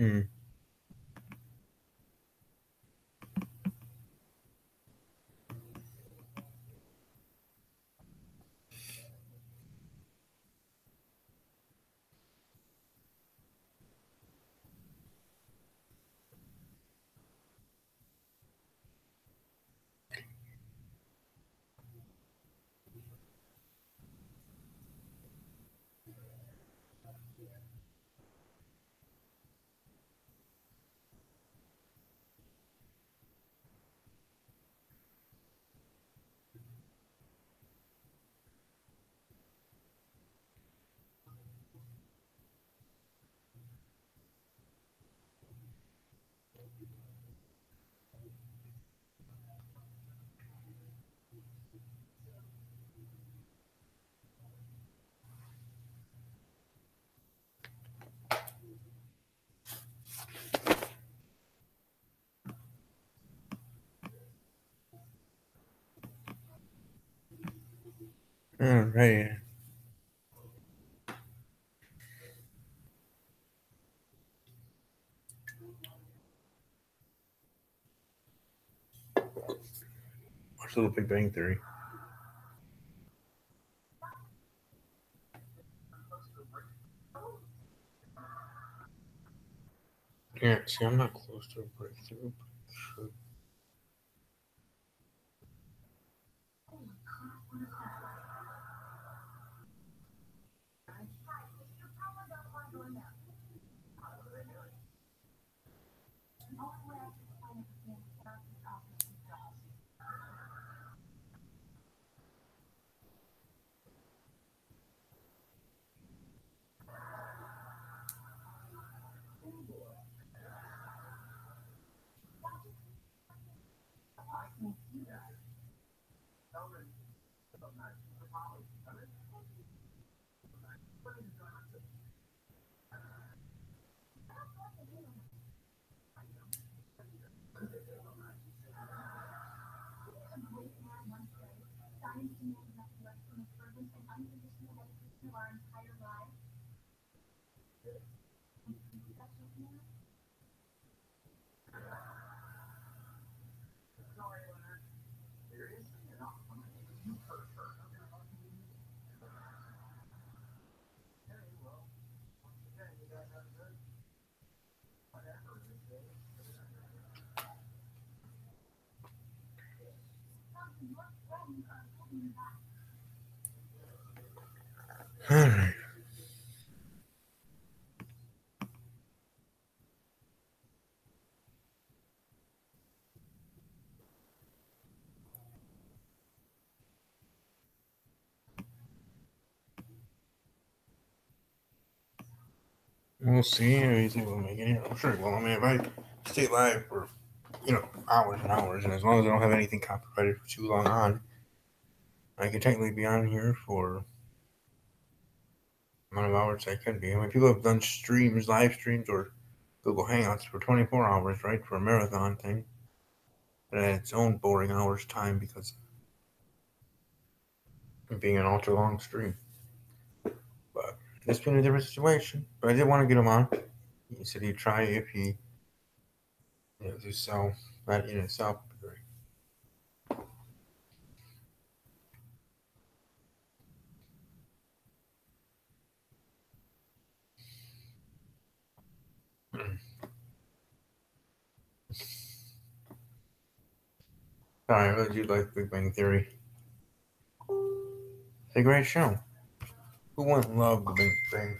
Hmm. All right. Watch Little Big Bang Theory. Yeah, see, I'm not close to a breakthrough. Alright. We'll see. I think we'll make it here. I'm sure. Well, I mean, if I stay live for hours and hours, and as long as I don't have anything copyrighted for too long on, I can technically be on here for the amount of hours I can be. I mean, people have done streams, live streams, or Google Hangouts for 24 hours, right, for a marathon thing. But it had its own boring hours time because of being an ultra long stream. But this being a different situation. But I did want to get him on. He said he'd try if he do sell that in itself. I really do like Big Bang Theory. It's a great show. Who wouldn't love the Big Bang?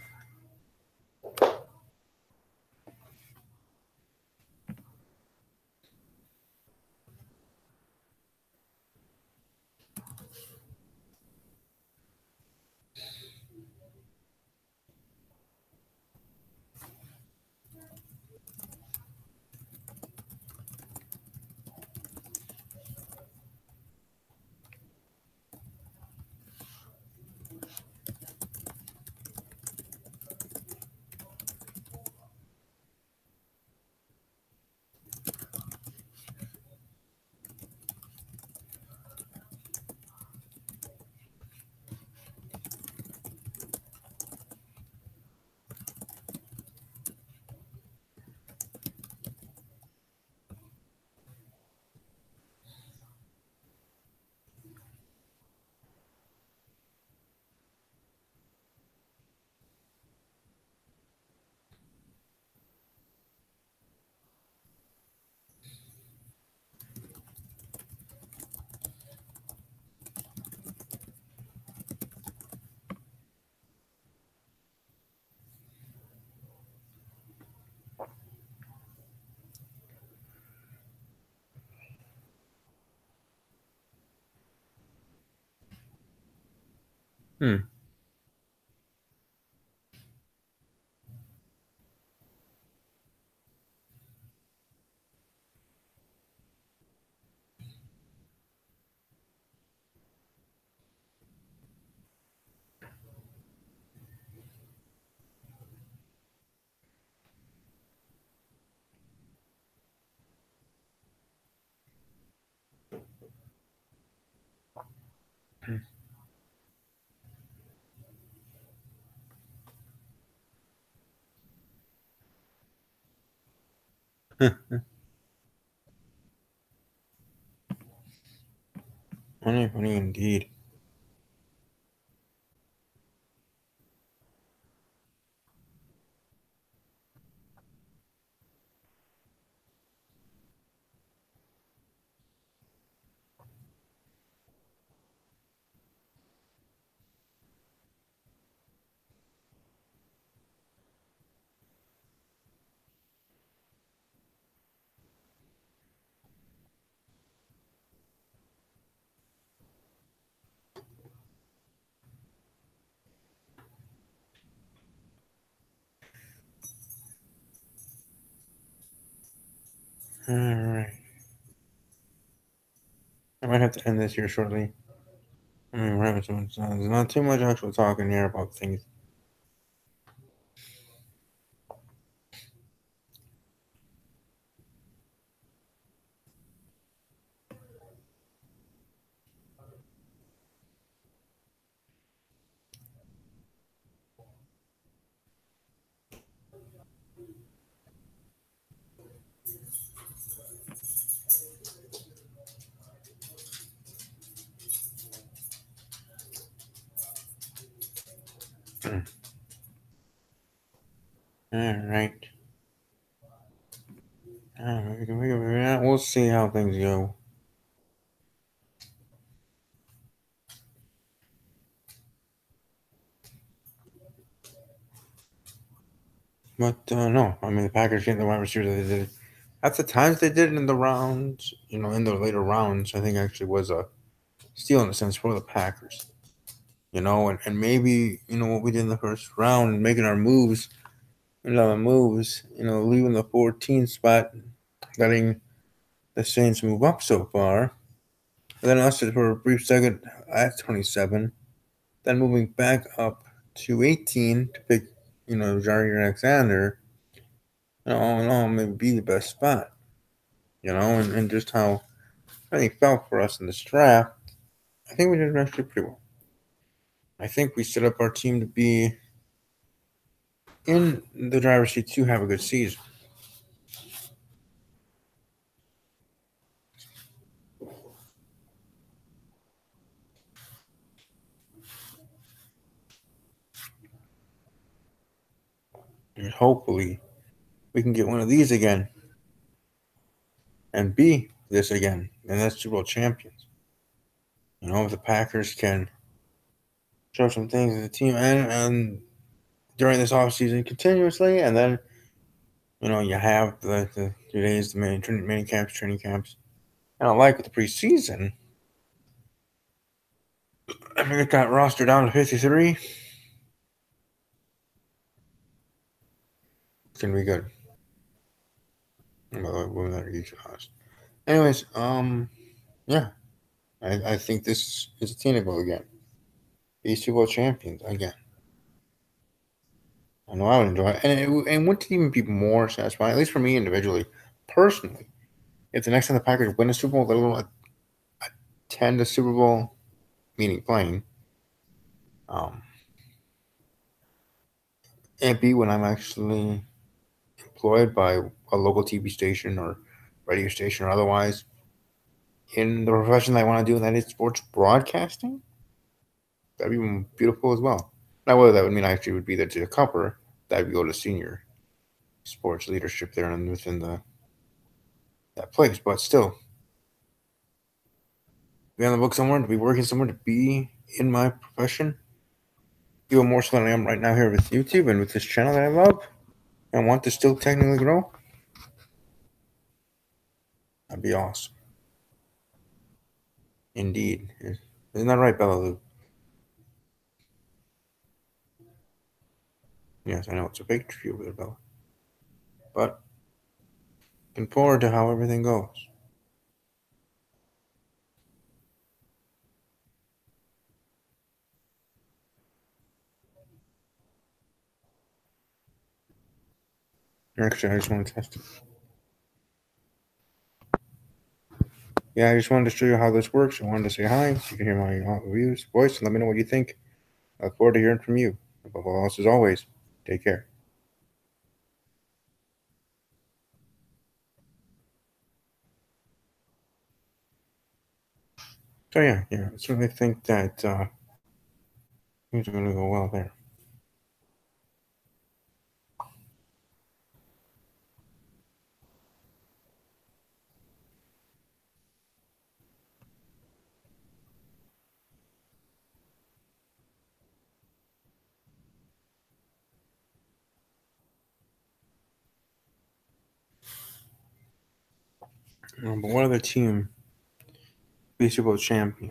Hmm. Funny, funny indeed. All right. I might have to end this here shortly. I mean, right, so there's not too much actual talking here about things. All right. We'll see how things go. But no, I mean the Packers getting the wide receiver that they did. At the times they did it in the rounds, in the later rounds, I think actually was a steal in a sense for the Packers. And maybe what we did in the first round, making our moves, leaving the 14th spot, letting the Saints move up so far. And then us for a brief second at 27, then moving back up to 18 to pick, Jair Alexander. All in all, maybe be the best spot, and just how I think felt for us in this draft. I think we did actually pretty well. I think we set up our team to be in the driver's seat to have a good season. And hopefully we can get one of these again and be this again, and that's Super Bowl champions. If the Packers can show some things as a team and during this offseason continuously, and then you have the 2 days, the mini camps, training camps. And I like with the preseason, I think it got roster down to 53. It's gonna be good. Women that are huge us. Anyways, yeah, I think this is attainable again. These Super Bowl champions again. I know I would enjoy it, and wouldn't it even be more satisfying, at least for me individually, personally, if the next time the Packers win a Super Bowl, let alone attend a Super Bowl, meaning playing, um, and B when I'm actually employed by a local TV station or radio station or otherwise in the profession that I want to do, and that is sports broadcasting. That'd be beautiful as well. Now, whether that would mean I actually would be there to cover, that would go to senior sports leadership there and within that place. But still, be on the book somewhere, to be working somewhere, to be in my profession, even more so than I am right now here with YouTube and with this channel that I love and want to still technically grow. That'd be awesome. Indeed. Isn't that right, Bella Lou? Yes, I know it's a big tree over there, Bella. But looking forward to how everything goes. Actually, I just want to test it. Yeah, I just wanted to show you how this works. I wanted to say hi. So you can hear my voice, and let me know what you think. I look forward to hearing from you. Above all else, as always, take care. So yeah, I certainly think that things are going to go well there. But what other team be Super Bowl champion?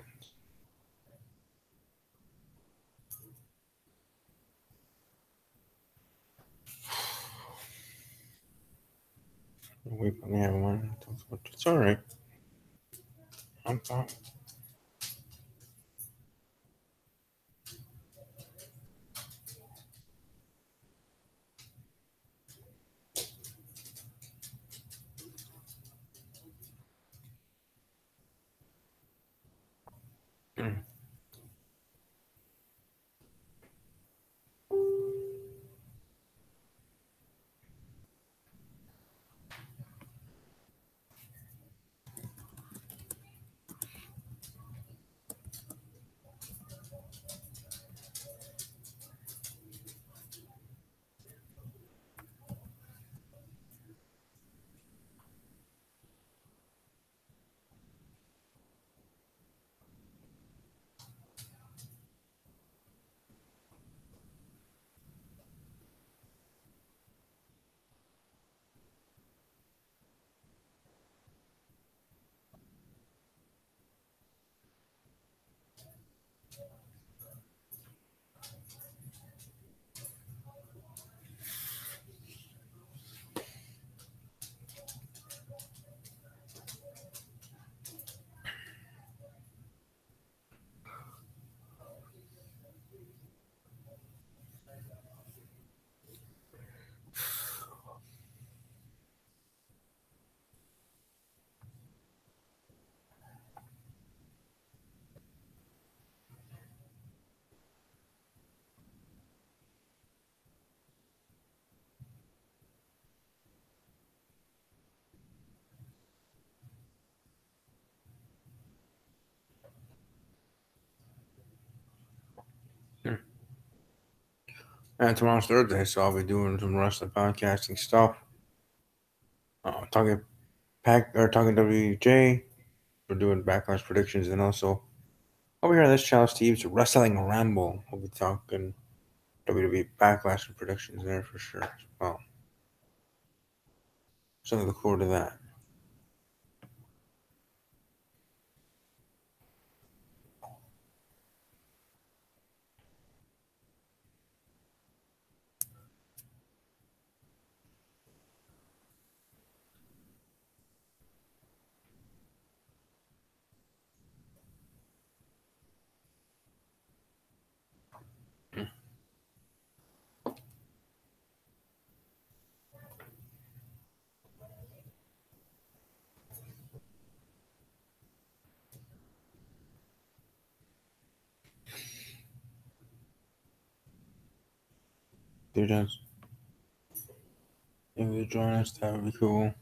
Wait for the other one. It's all right. I'm fine. Mm. Mm. And tomorrow's Thursday, so I'll be doing some rest of podcasting stuff. Talking pack or talking WJ. We're doing backlash predictions, and also over here on this channel, Steve's Wrestling Ramble. We'll be talking WWE backlash and predictions there for sure. Well, so I look forward to that. Dude, if you join us, that would be cool.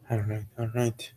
All right, all right.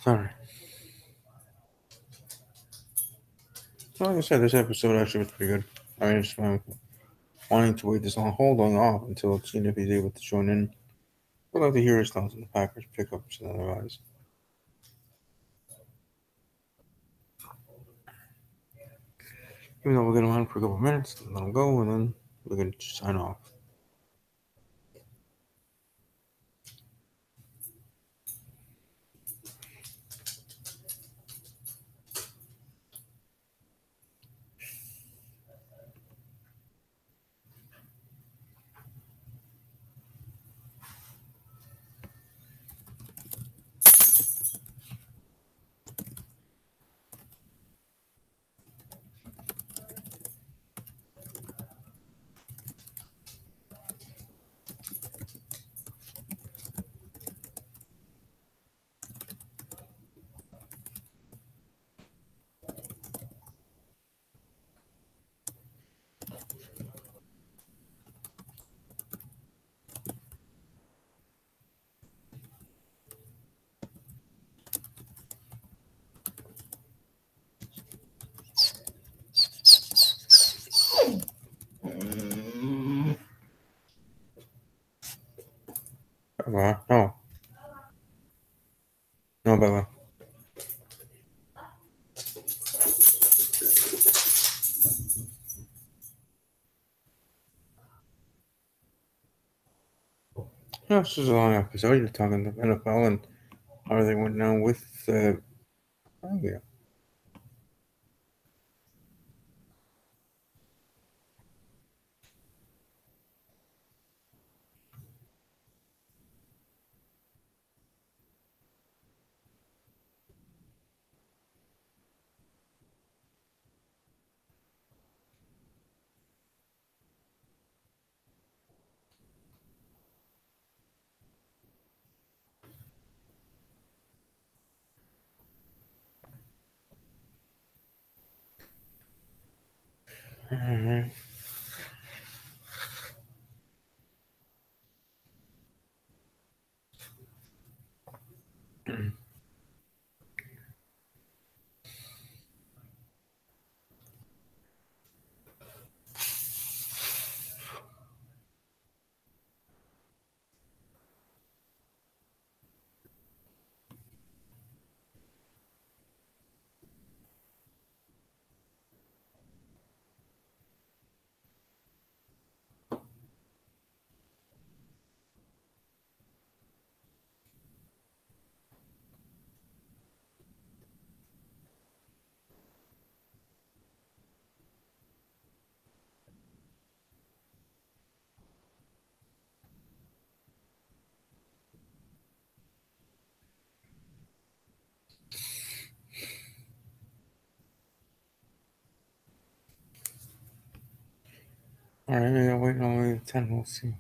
Sorry. Like I said, this episode actually was pretty good. I mean, just wanting to wait this long, holding off until seeing if he's able to join in. I'd like to hear his thoughts on the Packers pickups and otherwise. Even though we're going to run for a couple of minutes, let him go, and then we're going to sign off. No. No, Bella. Yeah, this is a long episode. You're talking the NFL and how they went down with oh, yeah. Mm-hmm. All right, maybe I'll wait all the way to 10. We'll see.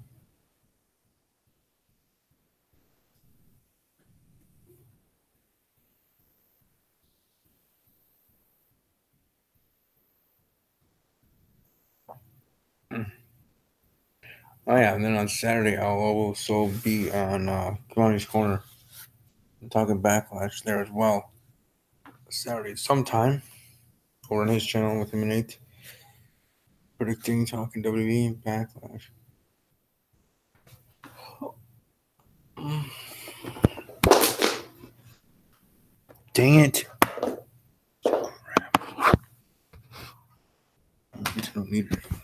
Oh, yeah, and then on Saturday, I'll also be on Kalani's Corner. I'm talking Backlash there as well. Saturday sometime. Over on his channel with him and Nate. Predicting, talking WWE and Backlash. Dang it. Crap. I don't need it anymore.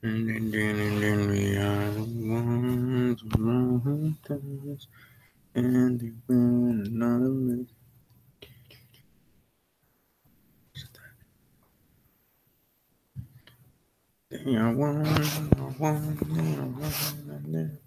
And then we are the ones who And they win another minute. They are one, they are one.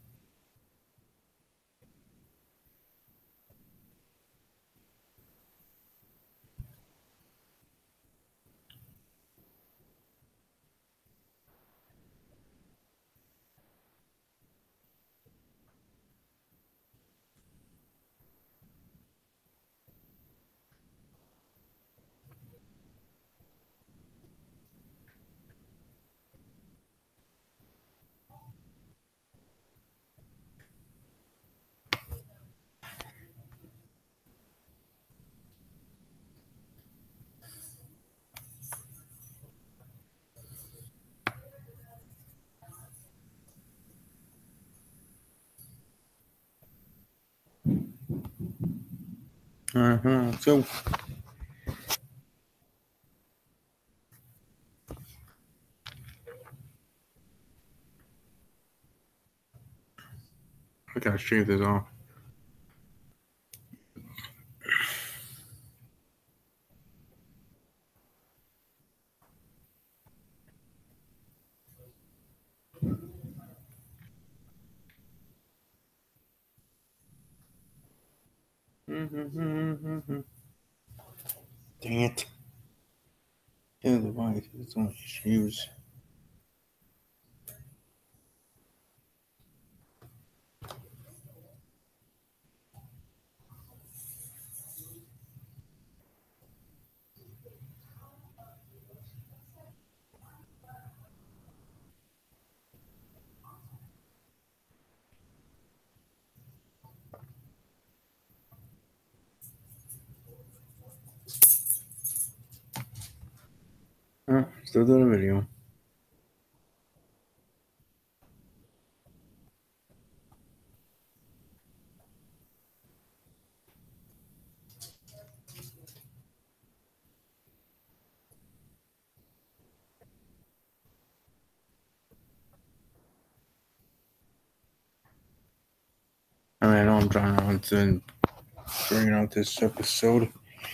So I gotta shave this off. Dang it. Kill the device. It's on shoes. Still doing a video. I know I'm trying to bring out this episode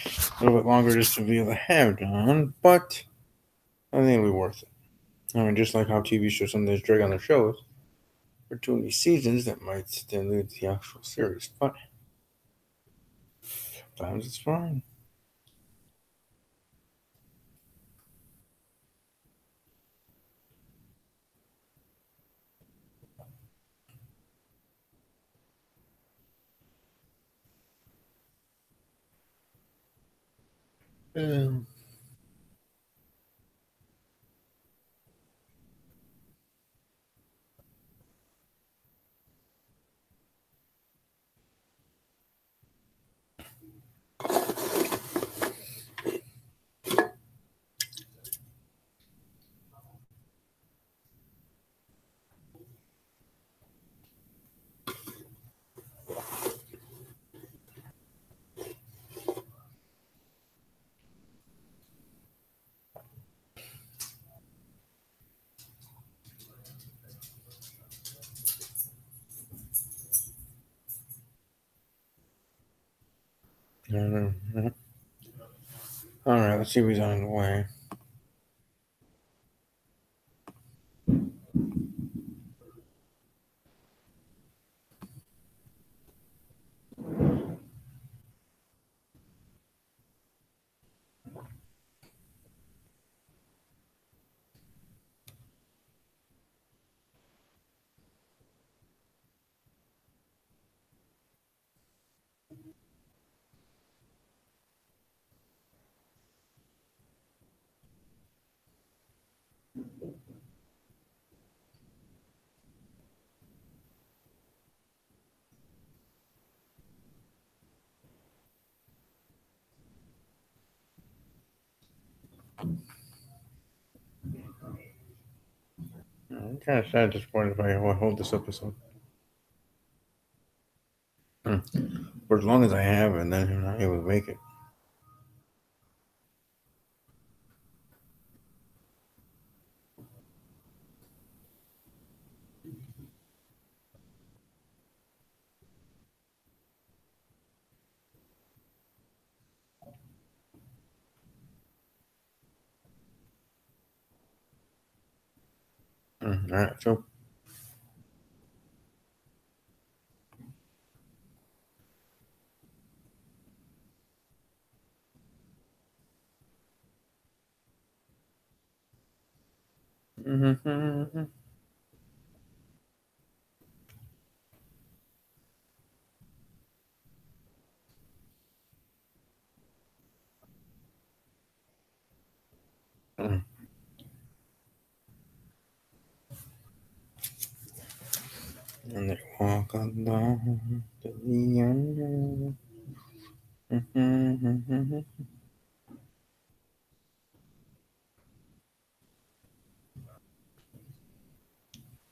a little bit longer just to be able to have it on, but I think it'll be worth it. I mean, just like how TV shows sometimes drag on their shows for too many seasons, that might then lead to the actual series, but sometimes it's fine. Um, all right, let's see who's on the way. I'm kind of sad at this point if I hold this episode. For as long as I have, and then I'm not able to make it. All right, so. Mm-hmm. And they walk along to the end. Mm-hmm.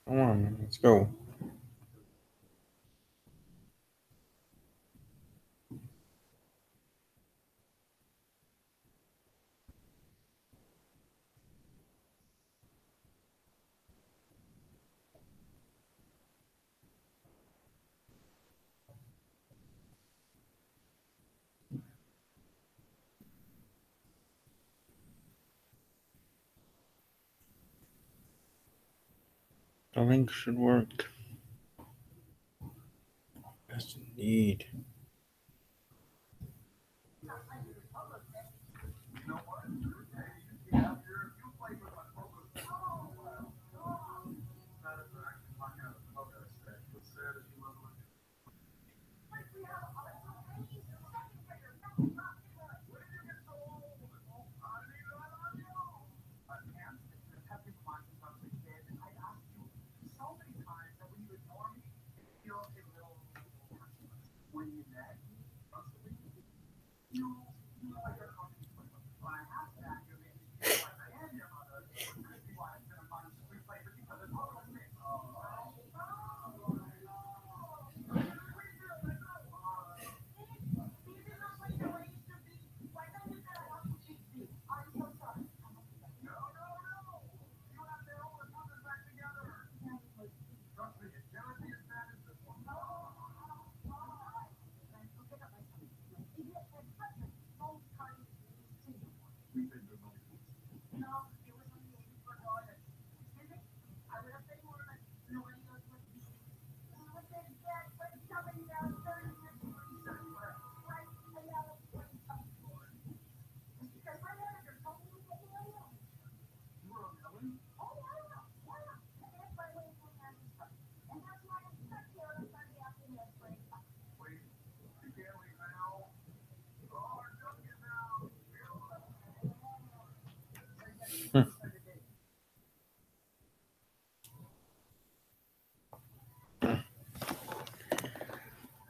Come on, let's go. The link should work. Yes, indeed.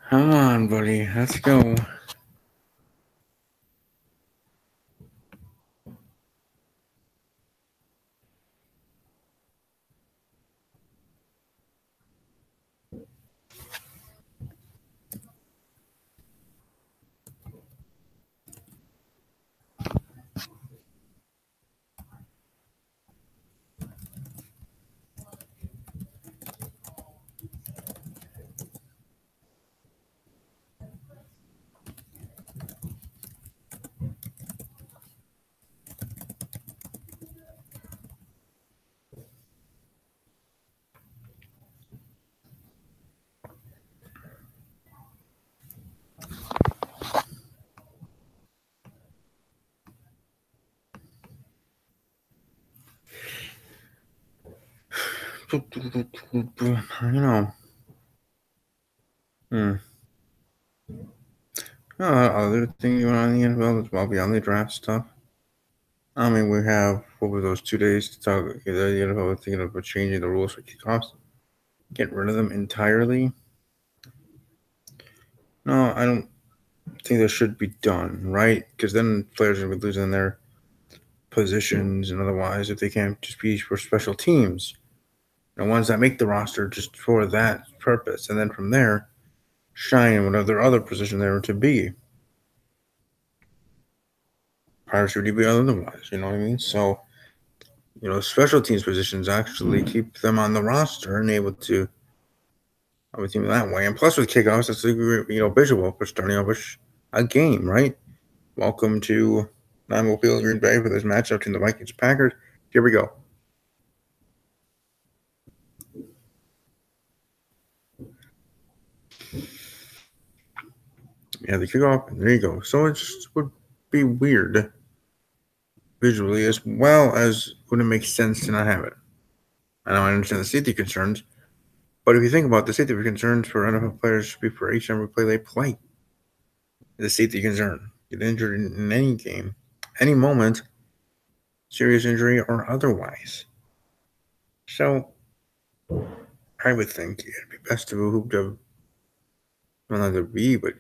Come on, buddy. Let's go. I know. Other thing going on in the NFL as well beyond the draft stuff. I mean, we have over those 2 days to talk. The NFL thinking about changing the rules for kickoffs, getting rid of them entirely. No, I don't think that should be done, right? Because then players are going to be losing their positions and otherwise if they can't just be for special teams. The ones that make the roster just for that purpose. And then from there, shine in whatever other position they were to be. Prior should be otherwise, you know what I mean? So, special teams positions actually keep them on the roster and able to have a team that way. And plus with kickoffs, it's visual for starting off a game, right? Welcome to Lambeau Field, Green Bay for this matchup between the Vikings and Packers. Here we go. Yeah, the kickoff, and there you go. So it just would be weird visually as well as wouldn't make sense to not have it. I know I understand the safety concerns, but if you think about the safety concerns for NFL players should be for each and every play they play. The safety concern. Get injured in any game, any moment, serious injury or otherwise. So I would think it'd be best to move to not the B, but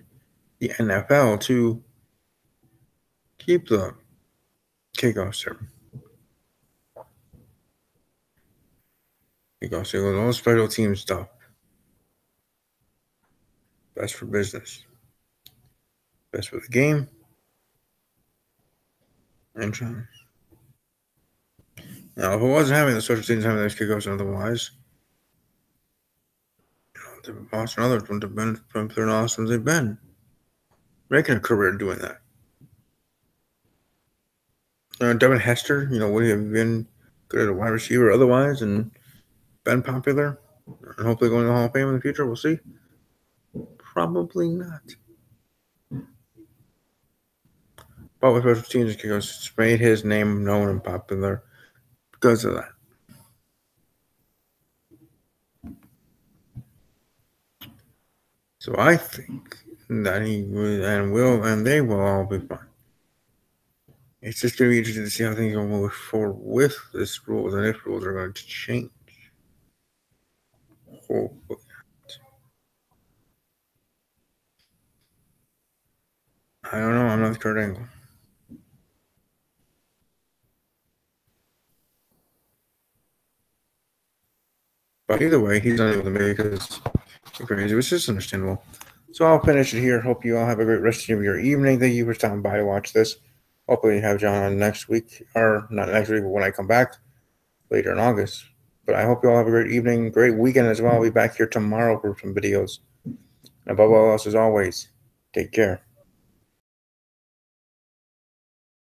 the NFL to keep the kickoff there. Kickoff there, all special team stuff. Best for business. Best for the game. And now, if it wasn't having the special teams having those kickoffs otherwise, the Boston others wouldn't have been as awesome as they've been. Making a career doing that. Devin Hester, would he have been good at a wide receiver otherwise and been popular? And hopefully going to the Hall of Fame in the future? We'll see. Probably not. But with special teams, it's made his name known and popular because of that. So I think that he will and they will all be fine. It's just going to be interesting to see how things will move forward with this rules and if rules are going to change. Hopefully. I don't know. I'm not Kurt Angle. But either way, he's not able to make it because it's crazy. It's just understandable. So I'll finish it here. Hope you all have a great rest of your evening. Thank you for stopping by to watch this. Hopefully have John on next week, or not next week, but when I come back later in August. But I hope you all have a great evening, great weekend as well. I'll be back here tomorrow for some videos. And above all else, as always, take care.